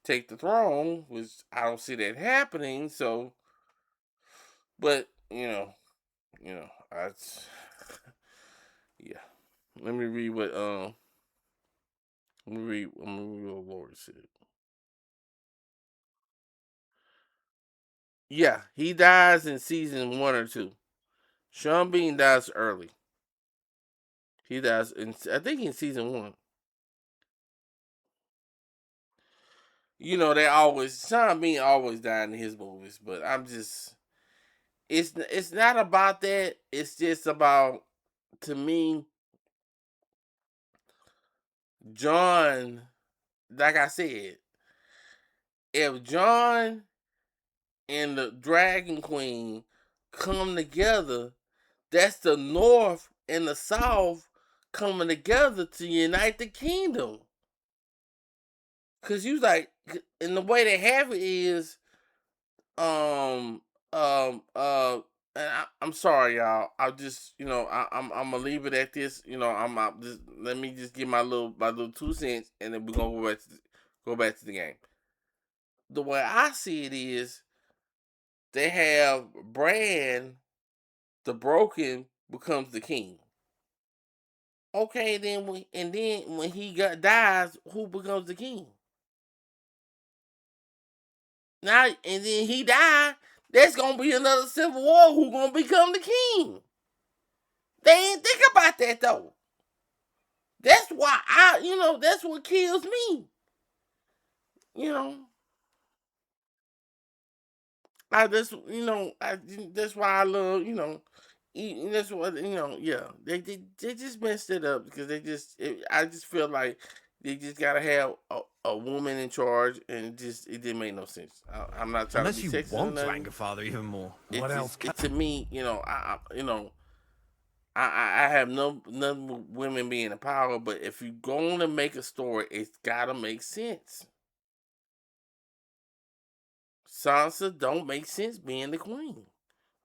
take the throne, which I don't see that happening. So, but I yeah. Let me read what let me read what Lord said. Yeah, he dies in season 1 or 2. Sean Bean dies early. He dies I think in season 1. They always Sean Bean always died in his movies, but I'm just it's not about that. It's just about, to me, John, like I said, if John and the Dragon Queen come together, that's the North and the South coming together to unite the kingdom. Cause and the way they have it is, and I'm sorry, y'all. I just, I'm gonna leave it at this. Just let me just give my little 2 cents, and then we're gonna go back to the game. The way I see it is, they have Bran, the broken, becomes the king. Okay, then when he dies, who becomes the king? Now, and then he died. There's gonna be another civil war. Who gonna become the king? They ain't think about that though. That's why that's what kills me. That's why I love, that's what, yeah. They just messed it up because I just feel like they just gotta have a woman in charge, and it didn't make no sense. I'm not trying Unless to be you sexist want or to nothing. anger father even more. What else? To me, I have none with women being in power, but if you're going to make a story, it's gotta make sense. Sansa don't make sense being the queen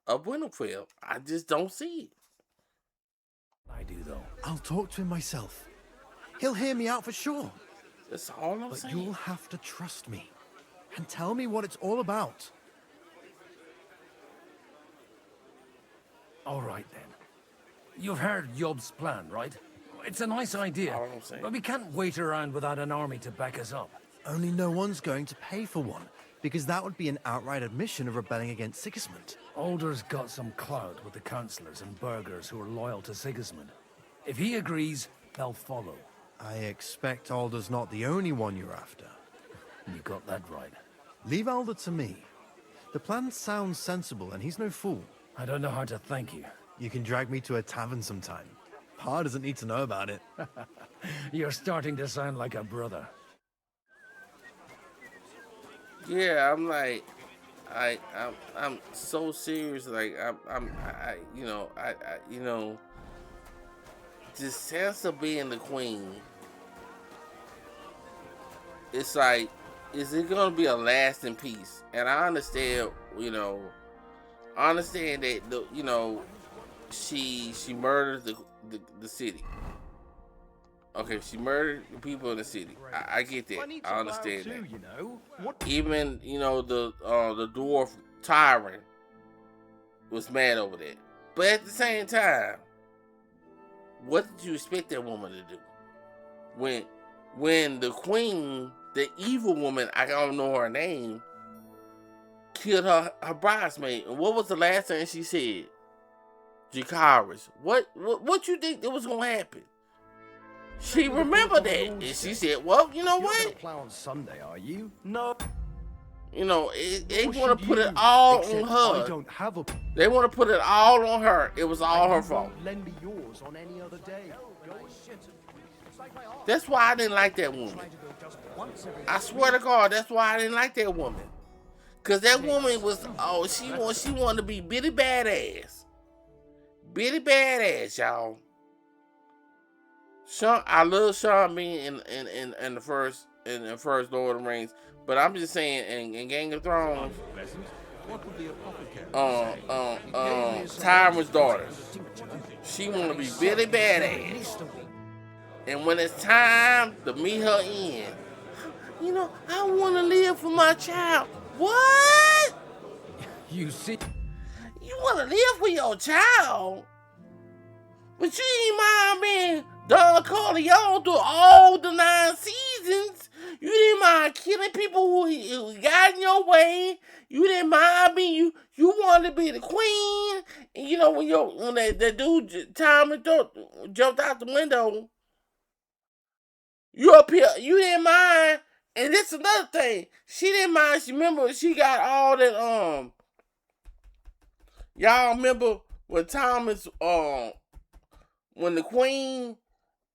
of Winterfell. I just don't see it. I do, though. I'll talk to him myself. He'll hear me out for sure. That's all I'm but saying. You'll have to trust me and tell me what it's all about. All right, then. You've heard Yob's plan, right? It's a nice idea, but we can't wait around without an army to back us up. Only no one's going to pay for one, because that would be an outright admission of rebelling against Sigismund. Alder's got some clout with the councillors and burghers who are loyal to Sigismund. If he agrees, they'll follow. I expect Alder's not the only one you're after. You got that right. Leave Alder to me. The plan sounds sensible, and he's no fool. I don't know how to thank you. You can drag me to a tavern sometime. Pa doesn't need to know about it. You're starting to sound like a brother. Yeah, I'm like, I'm so serious. Like, just Sansa being the queen. It's like, is it gonna be a lasting peace? And I understand, that she murdered the city. Okay, she murdered the people in the city. I get that. I understand that. Even the dwarf Tyron was mad over that. But at the same time, what did you expect that woman to do? When the queen, the evil woman, I don't know her name, killed her bridesmaid, and what was the last thing she said? Jakaris. What you think that was gonna happen? She remembered that, and she said, "Well, you know what? You're gonna play on Sunday, are you? No. They want to put it all on her. I don't have a. They want to put it all on her. It was all her fault. Lend me yours on any other day. That's why I didn't like that woman. I swear to God, that's why I didn't like that woman. Cause that woman was, she wanted to be bitty badass. Bitty badass, y'all. I love Sean Bean in the first Lord of the Rings, but I'm just saying in Game of Thrones, Tyrion's daughter, she wanna be bitty badass. And when it's time to meet her end, you know, I want to live for my child. What? You see? You want to live for your child? But you ain't mind being Don Corleone through all the 9 seasons. You didn't mind killing people who got in your way. You didn't mind being you wanted to be the queen. And you know when that dude Tommy jumped out the window, you up here, you didn't mind. And this another thing. She didn't mind. She remember she got all that y'all remember when Thomas when the queen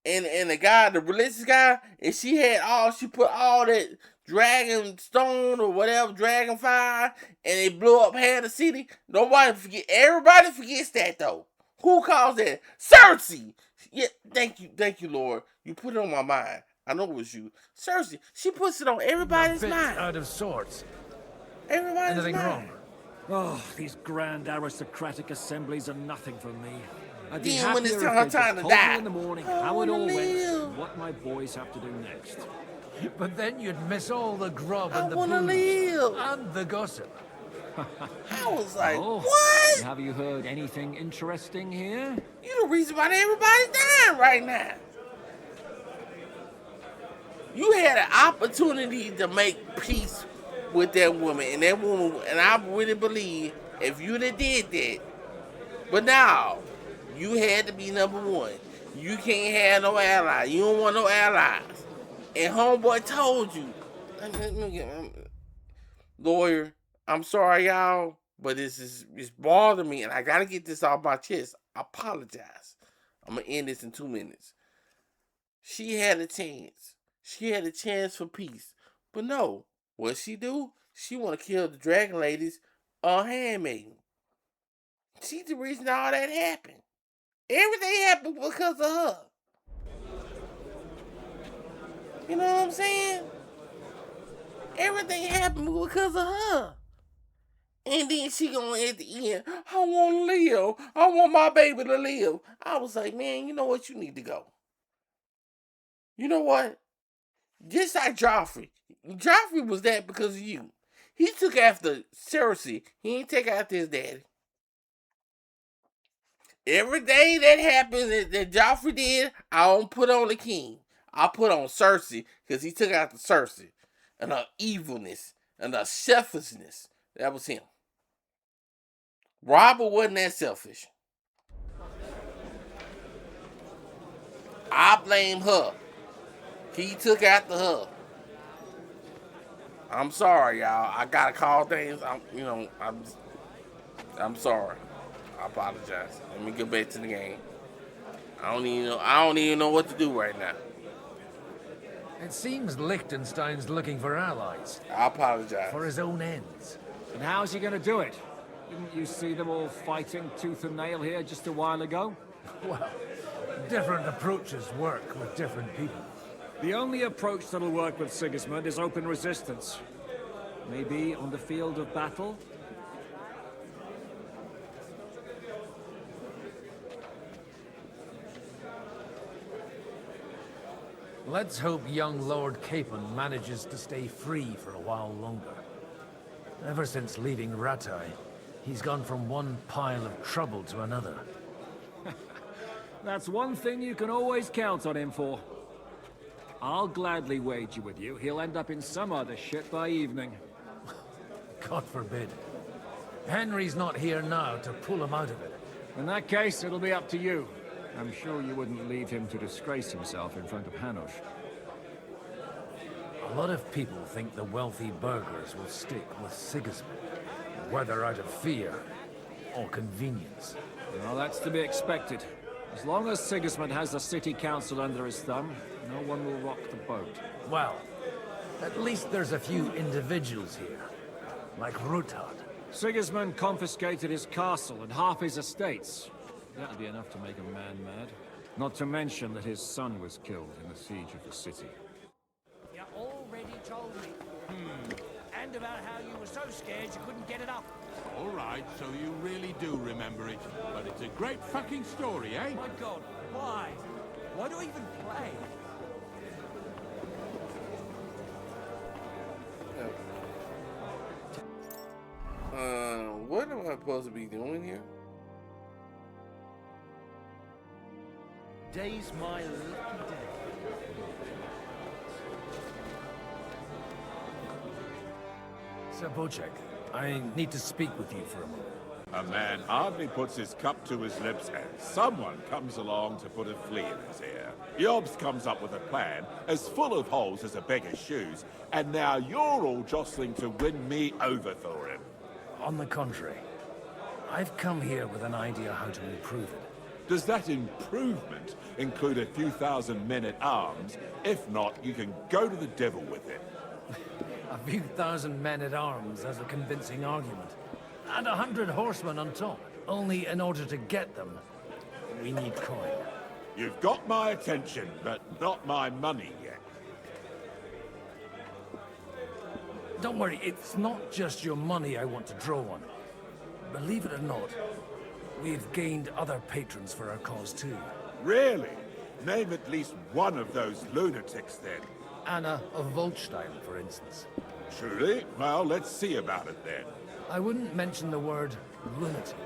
and the guy, the religious guy, and she put all that dragon stone or whatever, dragon fire, and it blew up half the city. Everybody forgets that though. Who calls that? Cersei! Yeah, thank you, Lord. You put it on my mind. I know it was you. Cersei, she puts it on everybody's mind. Out of sorts. Everybody's Anything mind. wrong? Oh, these grand aristocratic assemblies are nothing for me. I'd be Then happier when it's if her they just time to told die. me in the morning how it all went and what my boys have to do next. But then you'd miss all the grub and the wanna booze live. and the gossip. I was like, Oh, what? Have you heard anything interesting here? You the reason why everybody's dying right now. You had an opportunity to make peace with that woman, and I really believe if you'd have did that, but now, you had to be number one. You can't have no allies. You don't want no allies. And homeboy told you, lawyer, I'm sorry, y'all, but it's bothering me, and I gotta get this off my chest. I apologize. I'm gonna end this in 2 minutes. She had a chance. She had a chance for peace. But no, what she do? She wanna kill the dragon lady's handmaiden. She's the reason all that happened. Everything happened because of her. You know what I'm saying? Everything happened because of her. And then she gonna at the end, I want to live. I want my baby to live. I was like, man, you know what? You need to go. You know what? Just like Joffrey. Joffrey was that because of you. He took after Cersei. He ain't take after his daddy. Everything that happens that Joffrey did, I don't put on the king. I put on Cersei because he took after Cersei. And her evilness and her selfishness. That was him. Robert wasn't that selfish. I blame her. He took after her. I'm sorry, y'all. I gotta call things. I'm sorry. I apologize. Let me get back to the game. I don't even know what to do right now. It seems Liechtenstein's looking for allies. I apologize. For his own ends. And how's he going to do it? Didn't you see them all fighting tooth and nail here just a while ago? Well, different approaches work with different people. The only approach that'll work with Sigismund is open resistance. Maybe on the field of battle? Let's hope young Lord Capon manages to stay free for a while longer. Ever since leaving Rattay, he's gone from one pile of trouble to another. That's one thing you can always count on him for. I'll gladly wager with you he'll end up in some other shit by evening. God forbid. Henry's not here now to pull him out of it. In that case, it'll be up to you. I'm sure you wouldn't leave him to disgrace himself in front of Hanush. A lot of people think the wealthy burghers will stick with Sigismund, whether out of fear or convenience. Well, that's to be expected. As long as Sigismund has the city council under his thumb, no one will rock the boat. Well, at least there's a few individuals here, like Ruthard. Sigismund confiscated his castle and half his estates. That'll be enough to make a man mad. Not to mention that his son was killed in the siege of the city. You already told me. And about how you were so scared you couldn't get it up. All right, so you really do remember it. But it's a great fucking story, eh? My God, why? Why do I even play? What am I supposed to be doing here? Day's my lucky day. Sir Bocek, I need to speak with you for a moment. A man hardly puts his cup to his lips and someone comes along to put a flea in his ear. Yobs comes up with a plan as full of holes as a beggar's shoes, and now you're all jostling to win me over for him. On the contrary, I've come here with an idea how to improve it. Does that improvement include a few thousand men-at-arms? If not, you can go to the devil with it. A few thousand men-at-arms as a convincing argument. And 100 horsemen on top. Only in order to get them, we need coin. You've got my attention, but not my money yet. Don't worry, it's not just your money I want to draw on. Believe it or not, we've gained other patrons for our cause too. Really? Name at least one of those lunatics then. Anna of Volstein, for instance. Truly? Well, let's see about it then. I wouldn't mention the word lunatic.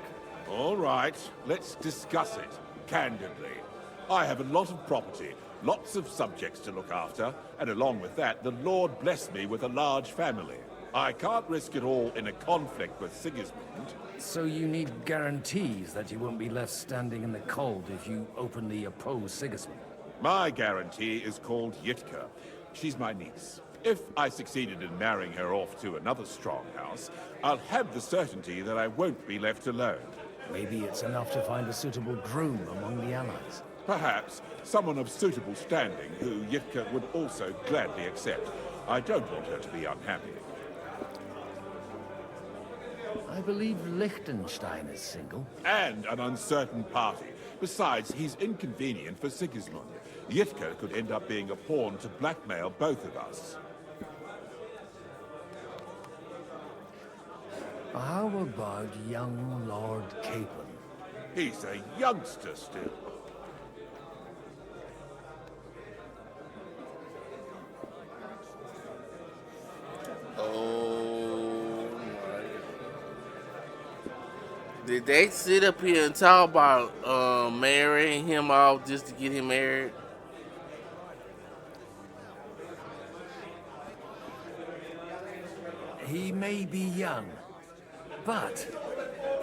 All right, let's discuss it, candidly. I have a lot of property, lots of subjects to look after, and along with that, the Lord blessed me with a large family. I can't risk it all in a conflict with Sigismund. So you need guarantees that you won't be left standing in the cold if you openly oppose Sigismund? My guarantee is called Yitka. She's my niece. If I succeeded in marrying her off to another strong house, I'll have the certainty that I won't be left alone. Maybe it's enough to find a suitable groom among the allies. Perhaps someone of suitable standing who Yitka would also gladly accept. I don't want her to be unhappy. I believe Liechtenstein is single. And an uncertain party. Besides, he's inconvenient for Sigismund. Yitka could end up being a pawn to blackmail both of us. How about young Lord Capon? He's a youngster still. Oh my God. Did they sit up here and talk about marrying him off just to get him married? He may be young, but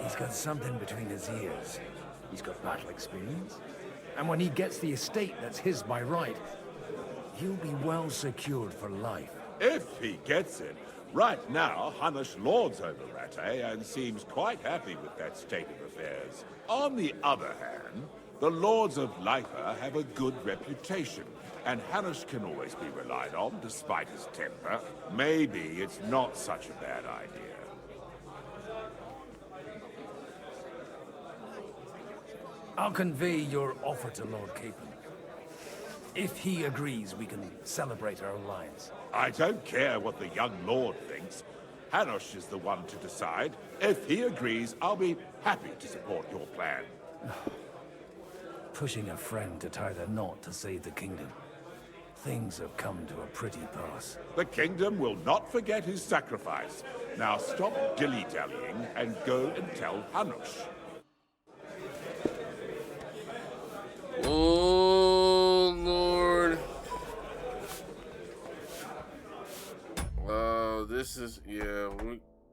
he's got something between his ears. He's got battle experience. And when he gets the estate that's his by right, he'll be well secured for life. If he gets it. Right now, Hanush lords over Rattay and seems quite happy with that state of affairs. On the other hand, the lords of Lifa have a good reputation, and Hanush can always be relied on despite his temper. Maybe it's not such a bad idea. I'll convey your offer to Lord Capon. If he agrees, we can celebrate our alliance. I don't care what the young lord thinks. Hanush is the one to decide. If he agrees, I'll be happy to support your plan. Pushing a friend to tie the knot to save the kingdom. Things have come to a pretty pass. The kingdom will not forget his sacrifice. Now stop dilly-dallying and go and tell Hanush. Oh, Lord. This is, yeah,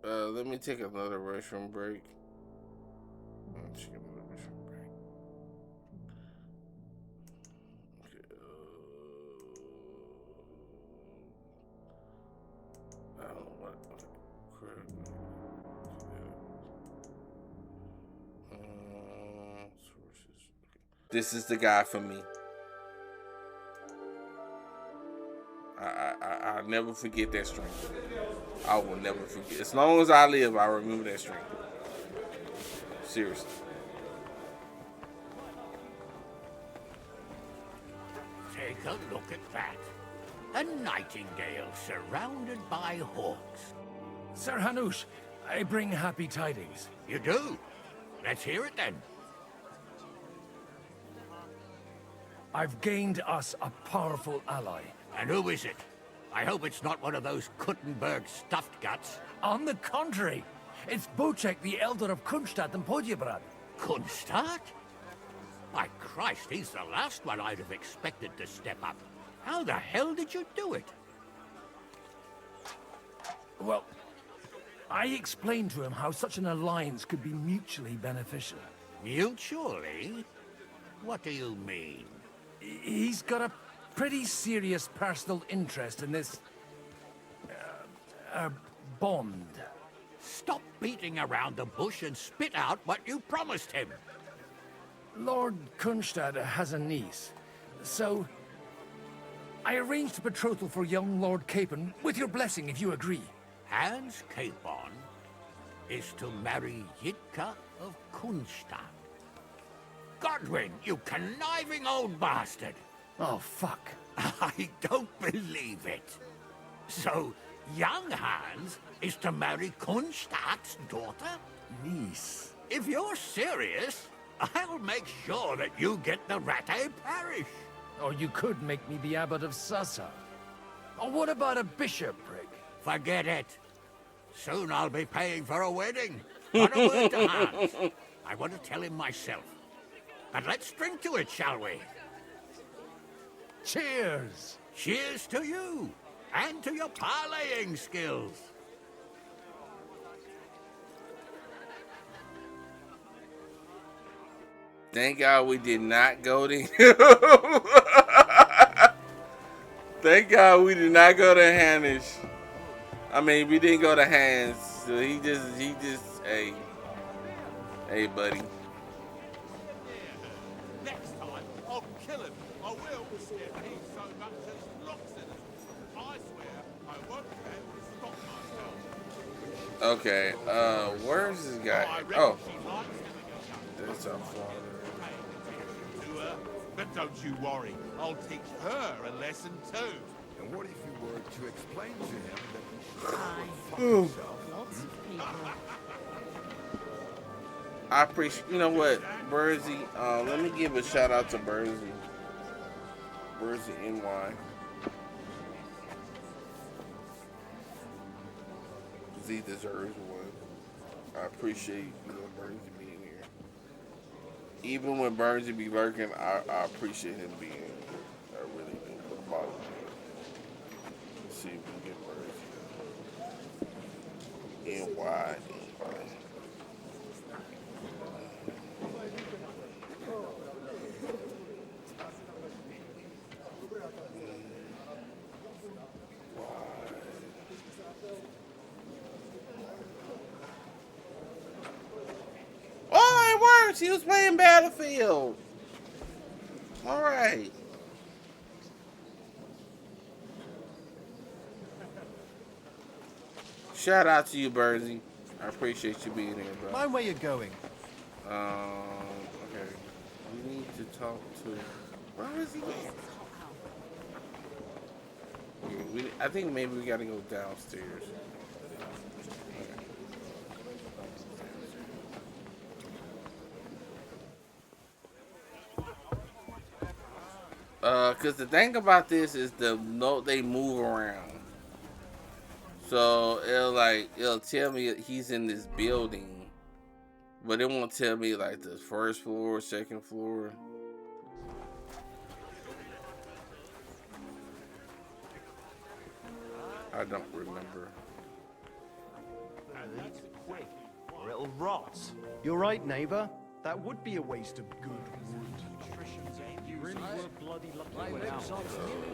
let me take another restroom break. Let's get another restroom break. Okay, I don't know what, crap. Sources. Okay. This is the guy for me. I'll never forget that strength. I will never forget. As long as I live, I remember that strength. Seriously. Take a look at that. A nightingale surrounded by hawks. Sir Hanush, I bring happy tidings. You do? Let's hear it then. I've gained us a powerful ally. And who is it? I hope it's not one of those Kuttenberg stuffed guts. On the contrary, it's Bocek, the Elder of Kunstadt and Podjebrad. Kunstadt? By Christ, he's the last one I'd have expected to step up. How the hell did you do it? Well, I explained to him how such an alliance could be mutually beneficial. Mutually? What do you mean? He's got a pretty serious personal interest in this... bond. Stop beating around the bush and spit out what you promised him. Lord Kunstadt has a niece, so... I arranged a betrothal for young Lord Capon, with your blessing if you agree. Hans Capon is to marry Yitka of Kunstadt. Godwin, you conniving old bastard! Oh, fuck. I don't believe it. So, young Hans is to marry Kunstadt's daughter? Niece. If you're serious, I'll make sure that you get the Rattay parish. Or you could make me the abbot of Sassa. Or what about a bishopric? Forget it. Soon I'll be paying for a wedding. Not a word to Hans. I want to tell him myself. But let's drink to it, shall we? Cheers! Cheers to you, and to your parlaying skills. Thank God we did not go to Thank God we did not go to Hanish. I mean, we didn't go to Hans. So he just, hey, buddy. Next time, I'll kill him. I will, if he so much as looks at us. I swear I won't be able to stop myself. Okay, where's this guy? Oh, that's our father. But don't you worry, I'll teach her a lesson too. And what if you were to explain to him that he should Lots of people. I appreciate, you know what, Burzy, let me give a shout out to Burzy NY. Because he deserves one. I appreciate, Burzy being here. Even when Burzy be lurking, I appreciate him being here. I really do. For the bottom. Let's see if we can get Burzy. NY. Oh, it works! He was playing Battlefield. All right. Shout out to you, Burzy. I appreciate you being here, bro. Mind where you're going. Okay. We need to talk to. Where is he at? I think maybe we gotta go downstairs. Cause the thing about this is they move around. So it'll tell me he's in this building, but it won't tell me like the first floor, second floor. I don't remember. Eat quick, or it'll rot. You're right, neighbor. That would be a waste of good wood. You really were bloody lucky without it.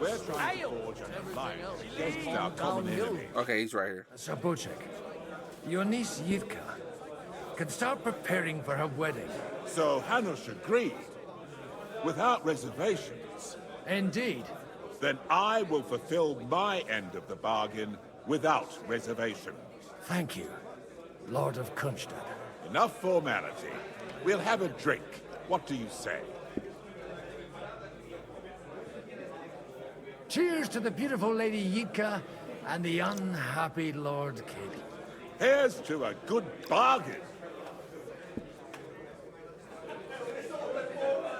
We're trying to forge an alliance against our common enemy. Okay, he's right here. So, Bocek, your niece Yivka can start preparing for her wedding. So Hanush agreed, without reservations. Indeed. Then I will fulfill my end of the bargain without reservation. Thank you, Lord of Kunstadt. Enough formality. We'll have a drink. What do you say? Cheers to the beautiful Lady Yivka and the unhappy Lord Capon. Here's to a good bargain.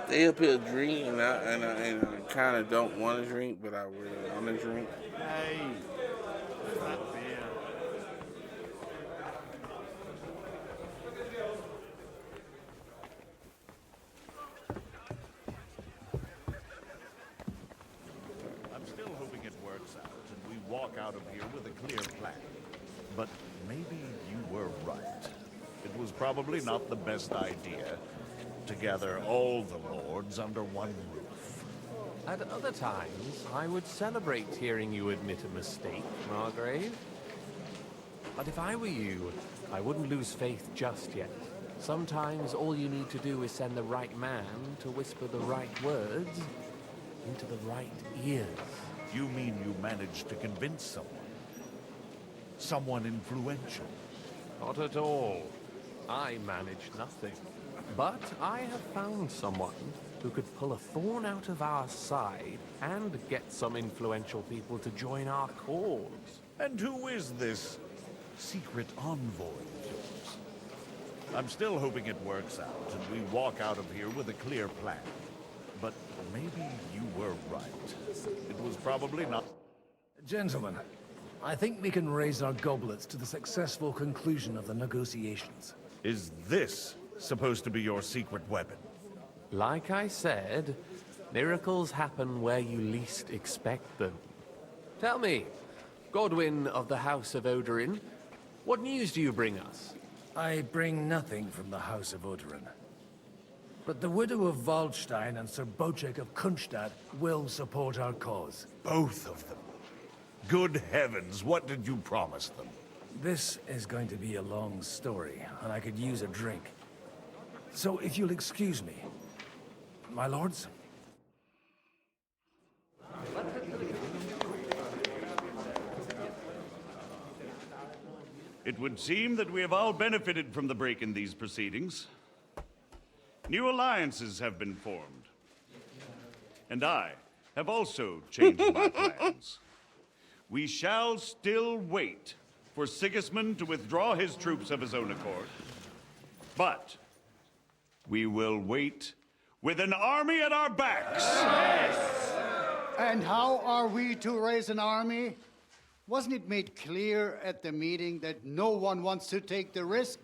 They up here drinking, and I kind of don't want to drink, but I really want to drink. Hey, that beer. I'm still hoping it works out and we walk out of here with a clear plan. But maybe you were right. It was probably not the best idea to gather all the lords under one roof. At other times, I would celebrate hearing you admit a mistake, Margrave. But if I were you, I wouldn't lose faith just yet. Sometimes all you need to do is send the right man to whisper the right words into the right ears. You mean you managed to convince someone? Someone influential? Not at all. I manage nothing. But I have found someone who could pull a thorn out of our side and get some influential people to join our cause. And who is this secret envoy of yours? I'm still hoping it works out and we walk out of here with a clear plan. But maybe you were right. It was probably not... Gentlemen, I think we can raise our goblets to the successful conclusion of the negotiations. Is this supposed to be your secret weapon? Like I said, miracles happen where you least expect them. Tell me, Godwin of the House of Odorin, what news do you bring us? I bring nothing from the House of Odorin. But the widow of Waldstein and Sir Bocek of Kunstad will support our cause. Both of them? Good heavens, what did you promise them? This is going to be a long story, and I could use a drink. So if you'll excuse me, my lords? It would seem that we have all benefited from the break in these proceedings. New alliances have been formed. And I have also changed my plans. We shall still wait for Sigismund to withdraw his troops of his own accord. But we will wait with an army at our backs. Yes. And how are we to raise an army? Wasn't it made clear at the meeting that no one wants to take the risk?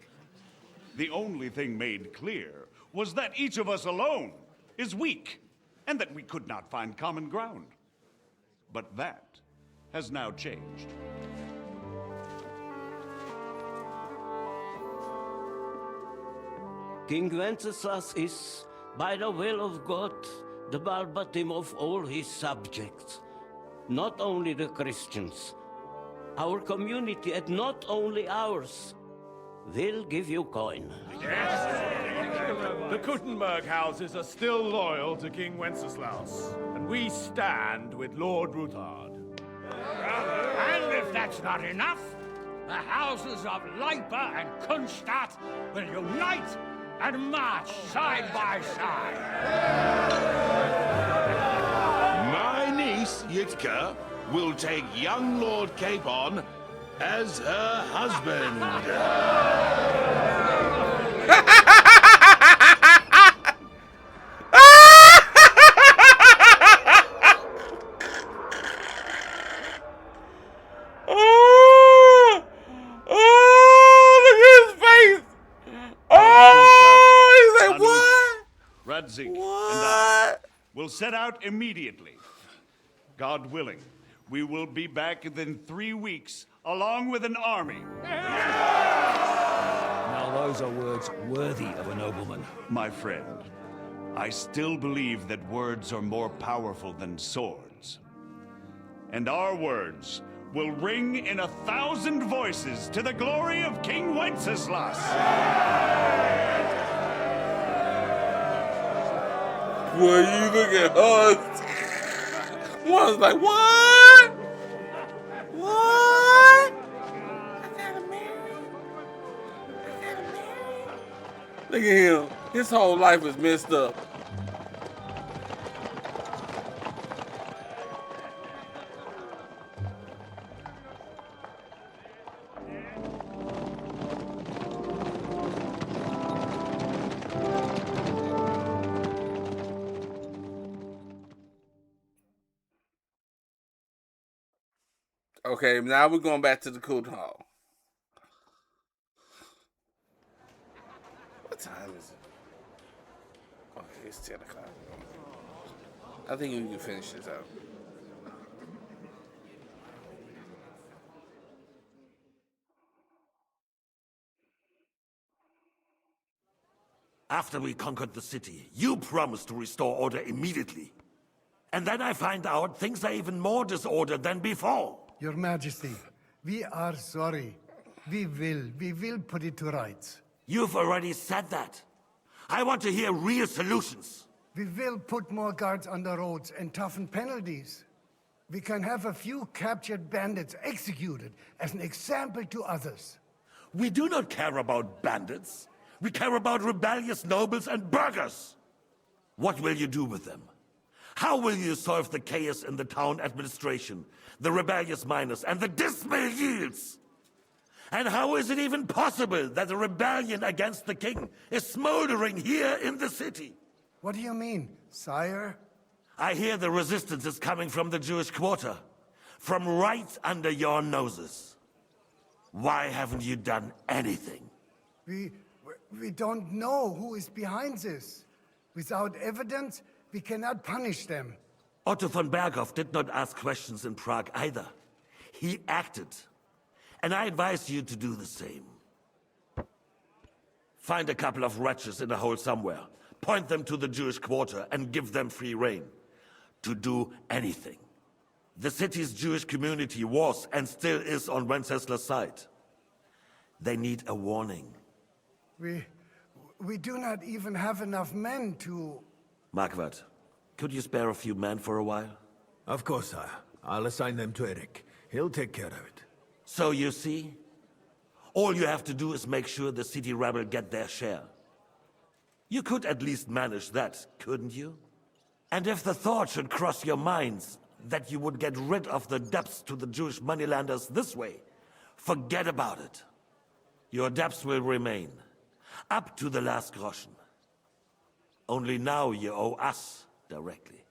The only thing made clear was that each of us alone is weak, and that we could not find common ground. But that has now changed. King Wenceslas is, by the will of God, the Balbatim of all his subjects. Not only the Christians, our community, and not only ours, will give you coin. The Kuttenberg houses are still loyal to King Wenceslas, and we stand with Lord Ruthard. And if that's not enough, the houses of Leipa and Kunstadt will unite and march side by side. My niece, Yitka, will take young Lord Capon as her husband. Radzik and I will set out immediately. God willing, we will be back within 3 weeks, along with an army. Now those are words worthy of a nobleman. My friend, I still believe that words are more powerful than swords. And our words will ring in 1,000 voices to the glory of King Wenceslas. Boy, you look at us. One's like, what? What? I gotta marry? Look at him. His whole life is messed up. Okay, now we're going back to the Court Hall. What time is it? Okay, it's 10 o'clock. I think we can finish this out. After we conquered the city, you promised to restore order immediately. And then I find out things are even more disordered than before. Your Majesty, we are sorry. We will put it to rights. You've already said that. I want to hear real solutions. We will put more guards on the roads and toughen penalties. We can have a few captured bandits executed as an example to others. We do not care about bandits. We care about rebellious nobles and burghers. What will you do with them? How will you solve the chaos in the town administration, the rebellious miners, and the dismal yields? And how is it even possible that a rebellion against the king is smoldering here in the city? What do you mean, sire? I hear the resistance is coming from the Jewish quarter, from right under your noses. Why haven't you done anything? We don't know who is behind this. Without evidence, we cannot punish them. Otto von Berghoff did not ask questions in Prague either. He acted. And I advise you to do the same. Find a couple of wretches in a hole somewhere, point them to the Jewish quarter, and give them free rein to do anything. The city's Jewish community was and still is on Wencesla's side. They need a warning. We do not even have enough men to... Marquardt, could you spare a few men for a while? Of course, sire. I'll assign them to Eric. He'll take care of it. So you see, all you have to do is make sure the city rebel get their share. You could at least manage that, couldn't you? And if the thought should cross your minds that you would get rid of the debts to the Jewish moneylanders this way, forget about it. Your debts will remain, up to the last groschen. Only now you owe us directly.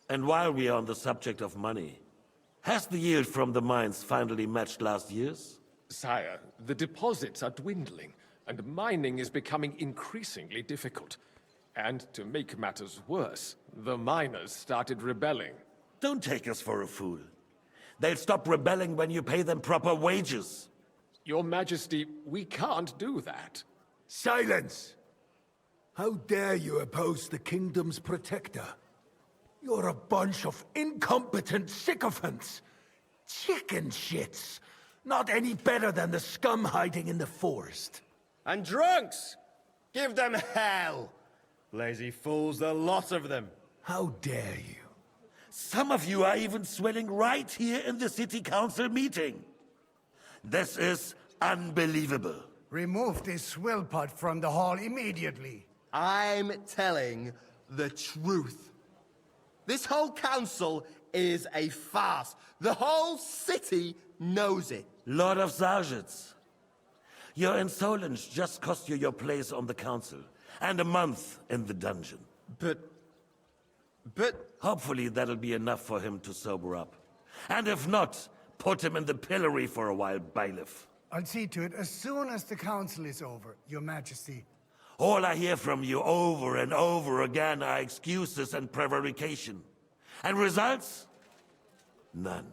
And while we are on the subject of money, has the yield from the mines finally matched last year's? Sire, the deposits are dwindling, and mining is becoming increasingly difficult. And to make matters worse, the miners started rebelling. Don't take us for a fool. They'll stop rebelling when you pay them proper wages. Your Majesty, we can't do that. Silence! How dare you oppose the kingdom's protector? You're a bunch of incompetent sycophants. Chicken shits. Not any better than the scum hiding in the forest. And drunks! Give them hell! Lazy fools, the lot of them. How dare you? Some of you are even swelling right here in the city council meeting. This is unbelievable. Remove this swill pot from the hall immediately. I'm telling the truth. This whole council is a farce. The whole city knows it. Lord of Sargitz, your insolence just cost you your place on the council, and a month in the dungeon. But... Hopefully that'll be enough for him to sober up. And if not, put him in the pillory for a while, bailiff. I'll see to it as soon as the council is over, Your Majesty. All I hear from you over and over again are excuses and prevarication. And results? None.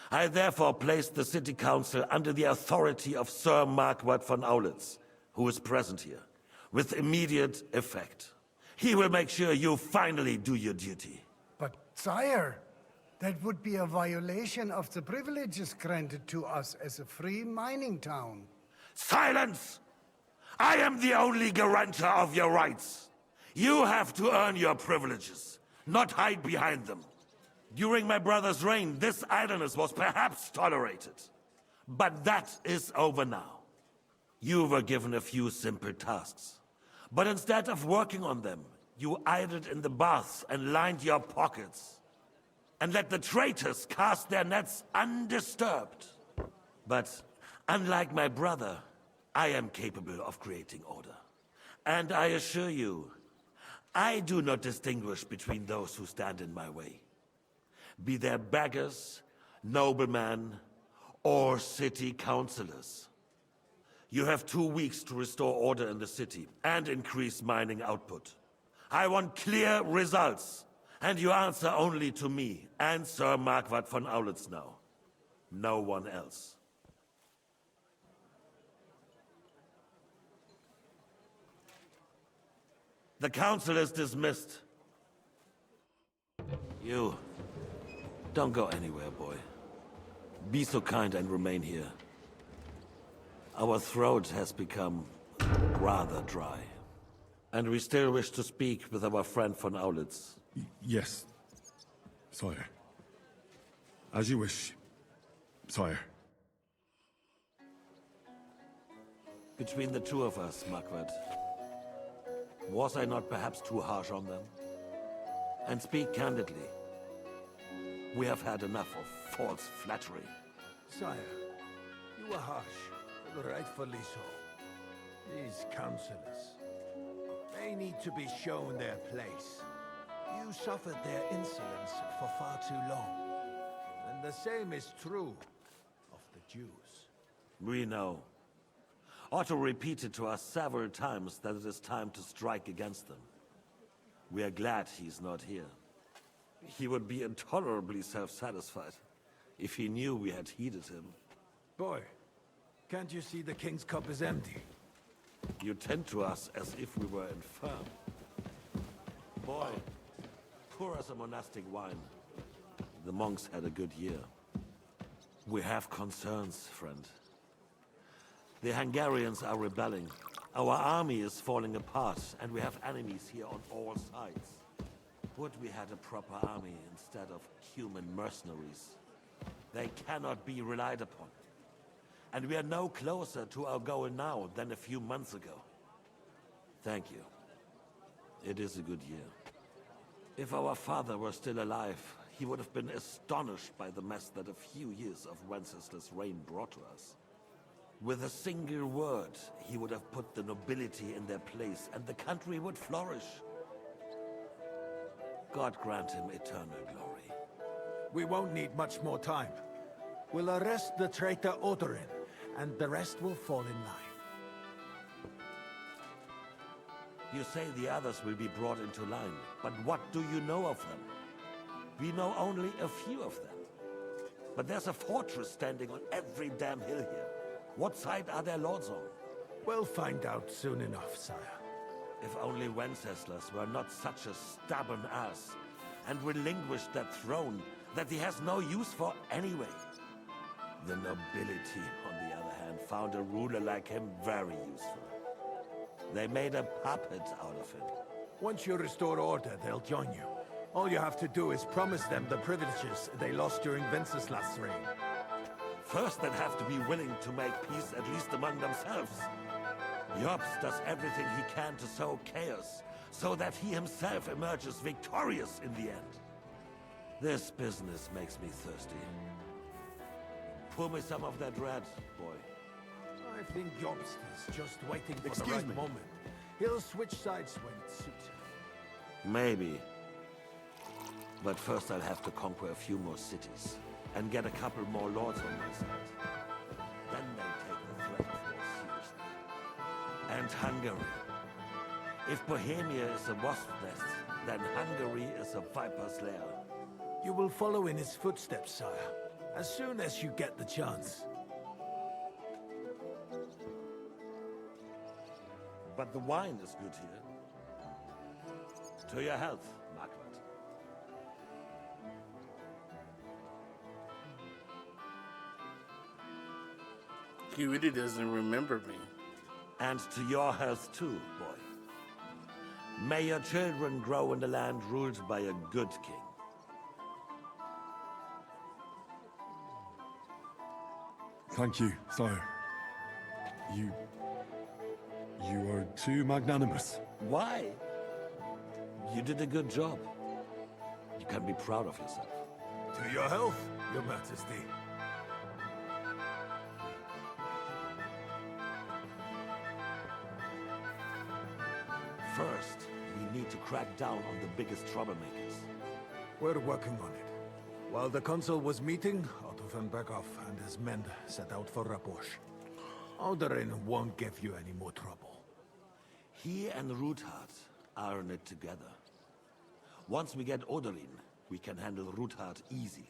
I therefore place the city council under the authority of Sir Marquardt von Aulitz, who is present here, with immediate effect. He will make sure you finally do your duty. But, sire, that would be a violation of the privileges granted to us as a free mining town. Silence! I am the only guarantor of your rights. You have to earn your privileges, not hide behind them. During my brother's reign, this idleness was perhaps tolerated. But that is over now. You were given a few simple tasks. But instead of working on them, you idled in the baths and lined your pockets. And let the traitors cast their nets undisturbed. But unlike my brother, I am capable of creating order. And I assure you, I do not distinguish between those who stand in my way. Be they beggars, nobleman, or city councillors. You have 2 weeks to restore order in the city and increase mining output. I want clear results, and you answer only to me and Sir Marquardt von Aulitz now. No one else. The council is dismissed. You, don't go anywhere, boy. Be so kind and remain here. Our throat has become rather dry. And we still wish to speak with our friend von Aulitz. Yes, sire. As you wish, sire. Between the two of us, Marquardt, was I not perhaps too harsh on them? And speak candidly, we have had enough of false flattery. Sire, you were harsh, but rightfully so. These councillors, they need to be shown their place. You suffered their insolence for far too long. And the same is true of the Jews. We know. Otto repeated to us several times that it is time to strike against them. We are glad he's not here. He would be intolerably self-satisfied if he knew we had heeded him. Boy, can't you see the king's cup is empty? You tend to us as if we were infirm. Boy, pour us a monastic wine. The monks had a good year. We have concerns, friend. The Hungarians are rebelling. Our army is falling apart, and we have enemies here on all sides. Would we had a proper army instead of human mercenaries? They cannot be relied upon. And we are no closer to our goal now than a few months ago. Thank you. It is a good year. If our father were still alive, he would have been astonished by the mess that a few years of Wenceslas' reign brought to us. With a single word, he would have put the nobility in their place, and the country would flourish. God grant him eternal glory. We won't need much more time. We'll arrest the traitor Odorin, and the rest will fall in line. You say the others will be brought into line, but what do you know of them? We know only a few of them. But there's a fortress standing on every damn hill here. What side are their lords on? We'll find out soon enough, sire. If only Wenceslas were not such a stubborn ass, and relinquished that throne that he has no use for anyway. The nobility, on the other hand, found a ruler like him very useful. They made a puppet out of him. Once you restore order, they'll join you. All you have to do is promise them the privileges they lost during Wenceslas' reign. First, they'd have to be willing to make peace at least among themselves. Jobs does everything he can to sow chaos, so that he himself emerges victorious in the end. This business makes me thirsty. Pour me some of that red, boy. I think Jobst is just waiting for the right moment. He'll switch sides when it suits him. Maybe. But first I'll have to conquer a few more cities, and get a couple more lords on my side. Then they take the threat more seriously. And Hungary. If Bohemia is a wasp nest, then Hungary is a viper's lair. You will follow in his footsteps, sire, as soon as you get the chance. But the wine is good here. To your health, Marquardt. He really doesn't remember me. And to your health too, boy. May your children grow in a land ruled by a good king. Thank you, sire. You are too magnanimous. Why? You did a good job. You can be proud of yourself. To your health, your majesty. First, we need to crack down on the biggest troublemakers. We're working on it. While the consul was meeting, Otto von Berghoff and his men set out for Raposh. Oderin won't give you any more trouble. He and Ruthard are in it together. Once we get Oderin, we can handle Ruthard easily.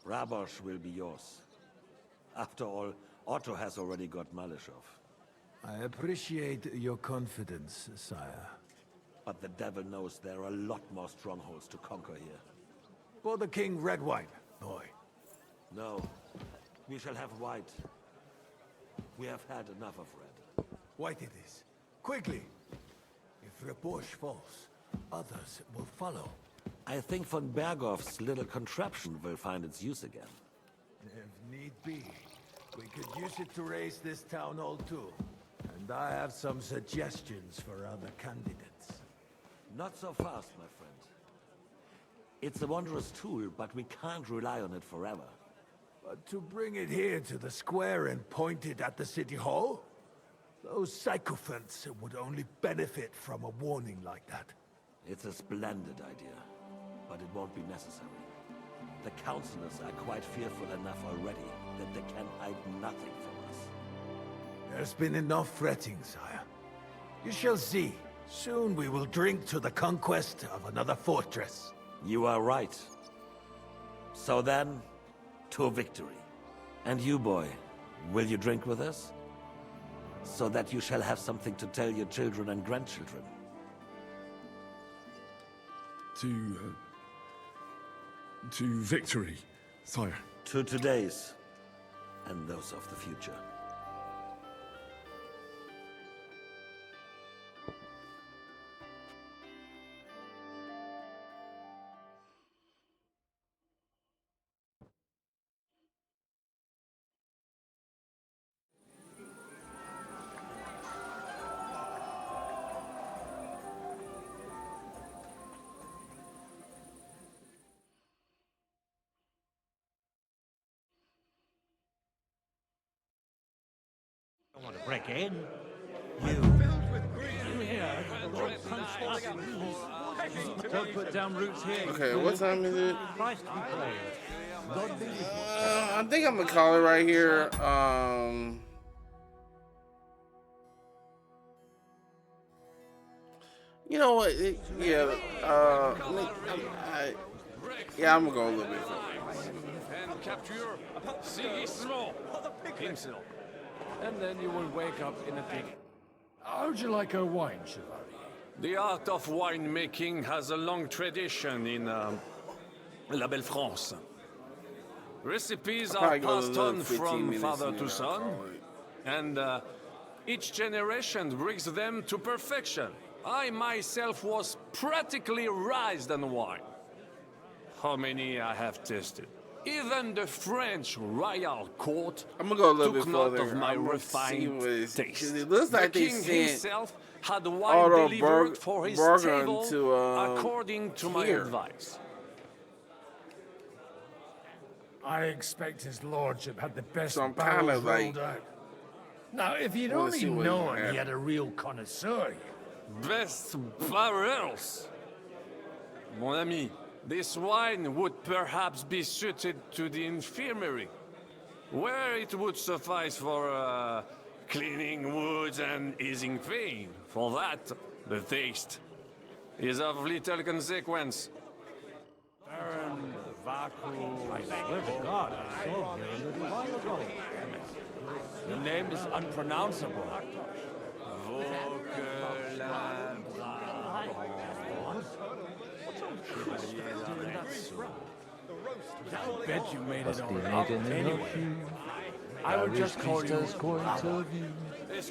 Rabosh will be yours. After all, Otto has already got Malishov. I appreciate your confidence, sire. But the devil knows there are a lot more strongholds to conquer here. For the king, red wine, boy. No, we shall have white. We have had enough of red. White it is. Quickly! If Raposh falls, others will follow. I think von Berghoff's little contraption will find its use again. If need be, we could use it to raise this town hall too. And I have some suggestions for other candidates. Not so fast, my friend. It's a wondrous tool, but we can't rely on it forever. But to bring it here to the square and point it at the city hall? Those sycophants would only benefit from a warning like that. It's a splendid idea, but it won't be necessary. The councillors are quite fearful enough already that they can hide nothing from us. There's been enough fretting, sire. You shall see. Soon we will drink to the conquest of another fortress. You are right. So then, to victory. And you, boy, will you drink with us? So that you shall have something to tell your children and grandchildren. To victory, sire. To today's, and those of the future. I want to break in. Don't put down roots here. Okay, what time is it? Christ be praised. I think I'm gonna call it right here. You know what? Yeah. I'm gonna go a little bit further. And capture Sigismund himself. And then you will wake up in a pig. How would you like a wine, Chevalier? The art of winemaking has a long tradition in La Belle France. Recipes are passed on from father to son, and each generation brings them to perfection. I myself was practically raised on wine. How many I have tasted? Even the French royal court I'm gonna go a little took bit note further. of my I'm refined taste. It looks like the they king sent himself had wine delivered for his table to according to my here. advice. I expect his lordship had the best So I'm barrels kinda like- rolled out. Now, if you'd wanna only see what known he had. he had a real connoisseur. Best barrels. Mon ami, this wine would perhaps be suited to the infirmary, where it would suffice for cleaning wounds and easing pain. For that, the taste is of little consequence. Baron Vaku. I swear to God, I saw him here a little while ago. The name is unpronounceable. I bet you made it on up anyway. I would just call you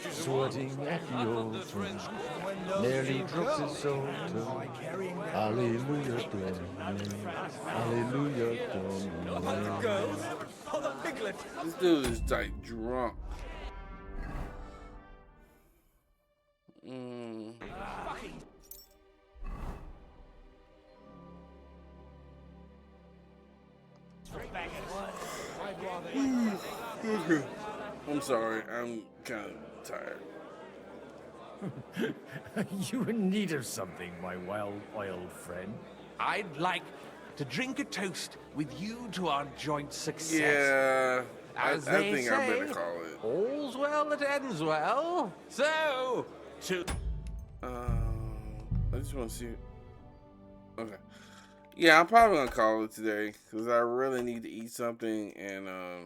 Sorting at the ocean, nearly drops his soul. Hallelujah, hallelujah, This dude is like drunk. I'm sorry, I'm kind of tired. You in need of something, my well-oiled friend? I'd like to drink a toast with you to our joint success. Yeah, As I they think say, I better call it. All's well that ends well. So, to... I just want to see. Okay. Yeah, I'm probably gonna call it today because I really need to eat something, and I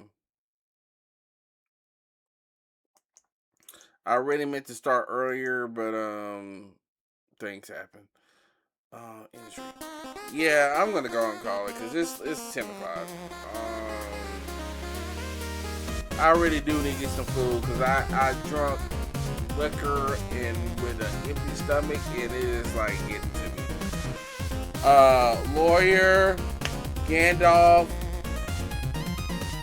already meant to start earlier, but things happen. Industry. Yeah, I'm gonna go and call it because it's 10 to 5. I really do need to get some food because I drunk liquor and with an empty stomach, and it is like getting to me. Lawyer, Gandalf,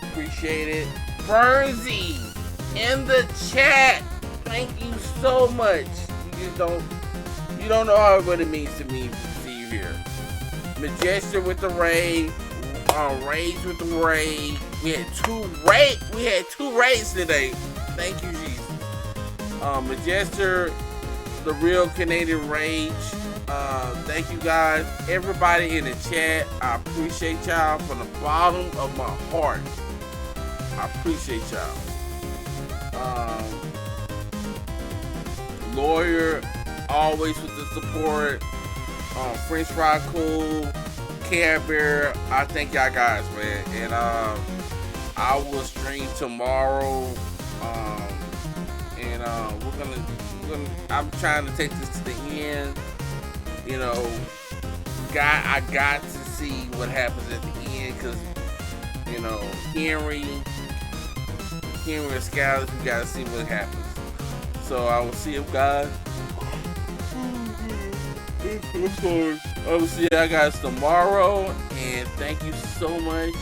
appreciate it. Bernsey in the chat, thank you so much. You don't know how what it means to me to see you here. Majestic with the raid, Rage with the raid. We had two raids today. Thank you, Jesus. Majestic, the real Canadian Rage. Thank you guys, everybody in the chat. I appreciate y'all from the bottom of my heart. I appreciate y'all. Lawyer, always with the support. French Fry Cool, Care Bear. I thank y'all guys, man. And I will stream tomorrow. I'm trying to take this to the end. You know, I got to see what happens at the end because, you know, Henry and Skyler, we gotta see what happens. So I will see you guys. I will see you guys tomorrow, and thank you so much.